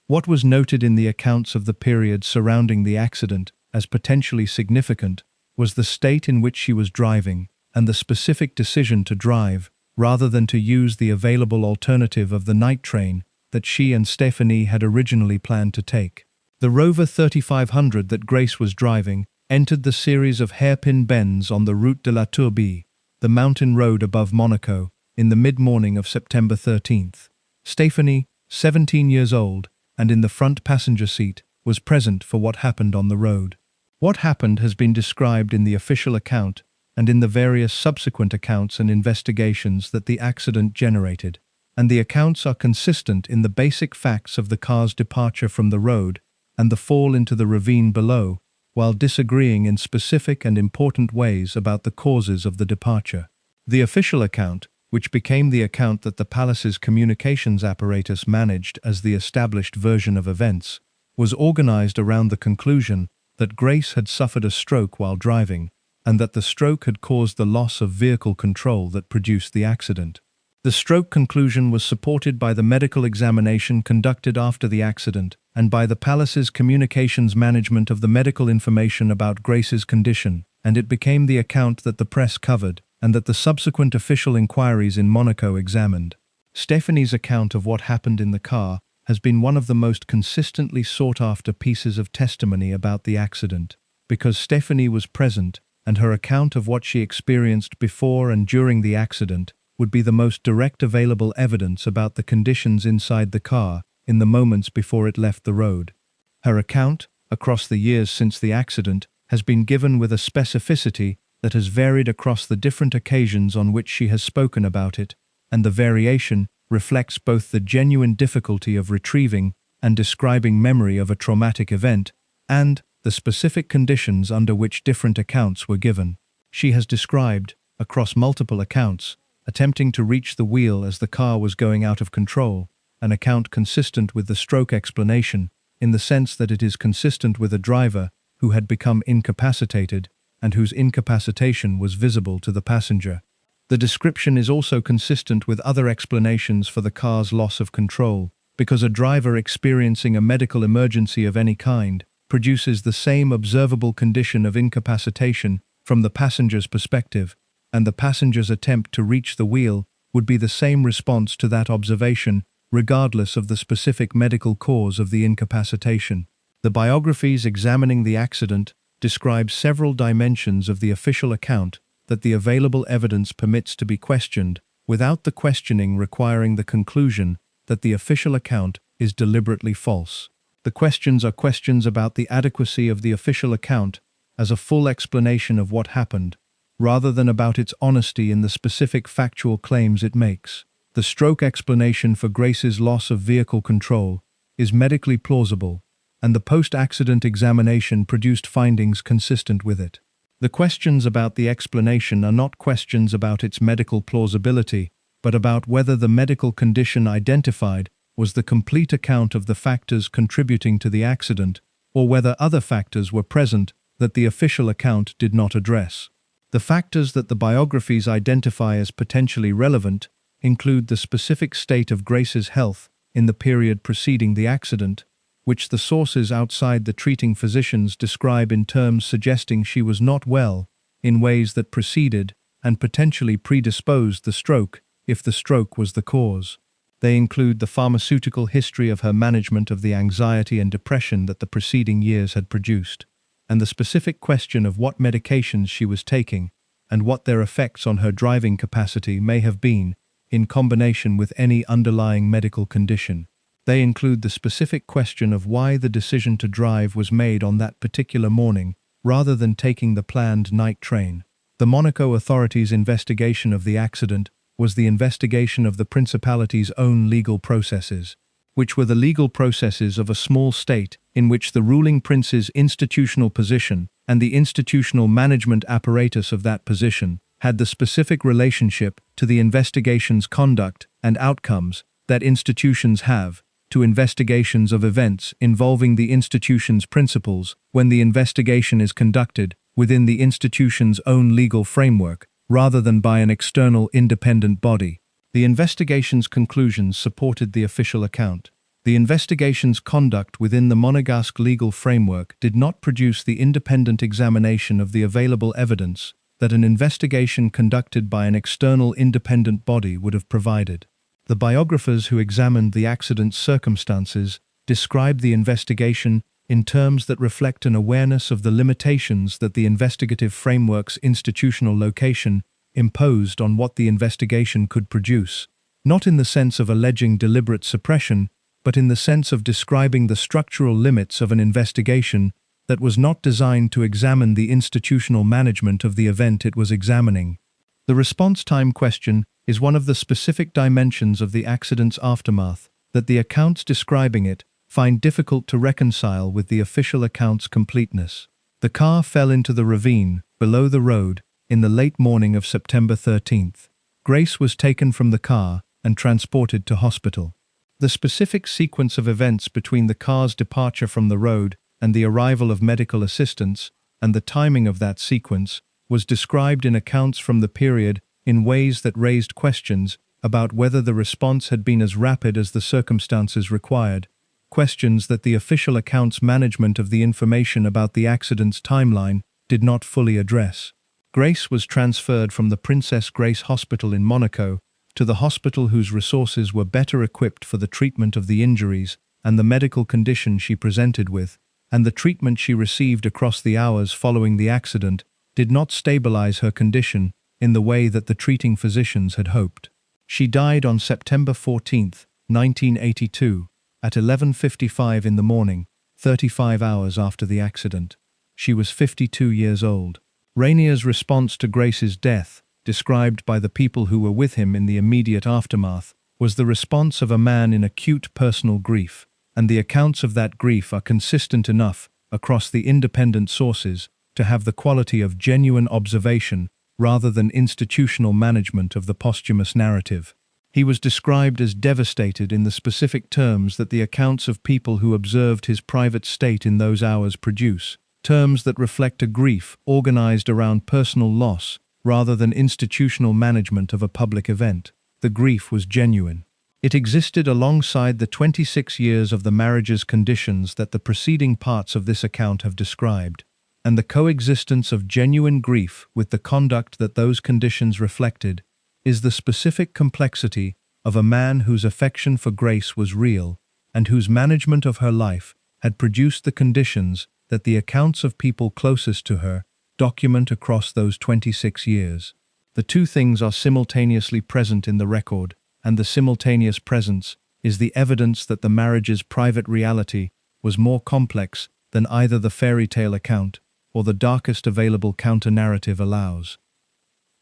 What was noted in the accounts of the period surrounding the accident as potentially significant was the state in which she was driving and the specific decision to drive, rather than to use the available alternative of the night train that she and Stephanie had originally planned to take. The Rover 3500 that Grace was driving entered the series of hairpin bends on the Route de la Tourbie, the mountain road above Monaco, in the mid-morning of September 13th. Stephanie, 17 years old, and in the front passenger seat, was present for what happened on the road. What happened has been described in the official account and in the various subsequent accounts and investigations that the accident generated, and the accounts are consistent in the basic facts of the car's departure from the road and the fall into the ravine below, while disagreeing in specific and important ways about the causes of the departure. The official account, which became the account that the palace's communications apparatus managed as the established version of events, was organized around the conclusion that Grace had suffered a stroke while driving, and that the stroke had caused the loss of vehicle control that produced the accident. The stroke conclusion was supported by the medical examination conducted after the accident and by the palace's communications management of the medical information about Grace's condition, and it became the account that the press covered and that the subsequent official inquiries in Monaco examined. Stephanie's account of what happened in the car has been one of the most consistently sought-after pieces of testimony about the accident, because Stephanie was present and her account of what she experienced before and during the accident would be the most direct available evidence about the conditions inside the car in the moments before it left the road. Her account, across the years since the accident, has been given with a specificity that has varied across the different occasions on which she has spoken about it, and the variation reflects both the genuine difficulty of retrieving and describing memory of a traumatic event, and the specific conditions under which different accounts were given. She has described, across multiple accounts, attempting to reach the wheel as the car was going out of control, an account consistent with the stroke explanation, in the sense that it is consistent with a driver who had become incapacitated and whose incapacitation was visible to the passenger. The description is also consistent with other explanations for the car's loss of control, because a driver experiencing a medical emergency of any kind produces the same observable condition of incapacitation from the passenger's perspective, and the passenger's attempt to reach the wheel would be the same response to that observation, regardless of the specific medical cause of the incapacitation. The biographies examining the accident describe several dimensions of the official account that the available evidence permits to be questioned, without the questioning requiring the conclusion that the official account is deliberately false. The questions are questions about the adequacy of the official account as a full explanation of what happened, rather than about its honesty in the specific factual claims it makes. The stroke explanation for Grace's loss of vehicle control is medically plausible, and the post-accident examination produced findings consistent with it. The questions about the explanation are not questions about its medical plausibility, but about whether the medical condition identified was the complete account of the factors contributing to the accident, or whether other factors were present that the official account did not address. The factors that the biographies identify as potentially relevant include the specific state of Grace's health in the period preceding the accident, which the sources outside the treating physicians describe in terms suggesting she was not well, in ways that preceded and potentially predisposed the stroke, if the stroke was the cause. They include the pharmaceutical history of her management of the anxiety and depression that the preceding years had produced, and the specific question of what medications she was taking and what their effects on her driving capacity may have been, in combination with any underlying medical condition. They include the specific question of why the decision to drive was made on that particular morning, rather than taking the planned night train. The Monaco authorities' investigation of the accident was the investigation of the principality's own legal processes, which were the legal processes of a small state in which the ruling prince's institutional position and the institutional management apparatus of that position had the specific relationship to the investigation's conduct and outcomes that institutions have to investigations of events involving the institution's principals when the investigation is conducted within the institution's own legal framework, rather than by an external independent body. The investigation's conclusions supported the official account. The investigation's conduct within the Monegasque legal framework did not produce the independent examination of the available evidence that an investigation conducted by an external independent body would have provided. The biographers who examined the accident's circumstances described the investigation in terms that reflect an awareness of the limitations that the investigative framework's institutional location imposed on what the investigation could produce, not in the sense of alleging deliberate suppression, but in the sense of describing the structural limits of an investigation that was not designed to examine the institutional management of the event it was examining. The response time question is one of the specific dimensions of the accident's aftermath that the accounts describing it find difficult to reconcile with the official account's completeness. The car fell into the ravine below the road in the late morning of September 13th. Grace was taken from the car and transported to hospital. The specific sequence of events between the car's departure from the road and the arrival of medical assistance, and the timing of that sequence, was described in accounts from the period in ways that raised questions about whether the response had been as rapid as the circumstances required, questions that the official account's management of the information about the accident's timeline did not fully address. Grace was transferred from the Princess Grace Hospital in Monaco to the hospital whose resources were better equipped for the treatment of the injuries and the medical condition she presented with, and the treatment she received across the hours following the accident did not stabilize her condition in the way that the treating physicians had hoped. She died on September 14, 1982, at 11:55 in the morning, 35 hours after the accident. She was 52 years old. Rainier's response to Grace's death, described by the people who were with him in the immediate aftermath, was the response of a man in acute personal grief, and the accounts of that grief are consistent enough across the independent sources to have the quality of genuine observation rather than institutional management of the posthumous narrative. He was described as devastated in the specific terms that the accounts of people who observed his private state in those hours produce, terms that reflect a grief organized around personal loss rather than institutional management of a public event. The grief was genuine. It existed alongside the 26 years of the marriage's conditions that the preceding parts of this account have described, and the coexistence of genuine grief with the conduct that those conditions reflected is the specific complexity of a man whose affection for Grace was real and whose management of her life had produced the conditions that the accounts of people closest to her document across those 26 years. The two things are simultaneously present in the record, and the simultaneous presence is the evidence that the marriage's private reality was more complex than either the fairy tale account or the darkest available counter-narrative allows.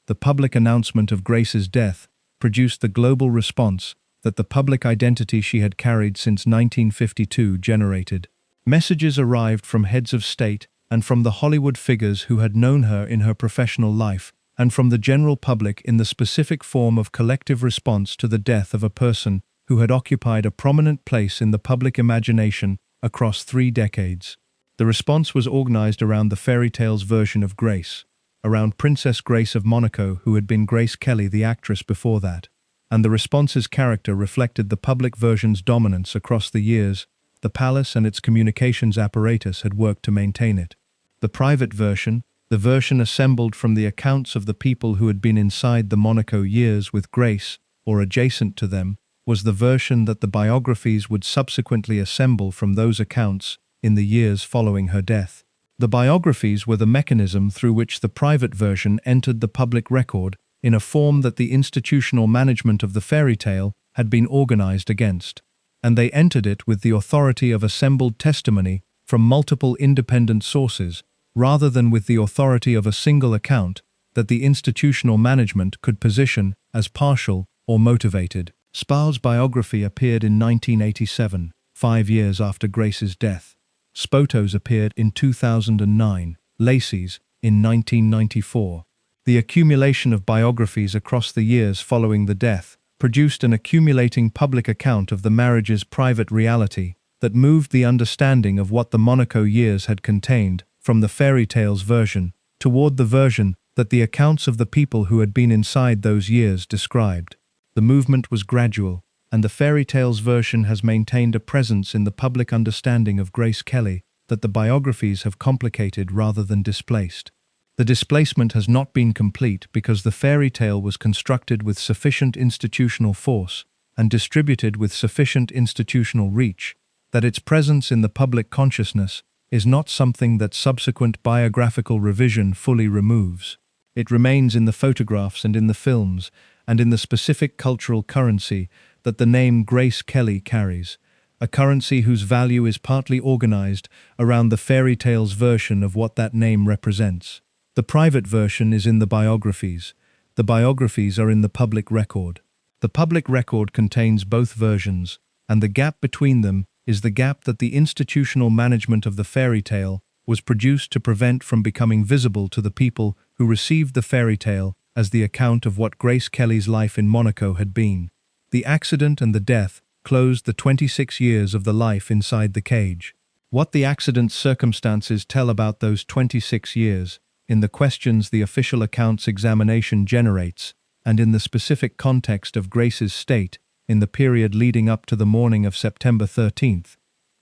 The public announcement of Grace's death produced the global response that the public identity she had carried since 1952 generated. Messages arrived from heads of state and from the Hollywood figures who had known her in her professional life, and from the general public in the specific form of collective response to the death of a person who had occupied a prominent place in the public imagination across 3 decades. The response was organized around the fairy tale's version of Grace, around Princess Grace of Monaco, who had been Grace Kelly, the actress, before that, and the response's character reflected the public version's dominance across the years. The palace and its communications apparatus had worked to maintain it. The private version, the version assembled from the accounts of the people who had been inside the Monaco years with Grace, or adjacent to them, was the version that the biographies would subsequently assemble from those accounts in the years following her death. The biographies were the mechanism through which the private version entered the public record in a form that the institutional management of the fairy tale had been organized against, and they entered it with the authority of assembled testimony from multiple independent sources, rather than with the authority of a single account that the institutional management could position as partial or motivated. Spada's biography appeared in 1987, 5 years after Grace's death. Spoto's appeared in 2009, Lacey's in 1994. The accumulation of biographies across the years following the death produced an accumulating public account of the marriage's private reality that moved the understanding of what the Monaco years had contained from the fairy tale's version toward the version that the accounts of the people who had been inside those years described. The movement was gradual, and the fairy tale's version has maintained a presence in the public understanding of Grace Kelly that the biographies have complicated rather than displaced. The displacement has not been complete because the fairy tale was constructed with sufficient institutional force and distributed with sufficient institutional reach that its presence in the public consciousness is not something that subsequent biographical revision fully removes. It remains in the photographs and in the films, and in the specific cultural currency that the name Grace Kelly carries, a currency whose value is partly organized around the fairy tale's version of what that name represents. The private version is in the biographies. The biographies are in the public record. The public record contains both versions, and the gap between them is the gap that the institutional management of the fairy tale was produced to prevent from becoming visible to the people who received the fairy tale as the account of what Grace Kelly's life in Monaco had been. The accident and the death closed the 26 years of the life inside the cage. What the accident's circumstances tell about those 26 years, in the questions the official accounts examination generates, and in the specific context of Grace's state, in the period leading up to the morning of September 13th,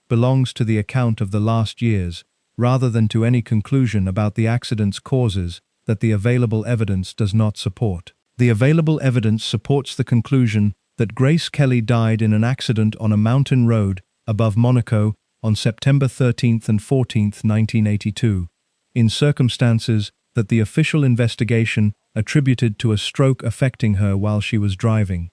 belongs to the account of the last years, rather than to any conclusion about the accident's causes that the available evidence does not support. The available evidence supports the conclusion that Grace Kelly died in an accident on a mountain road above Monaco on September 13th and 14th, 1982, in circumstances that the official investigation attributed to a stroke affecting her while she was driving.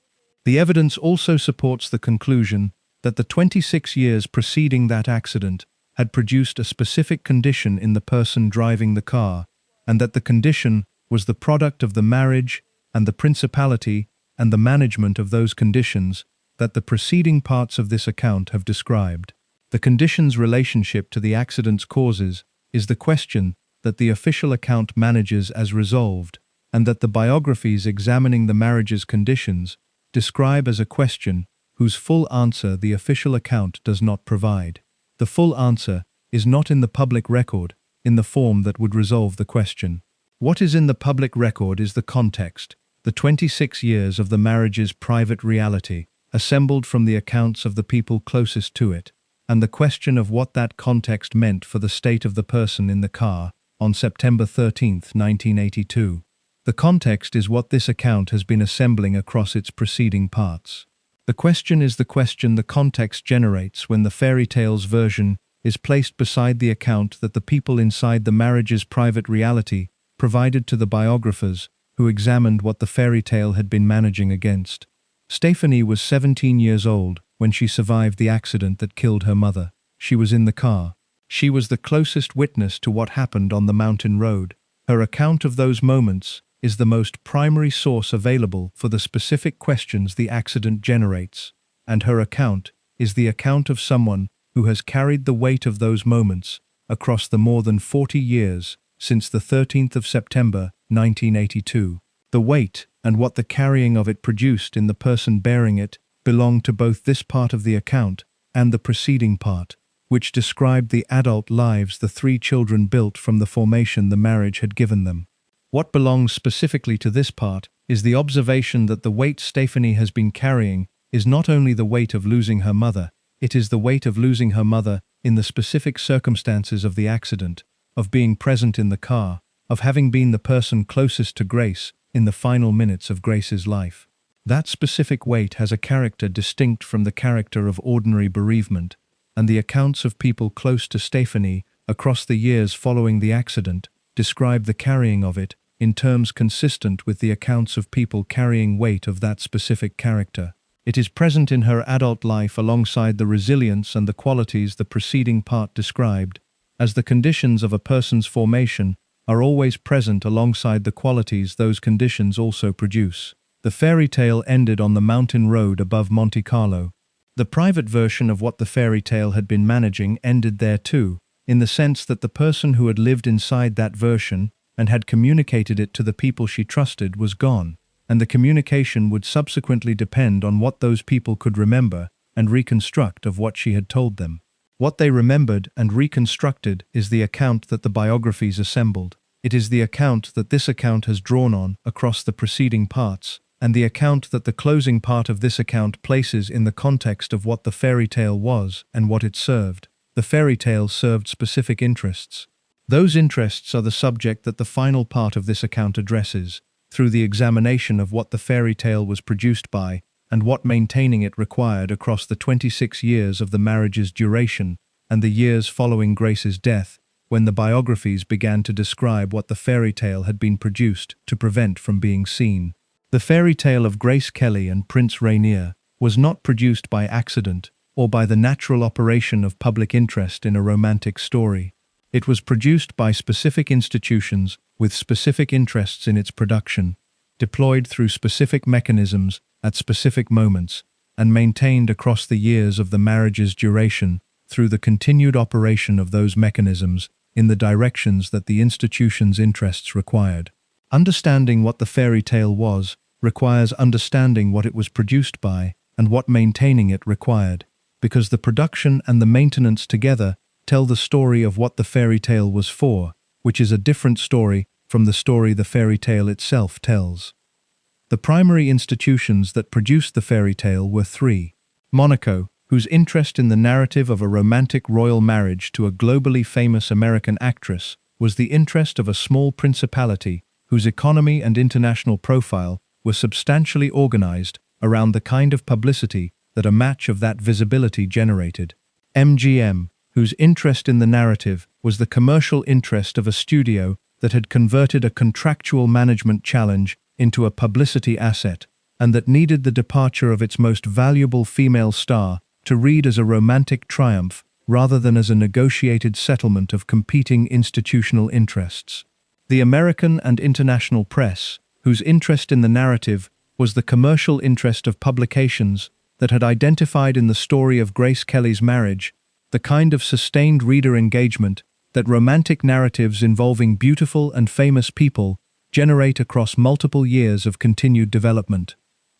The evidence also supports the conclusion that the 26 years preceding that accident had produced a specific condition in the person driving the car, and that the condition was the product of the marriage and the principality and the management of those conditions that the preceding parts of this account have described. The conditions' relationship to the accident's causes is the question that the official account manages as resolved, and that the biographies examining the marriage's conditions describe as a question whose full answer the official account does not provide. The full answer is not in the public record in the form that would resolve the question. What is in the public record is the context, the 26 years of the marriage's private reality, assembled from the accounts of the people closest to it, and the question of what that context meant for the state of the person in the car on September 13, 1982. The context is what this account has been assembling across its preceding parts. The question is the question the context generates when the fairy tale's version is placed beside the account that the people inside the marriage's private reality provided to the biographers who examined what the fairy tale had been managing against. Stephanie was 17 years old when she survived the accident that killed her mother. She was in the car. She was the closest witness to what happened on the mountain road. Her account of those moments is the most primary source available for the specific questions the accident generates, and her account is the account of someone who has carried the weight of those moments across the more than 40 years since the 13th of September, 1982. The weight and what the carrying of it produced in the person bearing it belonged to both this part of the account and the preceding part, which described the adult lives the three children built from the formation the marriage had given them. What belongs specifically to this part is the observation that the weight Stephanie has been carrying is not only the weight of losing her mother, it is the weight of losing her mother in the specific circumstances of the accident, of being present in the car, of having been the person closest to Grace in the final minutes of Grace's life. That specific weight has a character distinct from the character of ordinary bereavement, and the accounts of people close to Stephanie across the years following the accident describe the carrying of it in terms consistent with the accounts of people carrying weight of that specific character. It is present in her adult life alongside the resilience and the qualities the preceding part described, as the conditions of a person's formation are always present alongside the qualities those conditions also produce. The fairy tale ended on the mountain road above Monte Carlo. The private version of what the fairy tale had been managing ended there too, in the sense that the person who had lived inside that version and had communicated it to the people she trusted was gone, and the communication would subsequently depend on what those people could remember and reconstruct of what she had told them. What they remembered and reconstructed is the account that the biographies assembled. It is the account that this account has drawn on across the preceding parts, and the account that the closing part of this account places in the context of what the fairy tale was and what it served. The fairy tale served specific interests. Those interests are the subject that the final part of this account addresses, through the examination of what the fairy tale was produced by and what maintaining it required across the 26 years of the marriage's duration and the years following Grace's death, when the biographies began to describe what the fairy tale had been produced to prevent from being seen. The fairy tale of Grace Kelly and Prince Rainier was not produced by accident or by the natural operation of public interest in a romantic story. It was produced by specific institutions with specific interests in its production, deployed through specific mechanisms at specific moments, and maintained across the years of the marriage's duration through the continued operation of those mechanisms in the directions that the institution's interests required. Understanding what the fairy tale was requires understanding what it was produced by and what maintaining it required, because the production and the maintenance together tell the story of what the fairy tale was for, which is a different story from the story the fairy tale itself tells. The primary institutions that produced the fairy tale were three. Monaco, whose interest in the narrative of a romantic royal marriage to a globally famous American actress was the interest of a small principality whose economy and international profile were substantially organized around the kind of publicity that a match of that visibility generated. MGM, whose interest in the narrative was the commercial interest of a studio that had converted a contractual management challenge into a publicity asset, and that needed the departure of its most valuable female star to read as a romantic triumph rather than as a negotiated settlement of competing institutional interests. The American and international press, whose interest in the narrative was the commercial interest of publications that had identified in the story of Grace Kelly's marriage the kind of sustained reader engagement that romantic narratives involving beautiful and famous people generate across multiple years of continued development.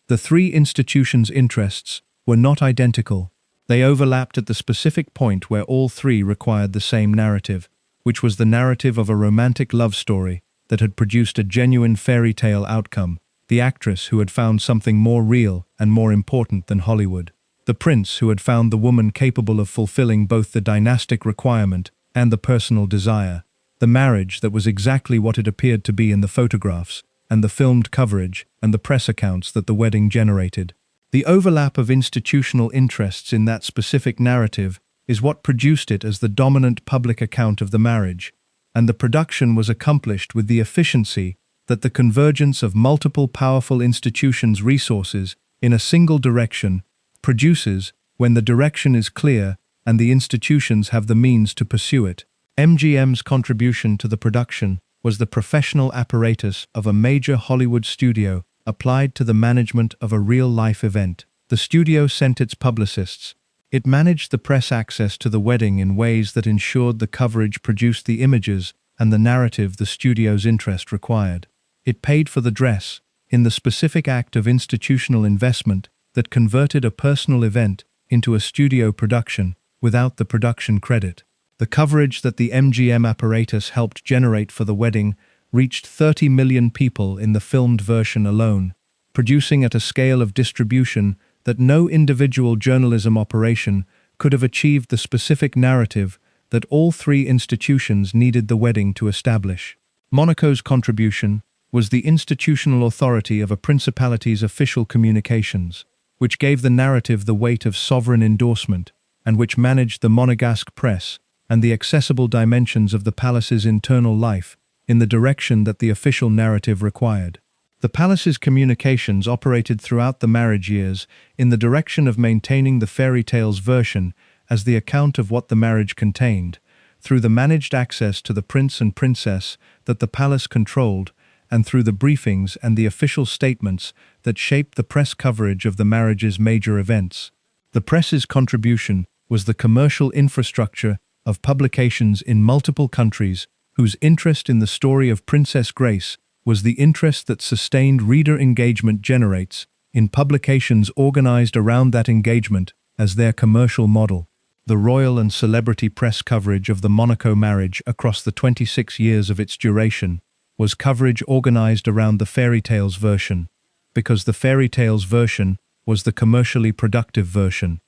The three institutions' interests were not identical. They overlapped at the specific point where all three required the same narrative, which was the narrative of a romantic love story that had produced a genuine fairy tale outcome, the actress who had found something more real and more important than Hollywood, the prince who had found the woman capable of fulfilling both the dynastic requirement and the personal desire, the marriage that was exactly what it appeared to be in the photographs, and the filmed coverage and the press accounts that the wedding generated. The overlap of institutional interests in that specific narrative is what produced it as the dominant public account of the marriage, and the production was accomplished with the efficiency that the convergence of multiple powerful institutions' resources in a single direction produces when the direction is clear and the institutions have the means to pursue it. MGM's contribution to the production was the professional apparatus of a major Hollywood studio applied to the management of a real-life event. The studio sent its publicists. It managed the press access to the wedding in ways that ensured the coverage produced the images and the narrative the studio's interest required. It paid for the dress, in the specific act of institutional investment that converted a personal event into a studio production without the production credit. The coverage that the MGM apparatus helped generate for the wedding reached 30 million people in the filmed version alone, producing at a scale of distribution that no individual journalism operation could have achieved the specific narrative that all three institutions needed the wedding to establish. Monaco's contribution was the institutional authority of a principality's official communications, which gave the narrative the weight of sovereign endorsement, and which managed the Monegasque press and the accessible dimensions of the palace's internal life in the direction that the official narrative required. The palace's communications operated throughout the marriage years in the direction of maintaining the fairy tale's version as the account of what the marriage contained, through the managed access to the prince and princess that the palace controlled, and through the briefings and the official statements that shaped the press coverage of the marriage's major events. The press's contribution was the commercial infrastructure of publications in multiple countries whose interest in the story of Princess Grace was the interest that sustained reader engagement generates in publications organized around that engagement as their commercial model. The royal and celebrity press coverage of the Monaco marriage across the 26 years of its duration was coverage organized around the fairy tale's version, because the fairy tale's version was the commercially productive version,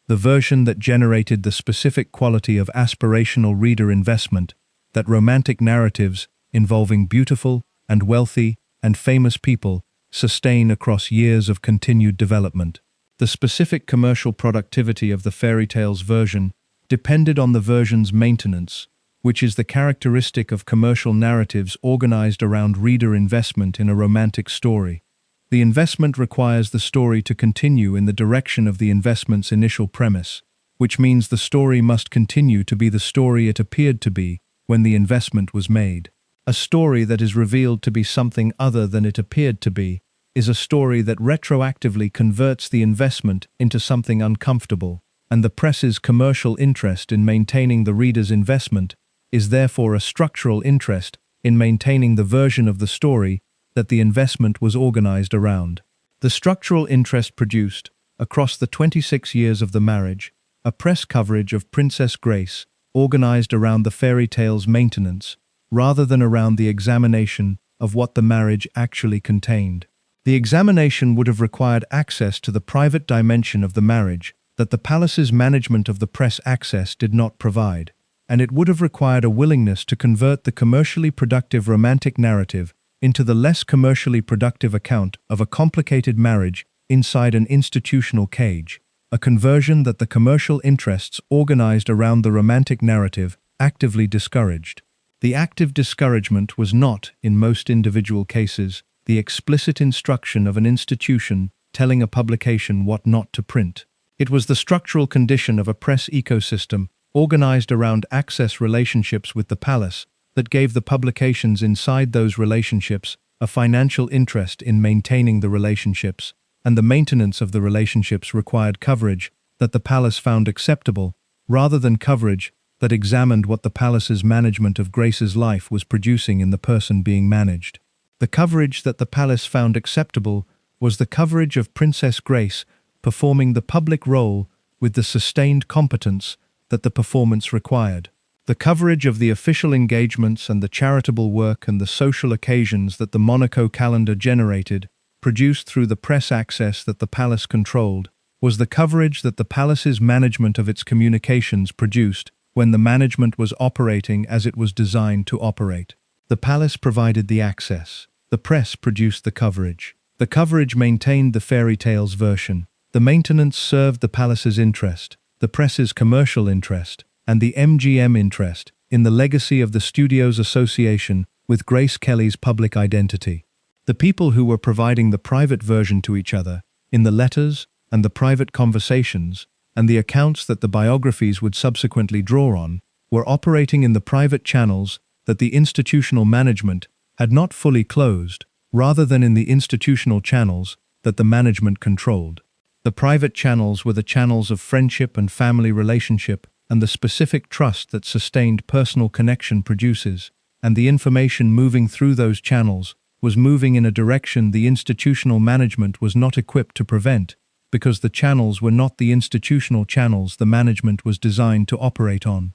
the version that generated the specific quality of aspirational reader investment that romantic narratives involving beautiful and wealthy and famous people sustain across years of continued development. The specific commercial productivity of the fairy tale's version depended on the version's maintenance, which is the characteristic of commercial narratives organized around reader investment in a romantic story. The investment requires the story to continue in the direction of the investment's initial premise, which means the story must continue to be the story it appeared to be when the investment was made. A story that is revealed to be something other than it appeared to be is a story that retroactively converts the investment into something uncomfortable, and the press's commercial interest in maintaining the reader's investment is therefore a structural interest in maintaining the version of the story that the investment was organized around. The structural interest produced, across the 26 years of the marriage, a press coverage of Princess Grace organized around the fairy tale's maintenance, rather than around the examination of what the marriage actually contained. The examination would have required access to the private dimension of the marriage that the palace's management of the press access did not provide, and it would have required a willingness to convert the commercially productive romantic narrative into the less commercially productive account of a complicated marriage inside an institutional cage, a conversion that the commercial interests organized around the romantic narrative actively discouraged. The active discouragement was not, in most individual cases, the explicit instruction of an institution telling a publication what not to print. It was the structural condition of a press ecosystem organized around access relationships with the palace that gave the publications inside those relationships a financial interest in maintaining the relationships, and the maintenance of the relationships required coverage that the palace found acceptable, rather than coverage that examined what the palace's management of Grace's life was producing in the person being managed. The coverage that the palace found acceptable was the coverage of Princess Grace performing the public role with the sustained competence that the performance required. The coverage of the official engagements and the charitable work and the social occasions that the Monaco calendar generated, produced through the press access that the palace controlled, was the coverage that the palace's management of its communications produced when the management was operating as it was designed to operate. The palace provided the access. The press produced the coverage. The coverage maintained the fairy tales version. The maintenance served the palace's interest, the press's commercial interest, and the MGM interest in the legacy of the Studios Association with Grace Kelly's public identity. The people who were providing the private version to each other, in the letters and the private conversations, and the accounts that the biographies would subsequently draw on, were operating in the private channels that the institutional management had not fully closed, rather than in the institutional channels that the management controlled. The private channels were the channels of friendship and family relationship and the specific trust that sustained personal connection produces, and the information moving through those channels was moving in a direction the institutional management was not equipped to prevent, because the channels were not the institutional channels the management was designed to operate on.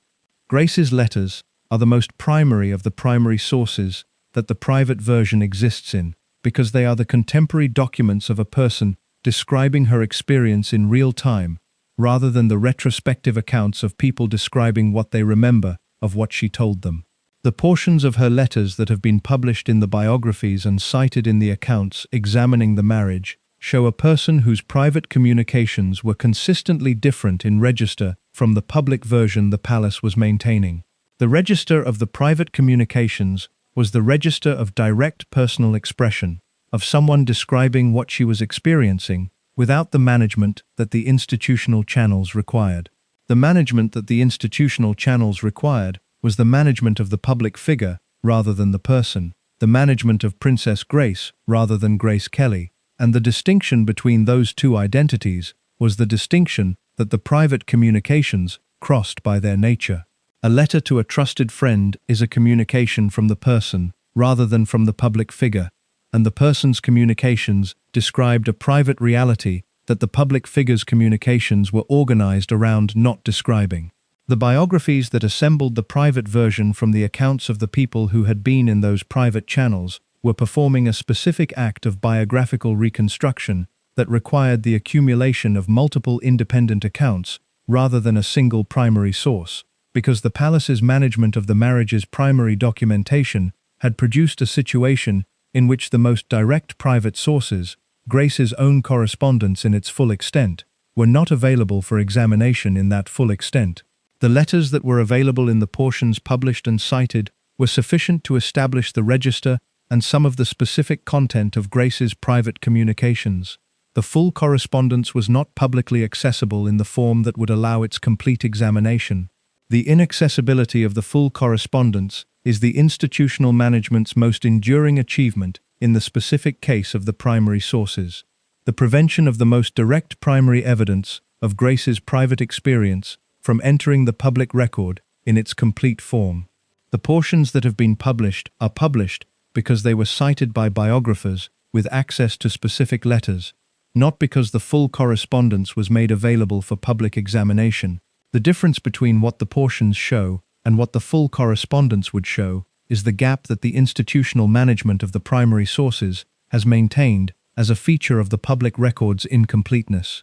Grace's letters are the most primary of the primary sources that the private version exists in, because they are the contemporary documents of a person describing her experience in real time, rather than the retrospective accounts of people describing what they remember of what she told them. The portions of her letters that have been published in the biographies and cited in the accounts examining the marriage show a person whose private communications were consistently different in register from the public version the palace was maintaining. The register of the private communications was the register of direct personal expression, of someone describing what she was experiencing, without the management that the institutional channels required. The management that the institutional channels required was the management of the public figure rather than the person, the management of Princess Grace rather than Grace Kelly, and the distinction between those two identities was the distinction that the private communications crossed by their nature. A letter to a trusted friend is a communication from the person rather than from the public figure, and the person's communications described a private reality that the public figure's communications were organized around not describing. The biographies that assembled the private version from the accounts of the people who had been in those private channels were performing a specific act of biographical reconstruction that required the accumulation of multiple independent accounts rather than a single primary source, because the palace's management of the marriage's primary documentation had produced a situation in which the most direct private sources, Grace's own correspondence in its full extent, were not available for examination in that full extent. The letters that were available in the portions published and cited were sufficient to establish the register and some of the specific content of Grace's private communications. The full correspondence was not publicly accessible in the form that would allow its complete examination. The inaccessibility of the full correspondence is the institutional management's most enduring achievement in the specific case of the primary sources. The prevention of the most direct primary evidence of Grace's private experience from entering the public record in its complete form. The portions that have been published are published because they were cited by biographers with access to specific letters, not because the full correspondence was made available for public examination. The difference between what the portions show and what the full correspondence would show is the gap that the institutional management of the primary sources has maintained as a feature of the public record's incompleteness.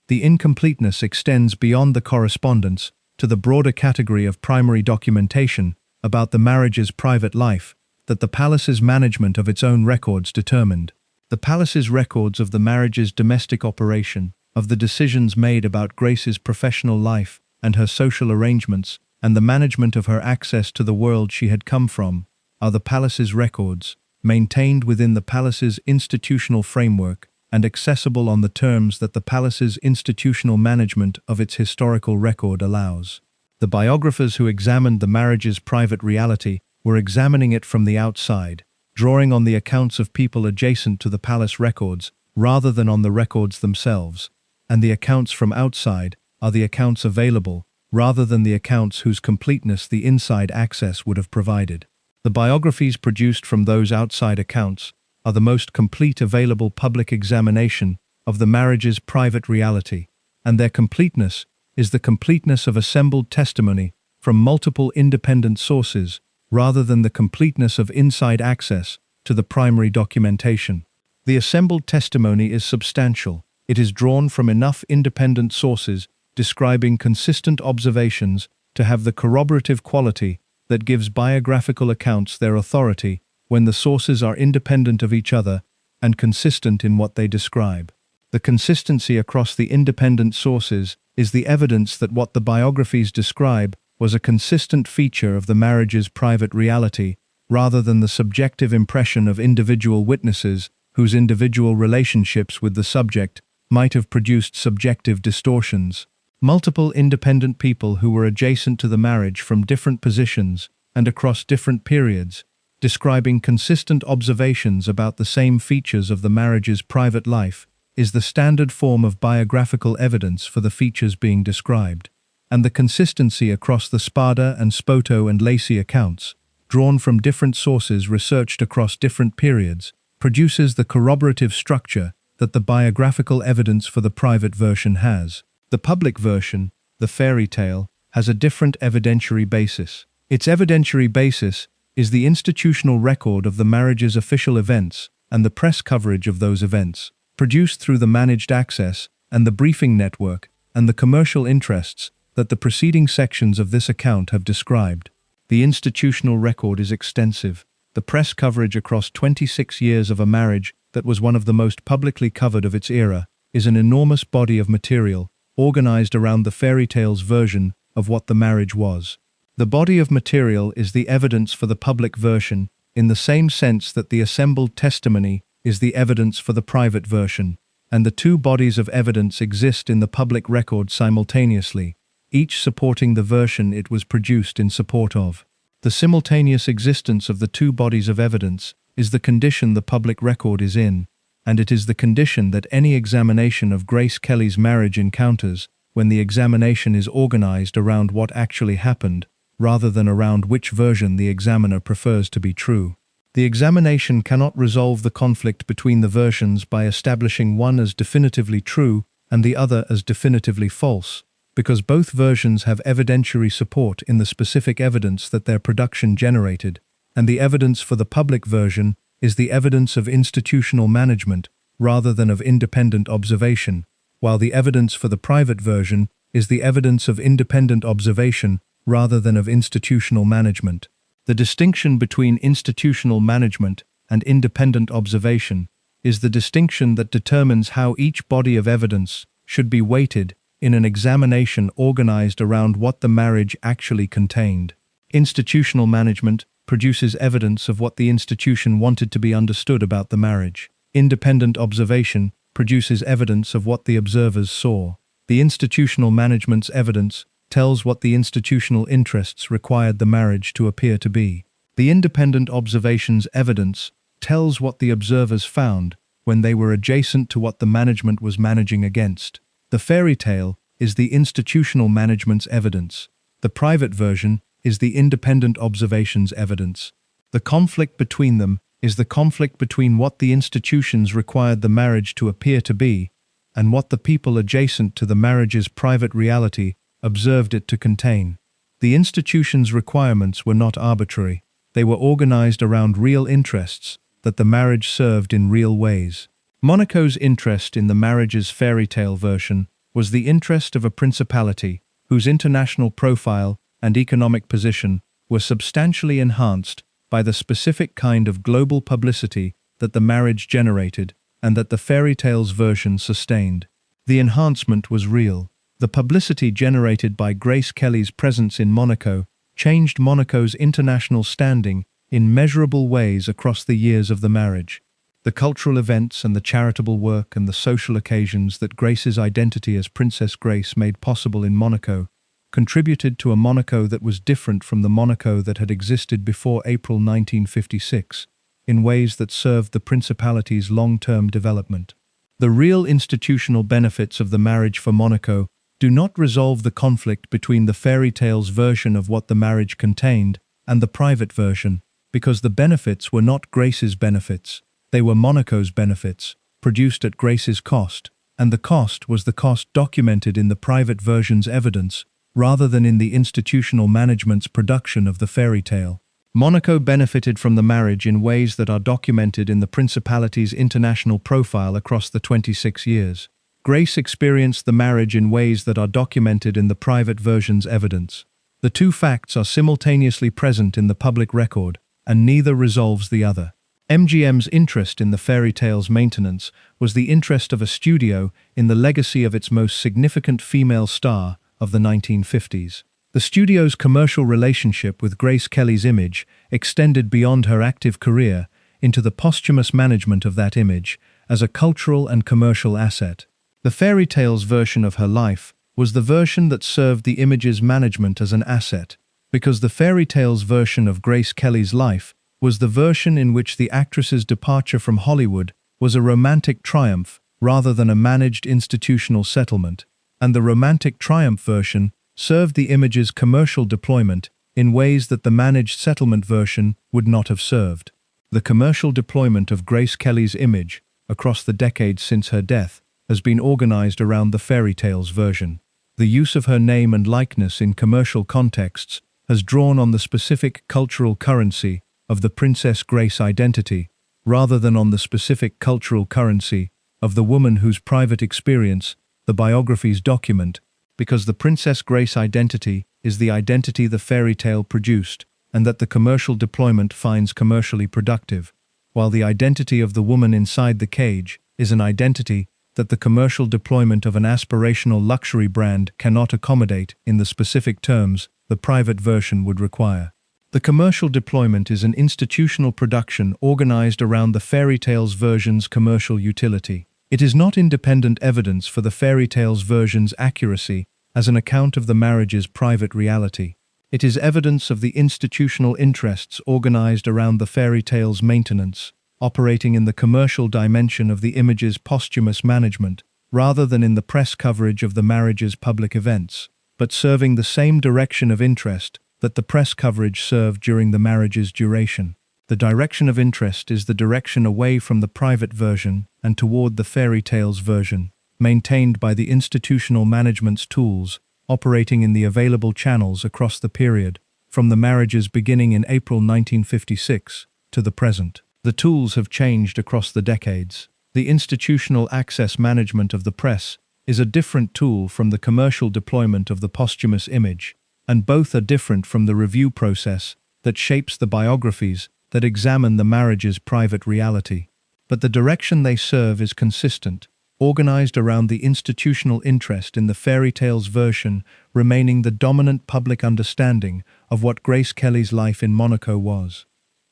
The incompleteness extends beyond the correspondence to the broader category of primary documentation about the marriage's private life that the palace's management of its own records determined. The palace's records of the marriage's domestic operation, of the decisions made about Grace's professional life and her social arrangements, and the management of her access to the world she had come from, are the palace's records, maintained within the palace's institutional framework and accessible on the terms that the palace's institutional management of its historical record allows. The biographers who examined the marriage's private reality were examining it from the outside, drawing on the accounts of people adjacent to the palace records rather than on the records themselves, and the accounts from outside are the accounts available rather than the accounts whose completeness the inside access would have provided. The biographies produced from those outside accounts are the most complete available public examination of the marriage's private reality, and their completeness is the completeness of assembled testimony from multiple independent sources rather than the completeness of inside access to the primary documentation. The assembled testimony is substantial. It is drawn from enough independent sources describing consistent observations to have the corroborative quality that gives biographical accounts their authority when the sources are independent of each other and consistent in what they describe. The consistency across the independent sources is the evidence that what the biographies describe was a consistent feature of the marriage's private reality, rather than the subjective impression of individual witnesses whose individual relationships with the subject might have produced subjective distortions. Multiple independent people who were adjacent to the marriage from different positions and across different periods, describing consistent observations about the same features of the marriage's private life, is the standard form of biographical evidence for the features being described, and the consistency across the Spada and Spoto and Lacey accounts, drawn from different sources researched across different periods, produces the corroborative structure that the biographical evidence for the private version has. The public version, the fairy tale, has a different evidentiary basis. Its evidentiary basis is the institutional record of the marriage's official events and the press coverage of those events, produced through the managed access and the briefing network and the commercial interests that the preceding sections of this account have described. The institutional record is extensive. The press coverage across 26 years of a marriage that was one of the most publicly covered of its era is an enormous body of material organized around the fairy tale's version of what the marriage was. The body of material is the evidence for the public version in the same sense that the assembled testimony is the evidence for the private version, and the two bodies of evidence exist in the public record simultaneously, each supporting the version it was produced in support of. The simultaneous existence of the two bodies of evidence is the condition the public record is in, and it is the condition that any examination of Grace Kelly's marriage encounters when the examination is organized around what actually happened, rather than around which version the examiner prefers to be true. The examination cannot resolve the conflict between the versions by establishing one as definitively true and the other as definitively false, because both versions have evidentiary support in the specific evidence that their production generated, and the evidence for the public version is the evidence of institutional management rather than of independent observation, while the evidence for the private version is the evidence of independent observation rather than of institutional management. The distinction between institutional management and independent observation is the distinction that determines how each body of evidence should be weighted in an examination organized around what the marriage actually contained. Institutional management produces evidence of what the institution wanted to be understood about the marriage. Independent observation produces evidence of what the observers saw. The institutional management's evidence tells what the institutional interests required the marriage to appear to be. The independent observation's evidence tells what the observers found when they were adjacent to what the management was managing against. The fairy tale is the institutional management's evidence. The private version is the independent observation's evidence. The conflict between them is the conflict between what the institutions required the marriage to appear to be and what the people adjacent to the marriage's private reality observed it to contain. The institution's requirements were not arbitrary. They were organized around real interests that the marriage served in real ways. Monaco's interest in the marriage's fairy tale version was the interest of a principality whose international profile and economic position were substantially enhanced by the specific kind of global publicity that the marriage generated and that the fairy tale's version sustained. The enhancement was real. The publicity generated by Grace Kelly's presence in Monaco changed Monaco's international standing in measurable ways across the years of the marriage. The cultural events and the charitable work and the social occasions that Grace's identity as Princess Grace made possible in Monaco contributed to a Monaco that was different from the Monaco that had existed before April 1956, in ways that served the principality's long-term development. The real institutional benefits of the marriage for Monaco do not resolve the conflict between the fairy tale's version of what the marriage contained and the private version, because the benefits were not Grace's benefits, they were Monaco's benefits, produced at Grace's cost, and the cost was the cost documented in the private version's evidence, rather than in the institutional management's production of the fairy tale. Monaco benefited from the marriage in ways that are documented in the principality's international profile across the 26 years. Grace experienced the marriage in ways that are documented in the private version's evidence. The two facts are simultaneously present in the public record, and neither resolves the other. MGM's interest in the fairy tale's maintenance was the interest of a studio in the legacy of its most significant female star of the 1950s. The studio's commercial relationship with Grace Kelly's image extended beyond her active career into the posthumous management of that image as a cultural and commercial asset. The fairy tale's version of her life was the version that served the image's management as an asset, because the fairy tale's version of Grace Kelly's life was the version in which the actress's departure from Hollywood was a romantic triumph rather than a managed institutional settlement, and the romantic triumph version served the image's commercial deployment in ways that the managed settlement version would not have served. The commercial deployment of Grace Kelly's image across the decades since her death has been organized around the fairy tale's version. The use of her name and likeness in commercial contexts has drawn on the specific cultural currency of the Princess Grace identity, rather than on the specific cultural currency of the woman whose private experience the biographies document, because the Princess Grace identity is the identity the fairy tale produced, and that the commercial deployment finds commercially productive, while the identity of the woman inside the cage is an identity that the commercial deployment of an aspirational luxury brand cannot accommodate in the specific terms the private version would require. The commercial deployment is an institutional production organized around the fairy tale's version's commercial utility. It is not independent evidence for the fairy tale's version's accuracy as an account of the marriage's private reality. It is evidence of the institutional interests organized around the fairy tale's maintenance, operating in the commercial dimension of the image's posthumous management, rather than in the press coverage of the marriage's public events, but serving the same direction of interest that the press coverage served during the marriage's duration. The direction of interest is the direction away from the private version and toward the fairy tale's version, maintained by the institutional management's tools operating in the available channels across the period, from the marriage's beginning in April 1956 to the present. The tools have changed across the decades. The institutional access management of the press is a different tool from the commercial deployment of the posthumous image, and both are different from the review process that shapes the biographies that examine the marriage's private reality. But the direction they serve is consistent, organized around the institutional interest in the fairy tale's version remaining the dominant public understanding of what Grace Kelly's life in Monaco was.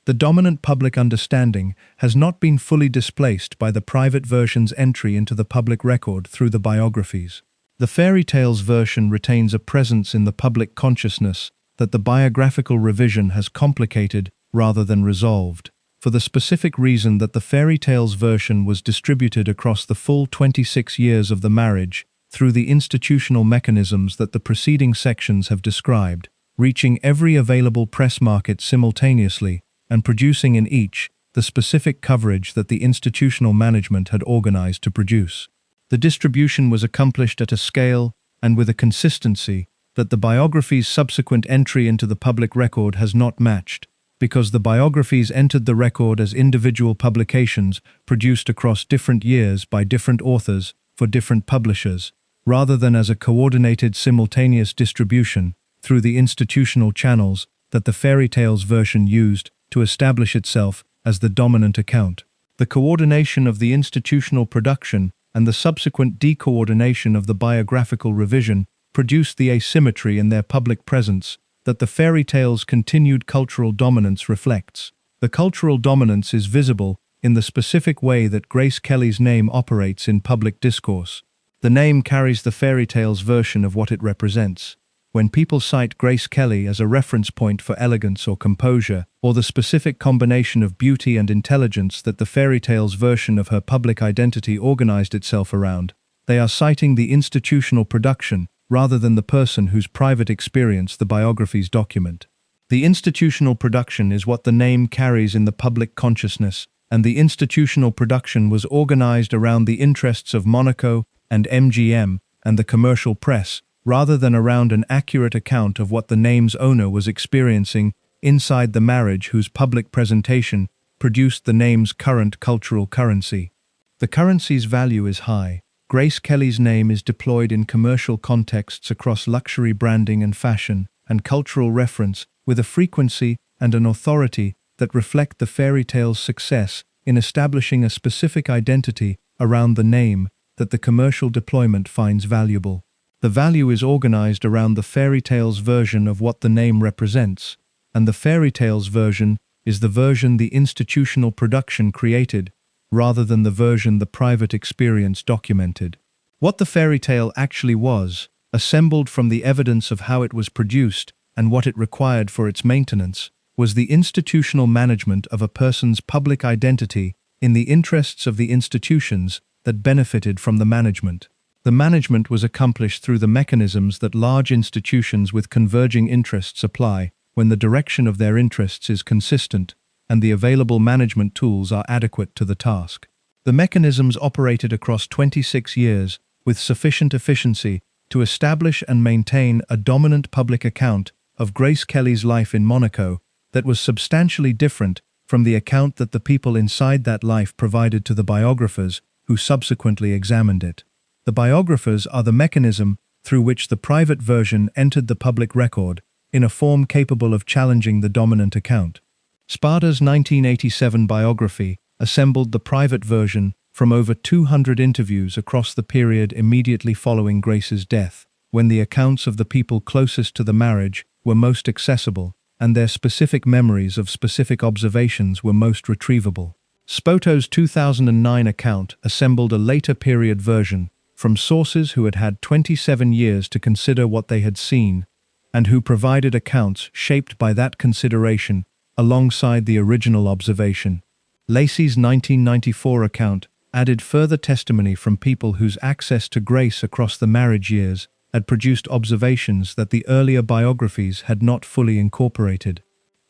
The dominant public understanding has not been fully displaced by the private version's entry into the public record through the biographies. The fairy tale's version retains a presence in the public consciousness that the biographical revision has complicated rather than resolved, for the specific reason that the fairy tale's version was distributed across the full 26 years of the marriage through the institutional mechanisms that the preceding sections have described, reaching every available press market simultaneously and producing in each the specific coverage that the institutional management had organized to produce. The distribution was accomplished at a scale and with a consistency that the biography's subsequent entry into the public record has not matched, because the biographies entered the record as individual publications produced across different years by different authors for different publishers, rather than as a coordinated simultaneous distribution through the institutional channels that the fairy tale's version used to establish itself as the dominant account. The coordination of the institutional production and the subsequent decoordination of the biographical revision produced the asymmetry in their public presence that the fairy tale's continued cultural dominance reflects. The cultural dominance is visible in the specific way that Grace Kelly's name operates in public discourse. The name carries the fairy tale's version of what it represents. When people cite Grace Kelly as a reference point for elegance or composure, or the specific combination of beauty and intelligence that the fairy tale's version of her public identity organized itself around, they are citing the institutional production rather than the person whose private experience the biographies document. The institutional production is what the name carries in the public consciousness, and the institutional production was organized around the interests of Monaco and MGM and the commercial press, rather than around an accurate account of what the name's owner was experiencing inside the marriage whose public presentation produced the name's current cultural currency. The currency's value is high. Grace Kelly's name is deployed in commercial contexts across luxury branding and fashion and cultural reference with a frequency and an authority that reflect the fairy tale's success in establishing a specific identity around the name that the commercial deployment finds valuable. The value is organized around the fairy tale's version of what the name represents, and the fairy tale's version is the version the institutional production created, rather than the version the private experience documented. What the fairy tale actually was, assembled from the evidence of how it was produced and what it required for its maintenance, was the institutional management of a person's public identity in the interests of the institutions that benefited from the management. The management was accomplished through the mechanisms that large institutions with converging interests apply when the direction of their interests is consistent and the available management tools are adequate to the task. The mechanisms operated across 26 years with sufficient efficiency to establish and maintain a dominant public account of Grace Kelly's life in Monaco that was substantially different from the account that the people inside that life provided to the biographers who subsequently examined it. The biographers are the mechanism through which the private version entered the public record in a form capable of challenging the dominant account. Spada's 1987 biography assembled the private version from over 200 interviews across the period immediately following Grace's death, when the accounts of the people closest to the marriage were most accessible and their specific memories of specific observations were most retrievable. Spoto's 2009 account assembled a later period version from sources who had had 27 years to consider what they had seen and who provided accounts shaped by that consideration alongside the original observation. Lacey's 1994 account added further testimony from people whose access to Grace across the marriage years had produced observations that the earlier biographies had not fully incorporated.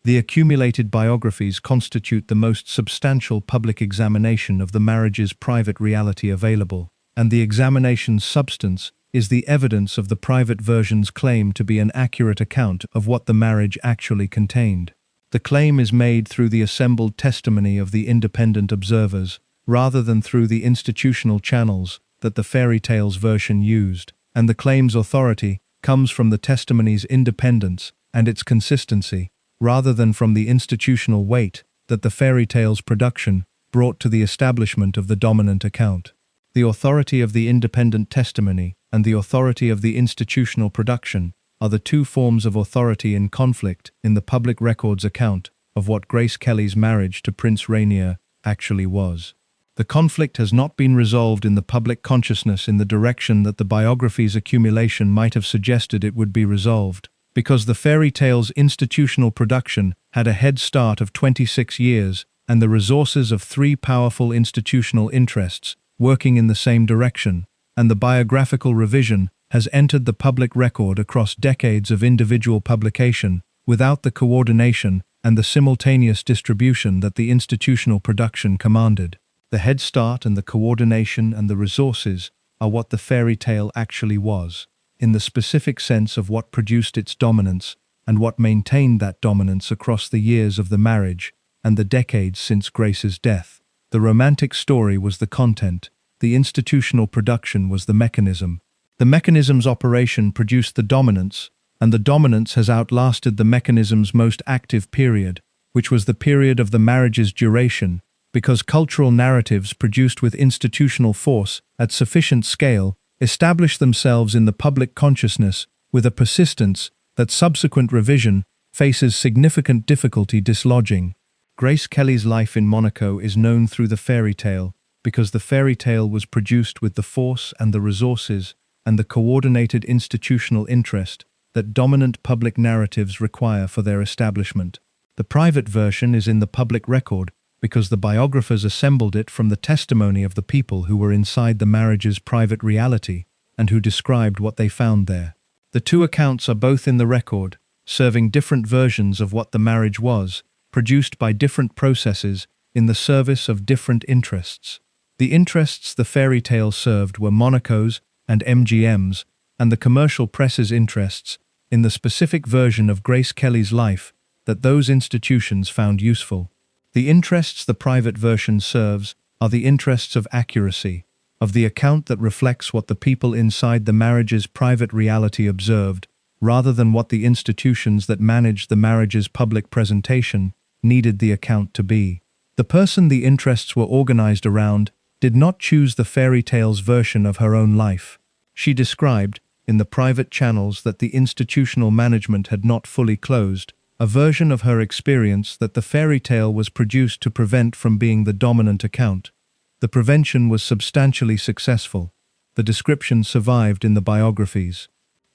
The accumulated biographies constitute the most substantial public examination of the marriage's private reality available, and the examination's substance is the evidence of the private version's claim to be an accurate account of what the marriage actually contained. The claim is made through the assembled testimony of the independent observers, rather than through the institutional channels that the fairy tale's version used, and the claim's authority comes from the testimony's independence and its consistency, rather than from the institutional weight that the fairy tale's production brought to the establishment of the dominant account. The authority of the independent testimony and the authority of the institutional production are the two forms of authority in conflict in the public records account of what Grace Kelly's marriage to Prince Rainier actually was. The conflict has not been resolved in the public consciousness in the direction that the biography's accumulation might have suggested it would be resolved, because the fairy tale's institutional production had a head start of 26 years and the resources of three powerful institutional interests working in the same direction, and the biographical revision has entered the public record across decades of individual publication without the coordination and the simultaneous distribution that the institutional production commanded. The head start and the coordination and the resources are what the fairy tale actually was, in the specific sense of what produced its dominance and what maintained that dominance across the years of the marriage and the decades since Grace's death. The romantic story was the content, the institutional production was the mechanism. The mechanism's operation produced the dominance, and the dominance has outlasted the mechanism's most active period, which was the period of the marriage's duration, because cultural narratives produced with institutional force at sufficient scale establish themselves in the public consciousness with a persistence that subsequent revision faces significant difficulty dislodging. Grace Kelly's life in Monaco is known through the fairy tale because the fairy tale was produced with the force and the resources and the coordinated institutional interest that dominant public narratives require for their establishment. The private version is in the public record because the biographers assembled it from the testimony of the people who were inside the marriage's private reality and who described what they found there. The two accounts are both in the record, serving different versions of what the marriage was, produced by different processes in the service of different interests. The interests the fairy tale served were Monaco's and MGM's, and the commercial press's interests in the specific version of Grace Kelly's life that those institutions found useful. The interests the private version serves are the interests of accuracy, of the account that reflects what the people inside the marriage's private reality observed, rather than what the institutions that managed the marriage's public presentation needed the account to be. The person the interests were organized around did not choose the fairy tale's version of her own life. She described, in the private channels that the institutional management had not fully closed, a version of her experience that the fairy tale was produced to prevent from being the dominant account. The prevention was substantially successful. The description survived in the biographies.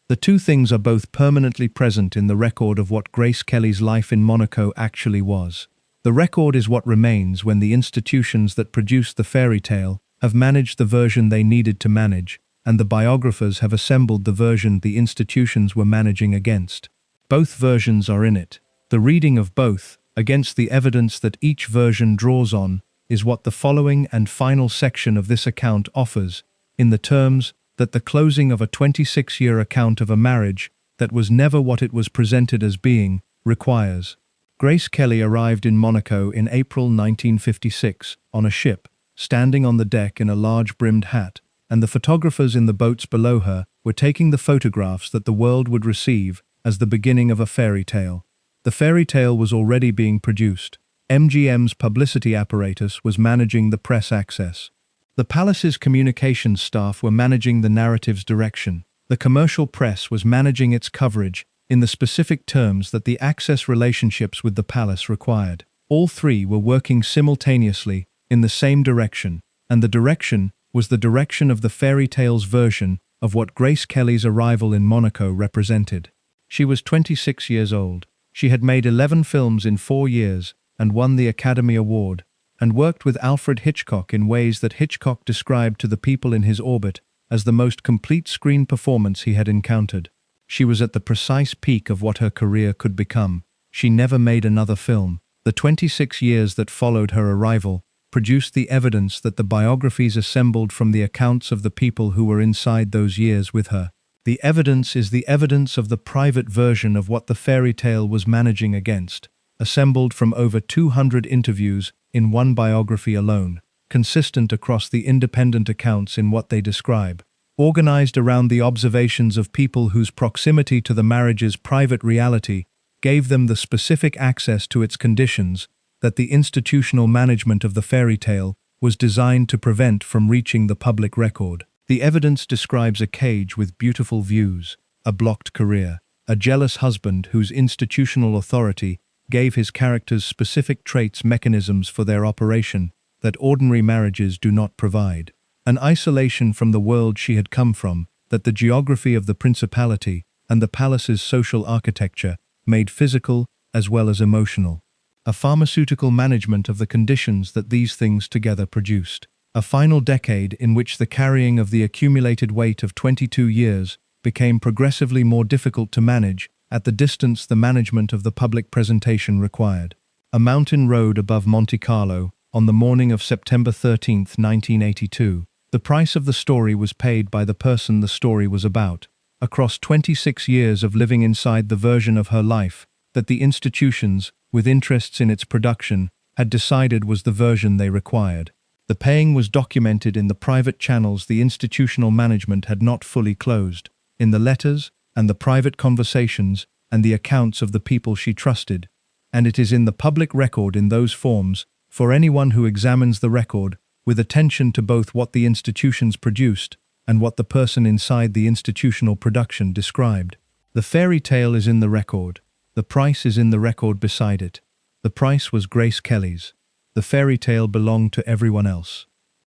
The two things are both permanently present in the record of what Grace Kelly's life in Monaco actually was. The record is what remains when the institutions that produced the fairy tale have managed the version they needed to manage, and the biographers have assembled the version the institutions were managing against. Both versions are in it. The reading of both, against the evidence that each version draws on, is what the following and final section of this account offers, in the terms that the closing of a 26-year account of a marriage that was never what it was presented as being, requires. Grace Kelly arrived in Monaco in April 1956 on a ship, standing on the deck in a large brimmed hat, and the photographers in the boats below her were taking the photographs that the world would receive as the beginning of a fairy tale. The fairy tale was already being produced. MGM's publicity apparatus was managing the press access. The palace's communications staff were managing the narrative's direction. The commercial press was managing its coverage in the specific terms that the access relationships with the palace required. All three were working simultaneously in the same direction, and the direction was the direction of the fairy tale's version of what Grace Kelly's arrival in Monaco represented. She was 26 years old. She had made 11 films in 4 years and won the Academy Award, and worked with Alfred Hitchcock in ways that Hitchcock described to the people in his orbit as the most complete screen performance he had encountered. She was at the precise peak of what her career could become. She never made another film. The 26 years that followed her arrival produced the evidence that the biographies assembled from the accounts of the people who were inside those years with her. The evidence is the evidence of the private version of what the fairy tale was managing against, assembled from over 200 interviews in one biography alone, consistent across the independent accounts in what they describe, organized around the observations of people whose proximity to the marriage's private reality gave them the specific access to its conditions that the institutional management of the fairy tale was designed to prevent from reaching the public record. The evidence describes a cage with beautiful views, a blocked career, a jealous husband whose institutional authority gave his characters specific traits mechanisms for their operation that ordinary marriages do not provide, an isolation from the world she had come from that the geography of the principality and the palace's social architecture made physical as well as emotional, a pharmaceutical management of the conditions that these things together produced. A final decade in which the carrying of the accumulated weight of 22 years became progressively more difficult to manage at the distance the management of the public presentation required. A mountain road above Monte Carlo, on the morning of September 13, 1982, the price of the story was paid by the person the story was about, across 26 years of living inside the version of her life that the institutions, with interests in its production, had decided was the version they required. The paying was documented in the private channels the institutional management had not fully closed, in the letters and the private conversations and the accounts of the people she trusted, and it is in the public record in those forms for anyone who examines the record with attention to both what the institutions produced and what the person inside the institutional production described. The fairy tale is in the record. The price is in the record beside it. The price was Grace Kelly's. The fairy tale belonged to everyone else.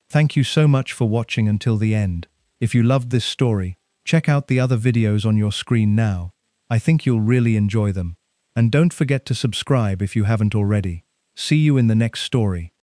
Thank you so much for watching until the end. If you loved this story, check out the other videos on your screen now. I think you'll really enjoy them. And don't forget to subscribe if you haven't already. See you in the next story.